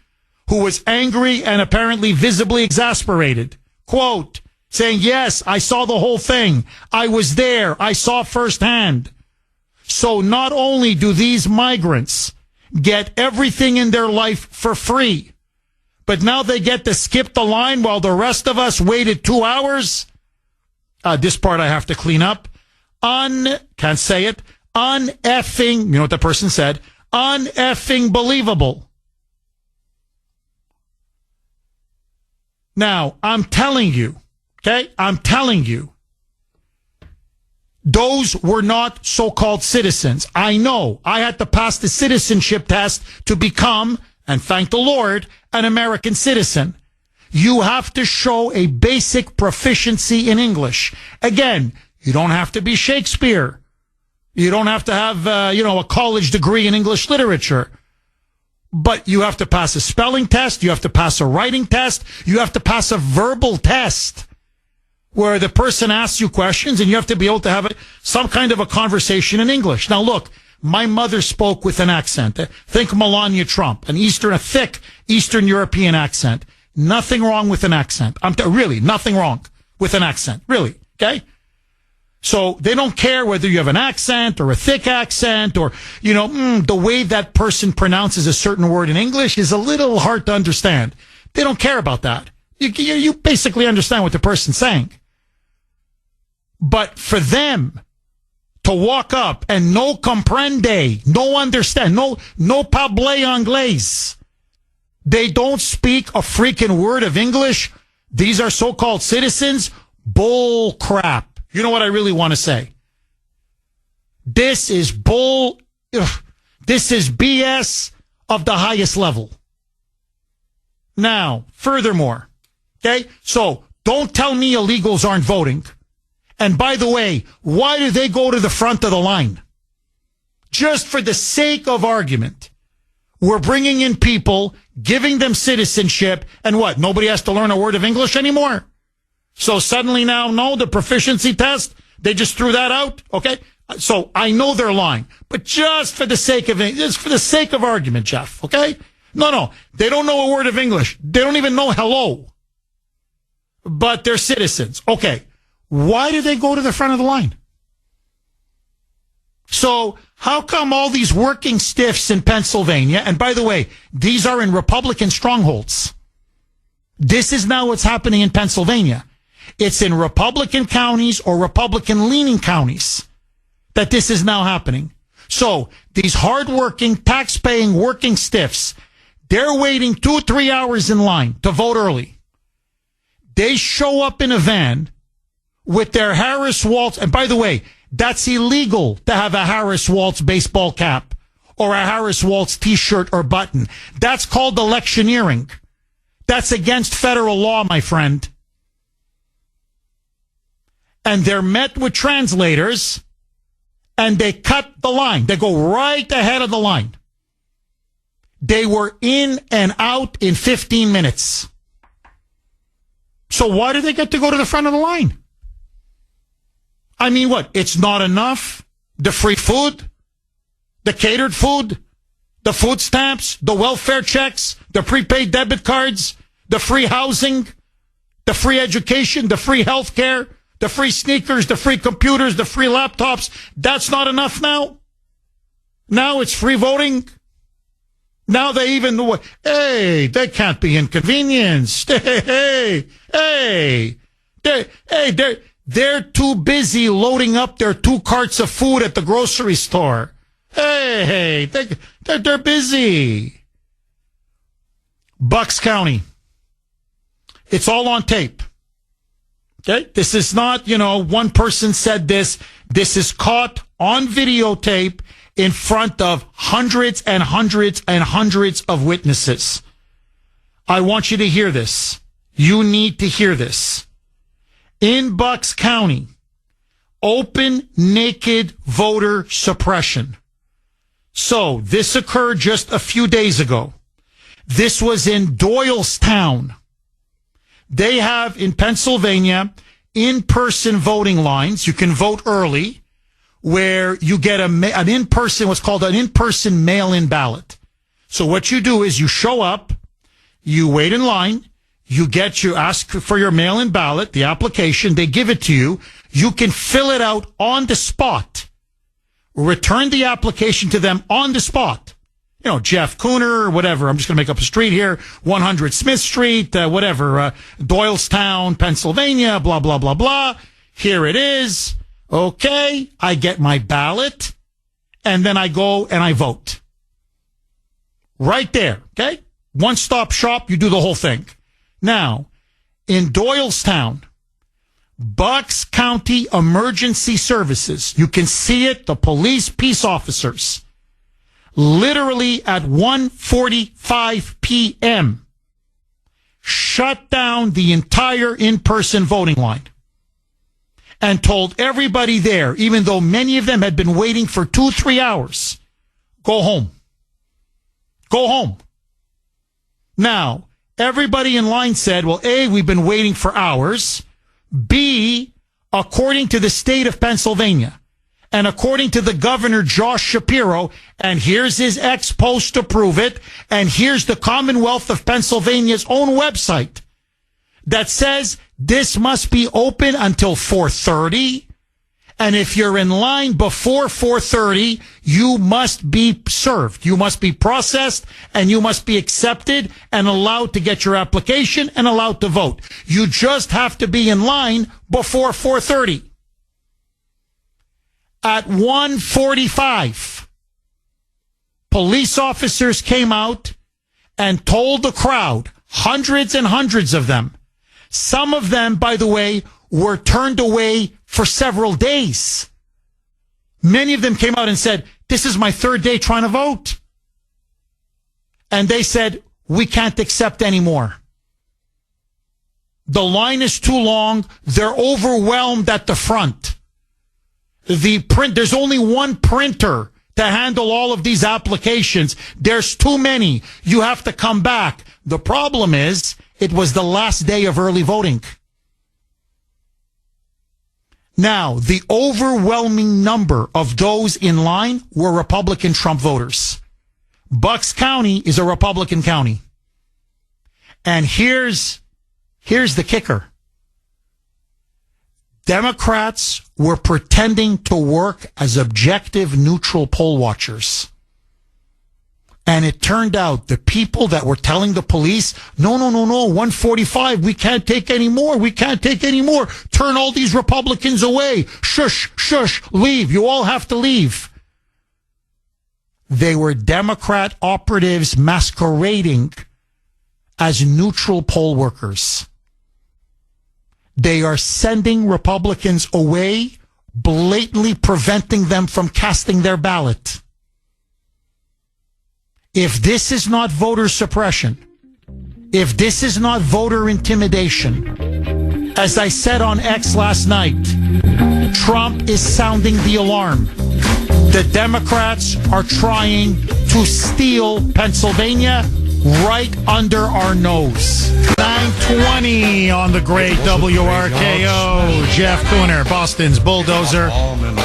who was angry and apparently visibly exasperated, quote, saying, yes, I saw the whole thing. I was there. I saw firsthand. So not only do these migrants get everything in their life for free, but now they get to skip the line while the rest of us waited 2 hours. This part I have to clean up. Can't say it. Uneffing, you know what the person said? Uneffing believable. Now, I'm telling you, okay? I'm telling you, those were not so-called citizens. I know. I had to pass the citizenship test to become, and thank the Lord, an American citizen. You have to show a basic proficiency in English. Again, you don't have to be Shakespeare. You don't have to have, a college degree in English literature. But you have to pass a spelling test. You have to pass a writing test. You have to pass a verbal test where the person asks you questions and you have to be able to have some kind of a conversation in English. Now, look, my mother spoke with an accent. Think Melania Trump, a thick Eastern European accent. Nothing wrong with an accent. Really, nothing wrong with an accent. Really, okay? So they don't care whether you have an accent or a thick accent or, the way that person pronounces a certain word in English is a little hard to understand. They don't care about that. You basically understand what the person's saying. But for them to walk up and no comprende, no understand, no parle anglais, they don't speak a freaking word of English. These are so-called citizens. Bull crap. You know what I really want to say? This is this is BS of the highest level. Now, furthermore, okay? So don't tell me illegals aren't voting. And by the way, why do they go to the front of the line? Just for the sake of argument. We're bringing in people, giving them citizenship, and what? Nobody has to learn a word of English anymore? So suddenly now, no, the proficiency test, they just threw that out, okay? So I know they're lying, but just for the sake of argument, Jeff, okay? No, they don't know a word of English. They don't even know hello, but they're citizens. Okay, why do they go to the front of the line? So how come all these working stiffs in Pennsylvania, and by the way, these are in Republican strongholds. This is now what's happening in Pennsylvania. It's in Republican counties or Republican-leaning counties that this is now happening. So these hardworking, tax-paying working stiffs, they're waiting 2 or 3 hours in line to vote early. They show up in a van with their Harris Waltz. And by the way, that's illegal to have a Harris Waltz baseball cap or a Harris Waltz T-shirt or button. That's called electioneering. That's against federal law, my friend. And they're met with translators, and they cut the line. They go right ahead of the line. They were in and out in 15 minutes. So why do they get to go to the front of the line? I mean, what? It's not enough? The free food? The catered food? The food stamps? The welfare checks? The prepaid debit cards? The free housing? The free education? The free health care? The free sneakers, the free computers, the free laptops. That's not enough now? Now it's free voting? Now they even know what? Hey, they can't be inconvenienced. They're too busy loading up their 2 carts of food at the grocery store. They're busy. Bucks County. It's all on tape. Okay, this is not, one person said this. This is caught on videotape in front of hundreds and hundreds and hundreds of witnesses. I want you to hear this. You need to hear this. In Bucks County, open, naked voter suppression. So this occurred just a few days ago. This was in Doylestown. They have in Pennsylvania in-person voting lines. You can vote early where you get an in-person, what's called an in-person mail-in ballot. So what you do is you show up, you wait in line, you ask for your mail-in ballot, the application, they give it to you. You can fill it out on the spot. Return the application to them on the spot. Jeff Kuhner or whatever. I'm just going to make up a street here. 100 Smith Street, Doylestown, Pennsylvania, blah, blah, blah, blah. Here it is. Okay. I get my ballot and then I go and I vote. Right there. Okay. One stop shop. You do the whole thing. Now, in Doylestown, Bucks County Emergency Services, you can see it, the police peace officers, literally at 1:45 p.m., shut down the entire in-person voting line and told everybody there, even though many of them had been waiting for 2-3 hours, go home. Go home. Now, everybody in line said, well, A, we've been waiting for hours. B, according to the state of Pennsylvania and according to the governor, Josh Shapiro, and here's his ex post to prove it, and here's the Commonwealth of Pennsylvania's own website that says this must be open until 4:30. And if you're in line before 4:30, you must be served. You must be processed and you must be accepted and allowed to get your application and allowed to vote. You just have to be in line before 4:30. At 1:45, police officers came out and told the crowd, hundreds and hundreds of them. Some of them, by the way, were turned away for several days. Many of them came out and said, this is my third day trying to vote. And they said, we can't accept anymore. The line is too long. They're overwhelmed at the front. There's only one printer to handle all of these applications. There's too many. You have to come back. The problem is, it was the last day of early voting. Now, the overwhelming number of those in line were Republican Trump voters. Bucks County is a Republican county. And here's the kicker. Democrats were pretending to work as objective, neutral poll watchers. And it turned out the people that were telling the police, no, 145, we can't take any more. We can't take any more. Turn all these Republicans away. Shush, leave. You all have to leave. They were Democrat operatives masquerading as neutral poll workers. They are sending Republicans away, blatantly preventing them from casting their ballot. If this is not voter suppression, if this is not voter intimidation, as I said on X last night, Trump is sounding the alarm. The Democrats are trying to steal Pennsylvania right under our nose. 9:20 on the great WRKO. Jeff Kuhner, Boston's Bulldozer.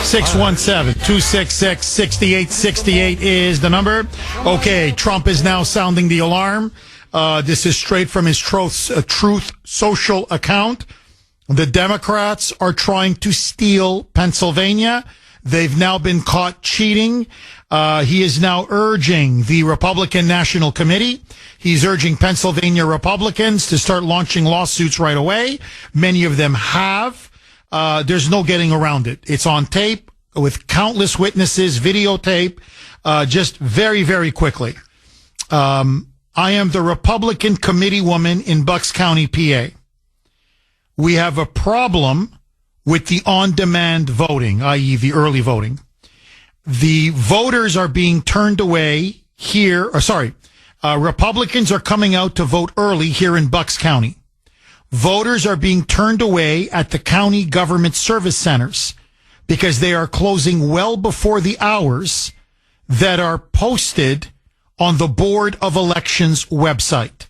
617-266-6868 is the number. Okay, Trump is now sounding the alarm. This is straight from his Truth Social account. The Democrats are trying to steal Pennsylvania. They've now been caught cheating. He is now urging the Republican National Committee. He's urging Pennsylvania Republicans to start launching lawsuits right away. Many of them have. There's no getting around it. It's on tape with countless witnesses, videotape, just very, very quickly. I am the Republican committee woman in Bucks County, PA. We have a problem with the on-demand voting, i.e. the early voting. The voters are being turned away here, Republicans are coming out to vote early here in Bucks County. Voters are being turned away at the county government service centers because they are closing well before the hours that are posted on the Board of Elections website.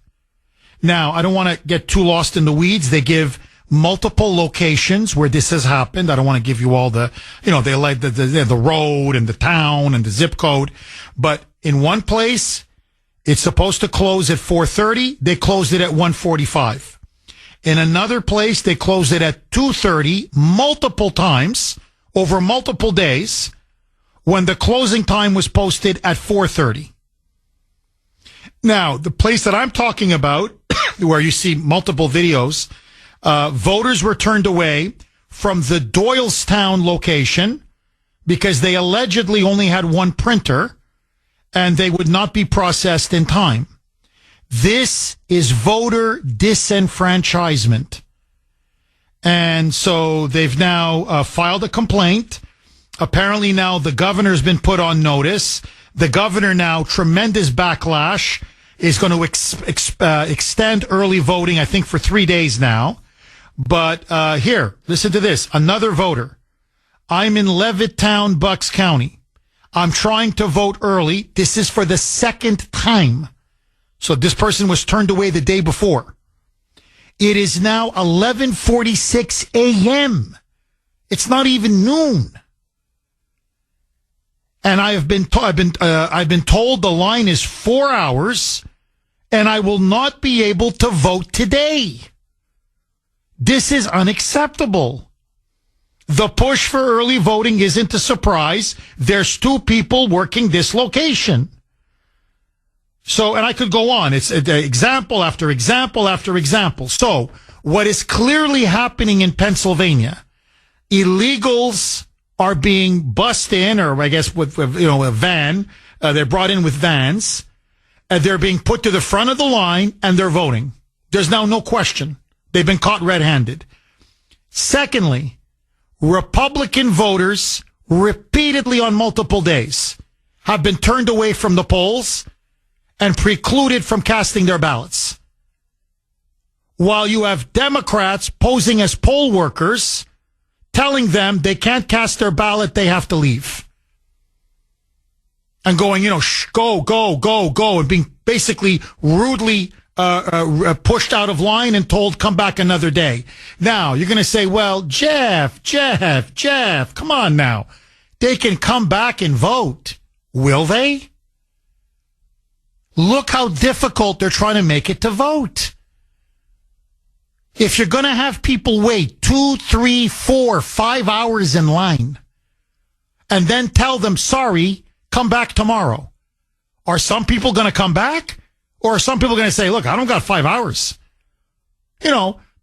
Now, I don't want to get too lost in the weeds. They give multiple locations where this has happened. I don't want to give you all the, they like the road and the town and the zip code. But in one place, it's supposed to close at 4:30. They closed it at 1:45. In another place, they closed it at 2:30 multiple times over multiple days when the closing time was posted at 4:30. Now, the place that I'm talking about, where you see multiple videos, voters were turned away from the Doylestown location because they allegedly only had one printer and they would not be processed in time. This is voter disenfranchisement. And so they've now filed a complaint. Apparently now the governor's been put on notice. The governor now, tremendous backlash, is going to extend early voting, I think, for 3 days now. But here, listen to this. Another voter. I'm in Levittown, Bucks County. I'm trying to vote early. This is for the second time. So this person was turned away the day before. It is now 11:46 a.m. It's not even noon. And I've been told the line is 4 hours, and I will not be able to vote today. This is unacceptable. The push for early voting isn't a surprise. There's 2 people working this location. So, and I could go on. It's example after example after example. So, what is clearly happening in Pennsylvania, illegals are being bussed in, or I guess with a van. They're brought in with vans. They're being put to the front of the line, and they're voting. There's now no question. They've been caught red-handed. Secondly, Republican voters repeatedly on multiple days have been turned away from the polls and precluded from casting their ballots. While you have Democrats posing as poll workers, telling them they can't cast their ballot, they have to leave. And going, go, and being basically rudely pushed out of line and told, come back another day. Now, you're going to say, well, Jeff, come on now. They can come back and vote. Will they? Look how difficult they're trying to make it to vote. If you're going to have people wait 2, 3, 4, 5 hours in line and then tell them, sorry, come back tomorrow, are some people going to come back? Or are some people going to say, look, I don't got 5 hours?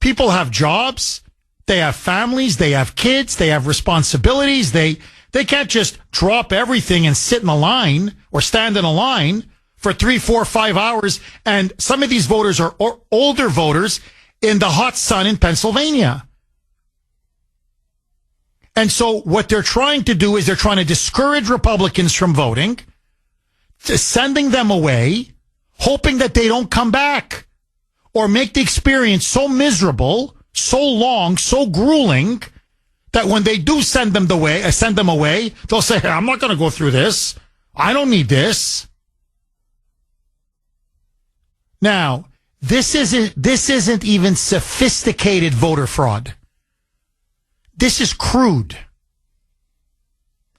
People have jobs. They have families. They have kids. They have responsibilities. They can't just drop everything and sit in a line or stand in a line for 3, 4, 5 hours. And some of these voters are older voters in the hot sun in Pennsylvania. And so what they're trying to do is they're trying to discourage Republicans from voting, sending them away, hoping that they don't come back or make the experience so miserable, so long, so grueling that when they do send them away, they'll say, hey, I'm not going to go through this. I don't need this. Now, this isn't even sophisticated voter fraud. This is crude.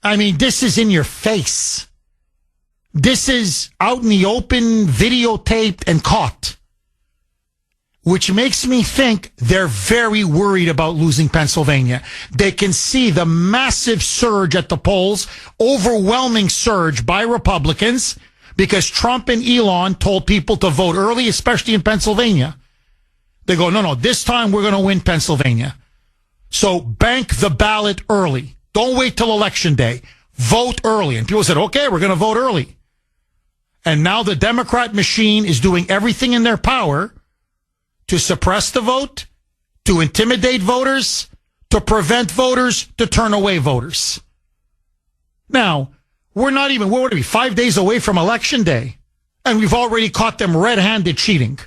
I mean, this is in your face. This is out in the open, videotaped and caught. Which makes me think they're very worried about losing Pennsylvania. They can see the massive surge at the polls, overwhelming surge by Republicans, because Trump and Elon told people to vote early, especially in Pennsylvania. They go, no, this time we're going to win Pennsylvania. So bank the ballot early. Don't wait till election day. Vote early. And people said, okay, we're going to vote early. And now the Democrat machine is doing everything in their power to suppress the vote, to intimidate voters, to prevent voters, to turn away voters. Now, we're going to be 5 days away from election day, and we've already caught them red-handed cheating.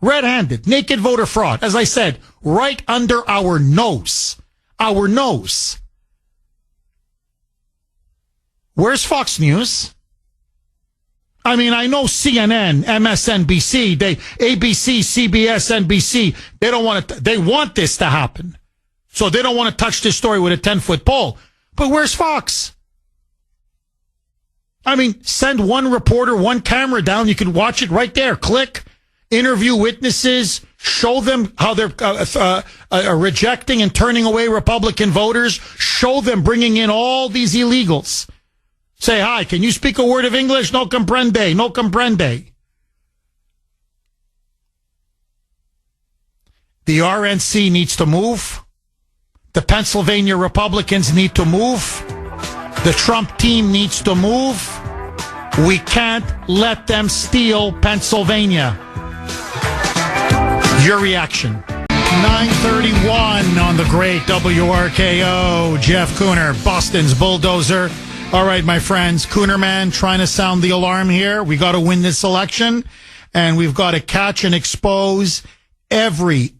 Red-handed, naked voter fraud. As I said, right under our nose. Our nose. Where's Fox News? I mean, I know CNN, MSNBC, ABC, CBS, NBC, they want this to happen. So they don't want to touch this story with a 10-foot pole. But where's Fox? I mean, send one reporter, one camera down. You can watch it right there. Click, interview witnesses, show them how they're rejecting and turning away Republican voters. Show them bringing in all these illegals. Say, hi, can you speak a word of English? No comprende, no comprende. The RNC needs to move. The Pennsylvania Republicans need to move. The Trump team needs to move. We can't let them steal Pennsylvania. Your reaction. 9:31 on the great WRKO. Jeff Kuhner, Boston's bulldozer. All right, my friends, Kuhner man trying to sound the alarm here. We got to win this election, and we've got to catch and expose every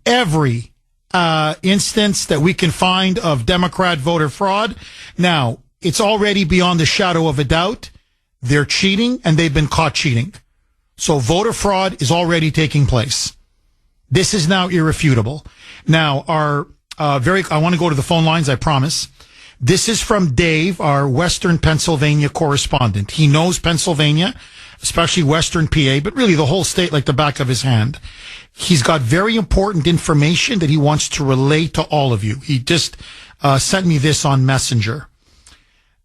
instance that we can find of Democrat voter fraud. Now, it's already beyond the shadow of a doubt. They're cheating, and they've been caught cheating. So voter fraud is already taking place. This is now irrefutable. Now, I want to go to the phone lines, I promise. This is from Dave, our Western Pennsylvania correspondent. He knows Pennsylvania, especially Western PA, but really the whole state like the back of his hand. He's got very important information that he wants to relay to all of you. He just sent me this on Messenger.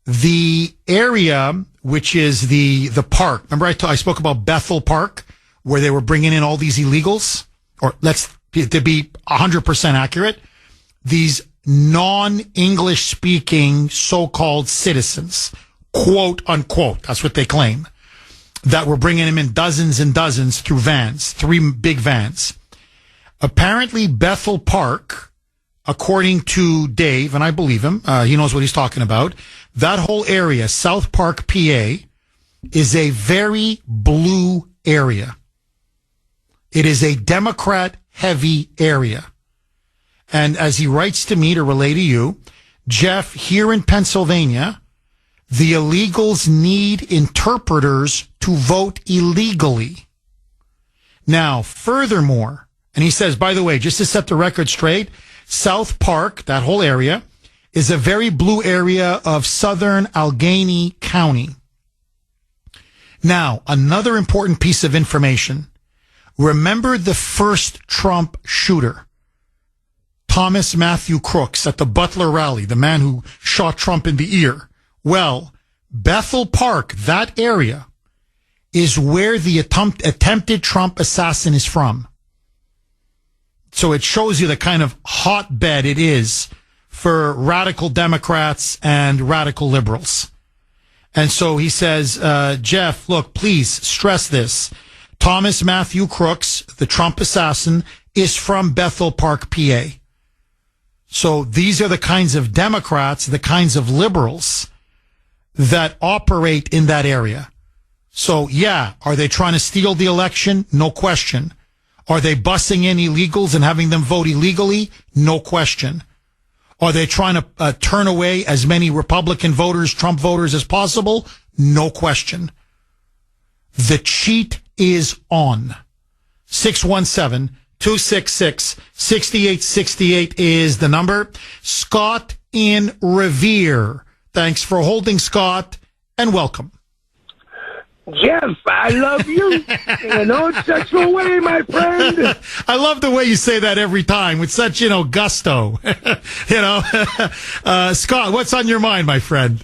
The area, which is the park. Remember I spoke about Bethel Park, where they were bringing in all these illegals? Or to be 100% accurate, these non-English speaking so-called citizens, quote unquote, that's what they claim, that were bringing them in dozens and dozens through vans, 3 big vans. Apparently Bethel Park, according to Dave, and I believe him, he knows what he's talking about, that whole area, South Park, PA, is a very blue area. It is a Democrat-heavy area. And as he writes to me to relay to you, Jeff, here in Pennsylvania, the illegals need interpreters to vote illegally. Now, furthermore, and he says, by the way, just to set the record straight, South Park, that whole area, is a very blue area of southern Allegheny County. Now, another important piece of information. Remember the first Trump shooter, Thomas Matthew Crooks at the Butler rally, the man who shot Trump in the ear. Well, Bethel Park, that area, is where the attempted Trump assassin is from. So it shows you the kind of hotbed it is for radical Democrats and radical liberals. And so he says, Jeff, look, please stress this. Thomas Matthew Crooks, the Trump assassin, is from Bethel Park, PA. So these are the kinds of Democrats, the kinds of liberals that operate in that area. So yeah, are they trying to steal the election? No question. Are they bussing in illegals and having them vote illegally? No question. Are they trying to turn away as many Republican voters, Trump voters as possible? No question. The cheat is on. 617-266-6868 is the number. Scott in Revere. Thanks for holding, Scott, and welcome. Jeff, I love you in no sexual way, my friend. I love the way you say that every time with such, gusto. Scott, what's on your mind, my friend?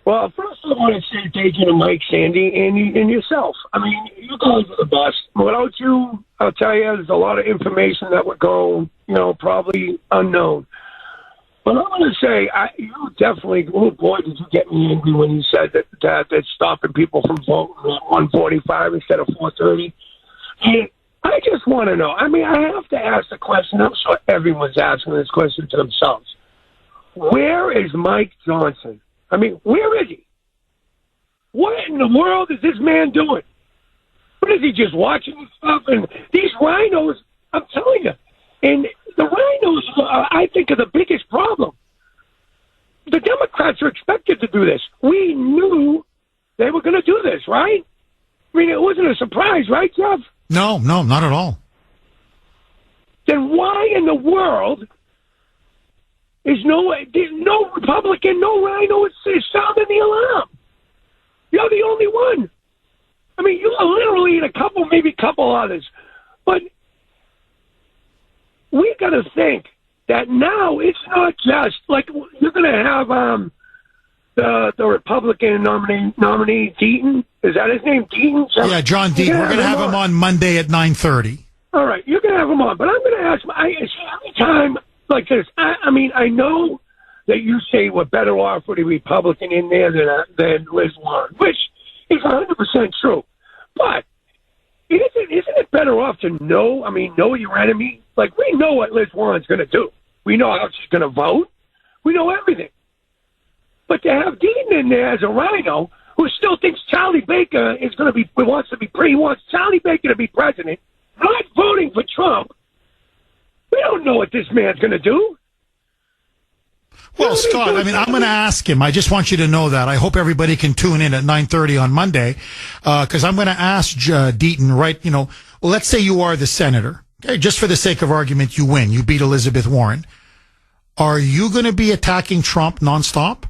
Well, first I want to say thank you to Mike, Sandy, and yourself. I mean, you guys are the best. Without you, I'll tell you, there's a lot of information that would go, probably unknown. But I'm going to say, you definitely, oh boy, did you get me angry when you said that that's stopping people from voting at 1:45 instead of 4:30. And I just want to know, I have to ask the question, I'm sure everyone's asking this question to themselves. Where is Mike Johnson? Where is he? What in the world is this man doing? What is he, just watching this stuff? And these rhinos, I'm telling you, and the rhinos, I think, are the biggest problem. The Democrats are expected to do this. We knew they were going to do this, right? It wasn't a surprise, right, Jeff? No, not at all. Then why in the world is no Republican, no rhino is sounding the alarm? You're the only one. You are literally in a couple others. But we got to think that now it's not just like you're going to have the Republican nominee Deaton. Is that his name, Deaton? Yeah, John Deaton. We're going to have him on Monday at 9:30. All right, you're going to have him on, but I'm going to ask him. Every time like this, I know that you say we're better off with a Republican in there than Liz Warren, which is 100% true. But isn't it better off to know? I mean, know your enemy. Like, we know what Liz Warren's going to do. We know how she's going to vote. We know everything. But to have Dean in there as a rhino who still thinks Charlie Baker is going to be, he wants Charlie Baker to be president, not voting for Trump. We don't know what this man's going to do. Well, Scott, I mean, I'm going to ask him. I just want you to know that. I hope everybody can tune in at 9:30 on Monday, because I'm going to ask Deaton, right, let's say you are the senator. Okay, just for the sake of argument, you win. You beat Elizabeth Warren. Are you going to be attacking Trump nonstop?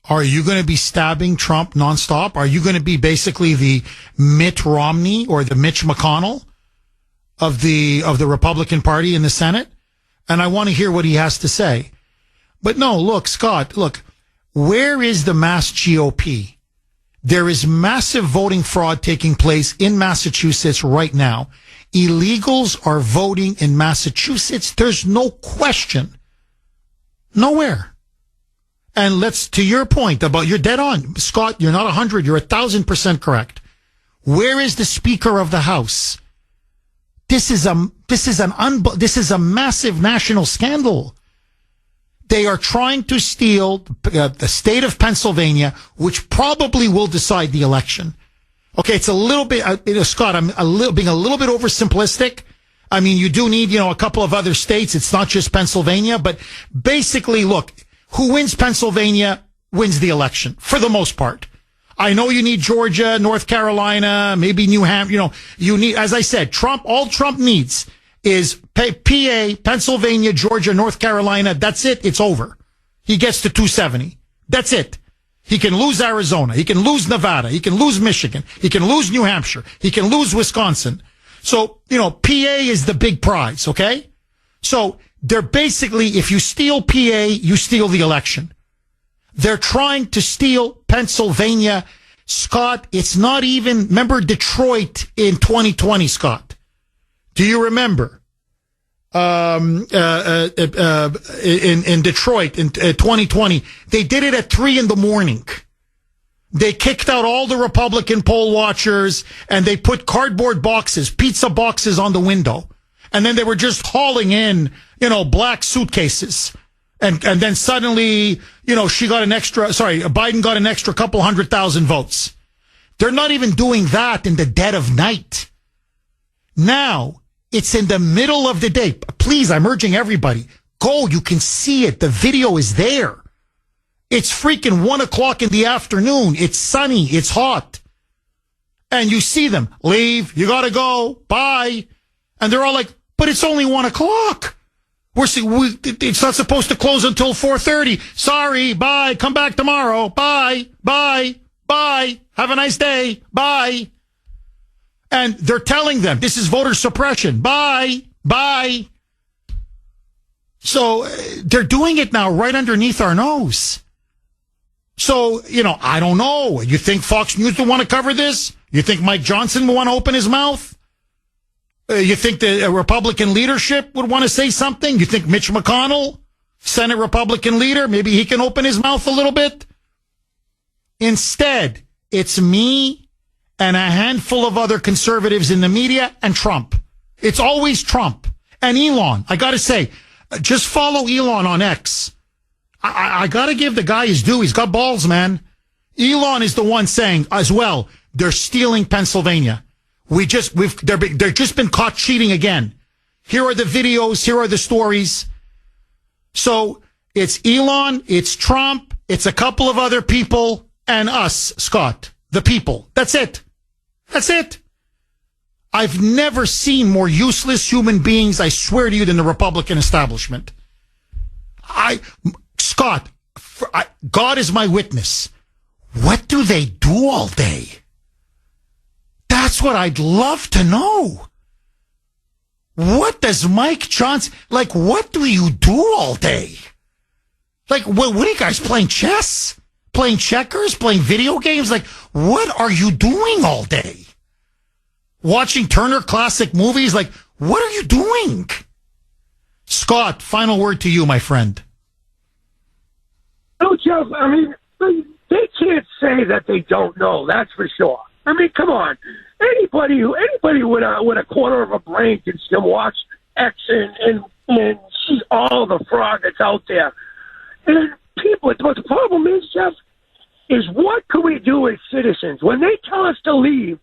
Are you going to be stabbing Trump nonstop? Are you going to be basically the Mitt Romney or the Mitch McConnell of the Republican Party in the Senate? And I want to hear what he has to say. But no, look, Scott, where is the mass GOP? There is massive voting fraud taking place in Massachusetts right now. Illegals are voting in Massachusetts. There's no question. Nowhere. And to your point about, you're dead on. Scott, you're not 100, you're 1,000% correct. Where is the Speaker of the House? This is a massive national scandal. They are trying to steal the state of Pennsylvania, which probably will decide the election. Okay, it's a little bit, Scott, I'm being a little bit oversimplistic. I mean, you do need, a couple of other states. It's not just Pennsylvania, but basically, look, who wins Pennsylvania wins the election for the most part. I know you need Georgia, North Carolina, maybe New Hampshire. You need, as I said, all Trump needs is PA, Pennsylvania, Georgia, North Carolina. That's it. It's over. He gets to 270. That's it. He can lose Arizona. He can lose Nevada. He can lose Michigan. He can lose New Hampshire. He can lose Wisconsin. So, PA is the big prize, okay? So they're basically, if you steal PA, you steal the election. They're trying to steal Pennsylvania. Scott, it's not even, remember Detroit in 2020, Scott? Do you remember? In Detroit in 2020, they did it at 3 a.m. They kicked out all the Republican poll watchers and they put cardboard boxes, pizza boxes on the window. And then they were just hauling in, black suitcases. And then suddenly, Biden got an extra couple 100,000 votes. They're not even doing that in the dead of night. Now, it's in the middle of the day. Please, I'm urging everybody, go. You can see it. The video is there. It's freaking 1:00 in the afternoon. It's sunny. It's hot. And you see them leave. You got to go. Bye. And they're all like, but it's only 1:00. It's not supposed to close until 4:30. Sorry. Bye. Come back tomorrow. Bye. Bye. Bye. Have a nice day. Bye. And they're telling them this is voter suppression. Bye. Bye. So they're doing it now right underneath our nose. So, I don't know. You think Fox News will want to cover this? You think Mike Johnson will want to open his mouth? You think the Republican leadership would want to say something? You think Mitch McConnell, Senate Republican leader, maybe he can open his mouth a little bit? Instead, it's me and a handful of other conservatives in the media and Trump. It's always Trump. And Elon, I got to say, just follow Elon on X. I got to give the guy his due. He's got balls, man. Elon is the one saying as well, they're stealing Pennsylvania. They're just been caught cheating again. Here are the videos. Here are the stories. So it's Elon, it's Trump, it's a couple of other people, and us, Scott, the people. That's it. That's it. I've never seen more useless human beings, I swear to you, than the Republican establishment. Scott, God is my witness. What do they do all day? That's what I'd love to know. What does Mike Johnson, what do you do all day? What are you guys playing chess? Playing checkers? Playing video games? What are you doing all day? Watching Turner Classic Movies? What are you doing? Scott, final word to you, my friend. No, Jeff, I mean, they can't say that they don't know, that's for sure. I mean, come on. Anybody with a quarter of a brain can still watch X and see all the fraud that's out there. And people, what the problem is, Jeff, is what can we do as citizens when they tell us to leave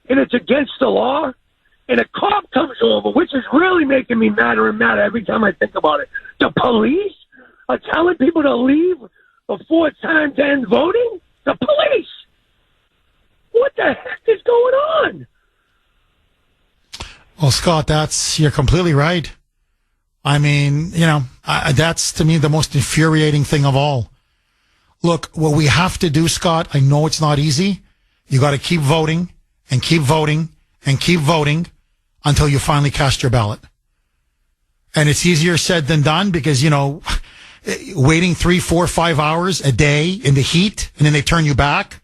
and it's against the law, and a cop comes over, which is really making me madder and madder every time I think about it. The police are telling people to leave before it's time to end voting? The police! What the heck is going on? Well, Scott, you're completely right. I mean, that's to me the most infuriating thing of all. Look, what we have to do, Scott, I know it's not easy. You got to keep voting and keep voting and keep voting until you finally cast your ballot. And it's easier said than done because, waiting 3, 4, 5 hours a day in the heat and then they turn you back.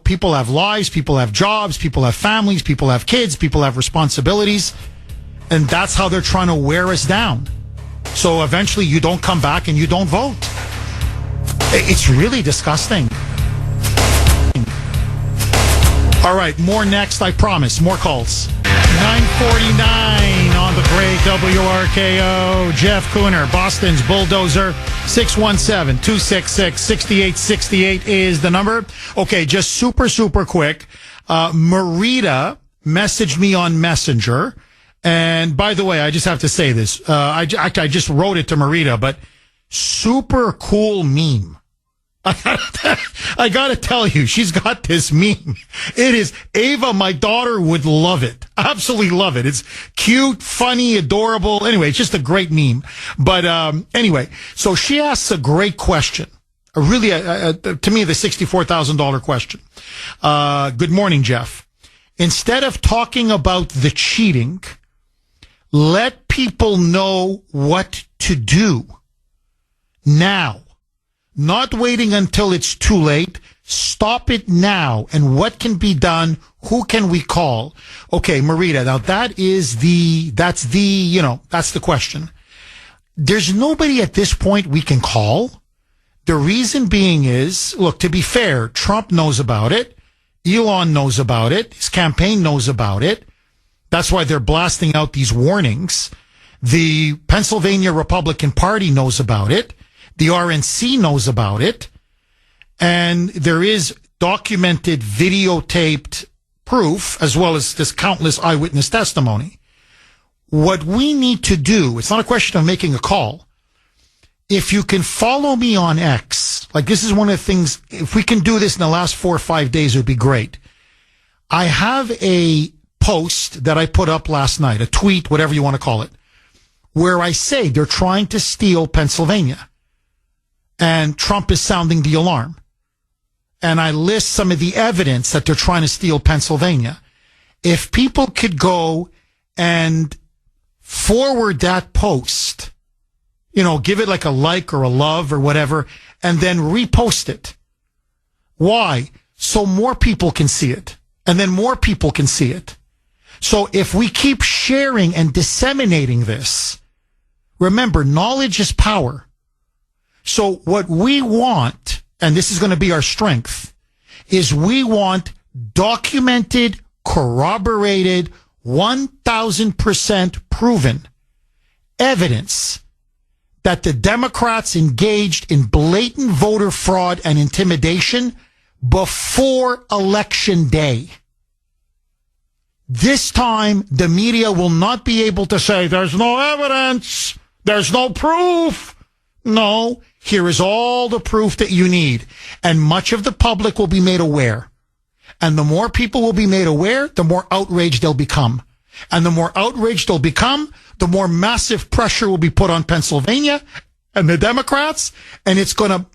People have lives, people have jobs, people have families, people have kids, people have responsibilities. And that's how they're trying to wear us down. So eventually you don't come back and you don't vote. It's really disgusting. All right, more next, I promise. More calls. 9:49 on the great WRKO. Jeff Kuhner, Boston's Bulldozer. 617-266-6868 is the number. Okay, just super quick. Marita messaged me on Messenger. And by the way, I just have to say this. I just wrote it to Marita, but super cool meme. I gotta tell you, she's got this meme. It is, Ava, my daughter, would love it. Absolutely love it. It's cute, funny, adorable. Anyway, it's just a great meme. But anyway, so she asks a great question. To me, the $64,000 question. Good morning, Jeff. Instead of talking about the cheating, let people know what to do now. Not waiting until it's too late. Stop it now. And what can be done? Who can we call? Okay, Marita, now that's the question. There's nobody at this point we can call. The reason being is, look, to be fair, Trump knows about it. Elon knows about it. His campaign knows about it. That's why they're blasting out these warnings. The Pennsylvania Republican Party knows about it. The RNC knows about it. And there is documented, videotaped proof, as well as this countless eyewitness testimony. What we need to do, it's not a question of making a call. If you can follow me on X, like this is one of the things, if we can do this in the last 4 or 5 days, it would be great. I have a post that I put up last night, a tweet, whatever you want to call it, where I say they're trying to steal Pennsylvania. And Trump is sounding the alarm. And I list some of the evidence that they're trying to steal Pennsylvania. If people could go and forward that post, give it like a like or a love or whatever, and then repost it. Why? So more people can see it. And then more people can see it. So if we keep sharing and disseminating this, remember, knowledge is power. So what we want, and this is going to be our strength, is we want documented, corroborated, 1,000% proven evidence that the Democrats engaged in blatant voter fraud and intimidation before Election Day. This time, the media will not be able to say, there's no evidence, there's no proof. No, here is all the proof that you need. And much of the public will be made aware. And the more people will be made aware, the more outraged they'll become. And the more outraged they'll become, the more massive pressure will be put on Pennsylvania and the Democrats. And it's going to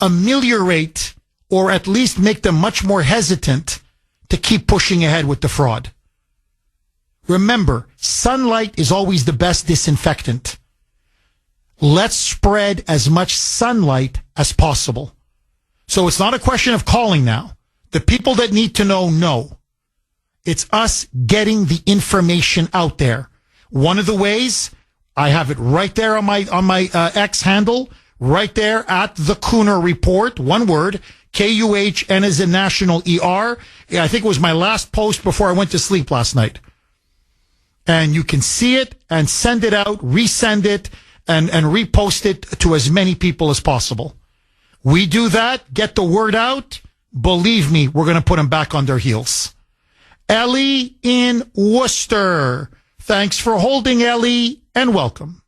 ameliorate, or at least make them much more hesitant to keep pushing ahead with the fraud. Remember, sunlight is always the best disinfectant. Let's spread as much sunlight as possible. So it's not a question of calling now. The people that need to know. It's us getting the information out there. One of the ways, I have it right there on my X handle, right there at the Kuhner Report. One word, Kuhn as in national ER. I think it was my last post before I went to sleep last night. And you can see it and send it out, resend it, and repost it to as many people as possible. We do that, get the word out. Believe me, we're going to put them back on their heels. Ellie in Worcester. Thanks for holding, Ellie, and welcome.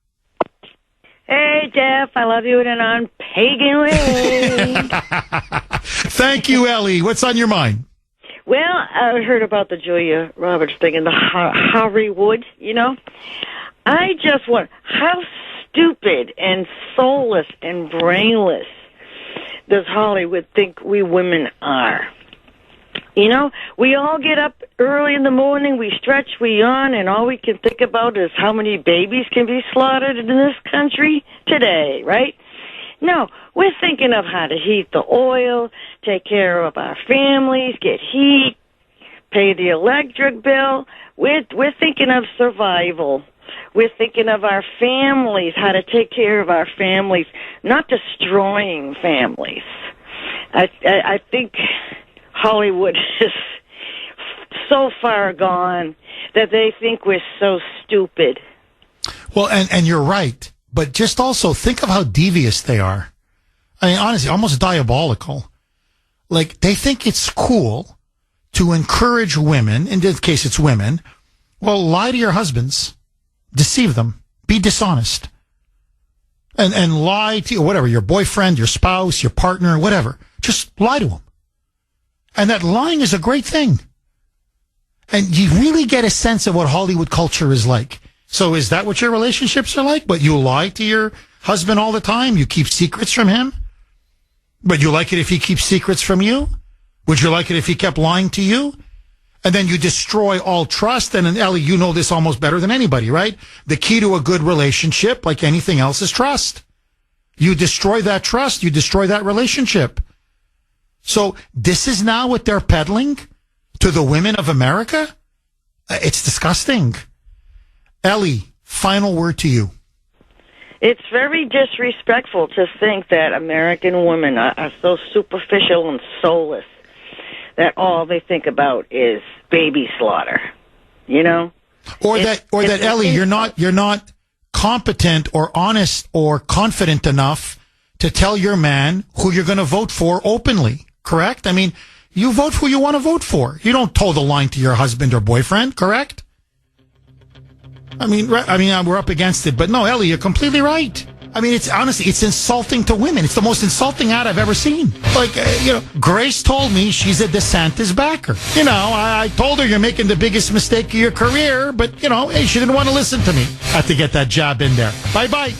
Hey, Jeff, I love you in an on-pagan way. Thank you, Ellie. What's on your mind? Well, I heard about the Julia Roberts thing and the Hollywood, you know. I just want, how stupid and soulless and brainless does Hollywood think we women are? You know, we all get up early in the morning, we stretch, we yawn, and all we can think about is how many babies can be slaughtered in this country today, right? No, we're thinking of how to heat the oil, take care of our families, get heat, pay the electric bill. We're thinking of survival. We're thinking of our families, how to take care of our families, not destroying families. I think Hollywood is so far gone that they think we're so stupid. Well, and you're right. But just also think of how devious they are. I mean, honestly, almost diabolical. Like, they think it's cool to encourage women, in this case it's women, well, lie to your husbands, deceive them, be dishonest, and lie to whatever, your boyfriend, your spouse, your partner, whatever. Just lie to them. And that lying is a great thing. And you really get a sense of what Hollywood culture is like. So is that what your relationships are like? But you lie to your husband all the time? You keep secrets from him? But you like it if he keeps secrets from you? Would you like it if he kept lying to you? And then you destroy all trust. And Ellie, you know this almost better than anybody, right? The key to a good relationship, like anything else, is trust. You destroy that trust, you destroy that relationship. So this is now what they're peddling to the women of America? It's disgusting. Ellie, final word to you. It's very disrespectful to think that American women are so superficial and soulless that all they think about is baby slaughter. You know? Or that Ellie, you're not competent or honest or confident enough to tell your man who you're going to vote for openly. Correct? I mean, you vote who you want to vote for. You don't toe the line to your husband or boyfriend, correct? I mean, we're up against it, but no, Ellie, you're completely right. I mean, it's honestly, it's insulting to women. It's the most insulting ad I've ever seen. Like, Grace told me she's a DeSantis backer. You know, I told her you're making the biggest mistake of your career, but, hey, she didn't want to listen to me. I have to get that jab in there. Bye-bye.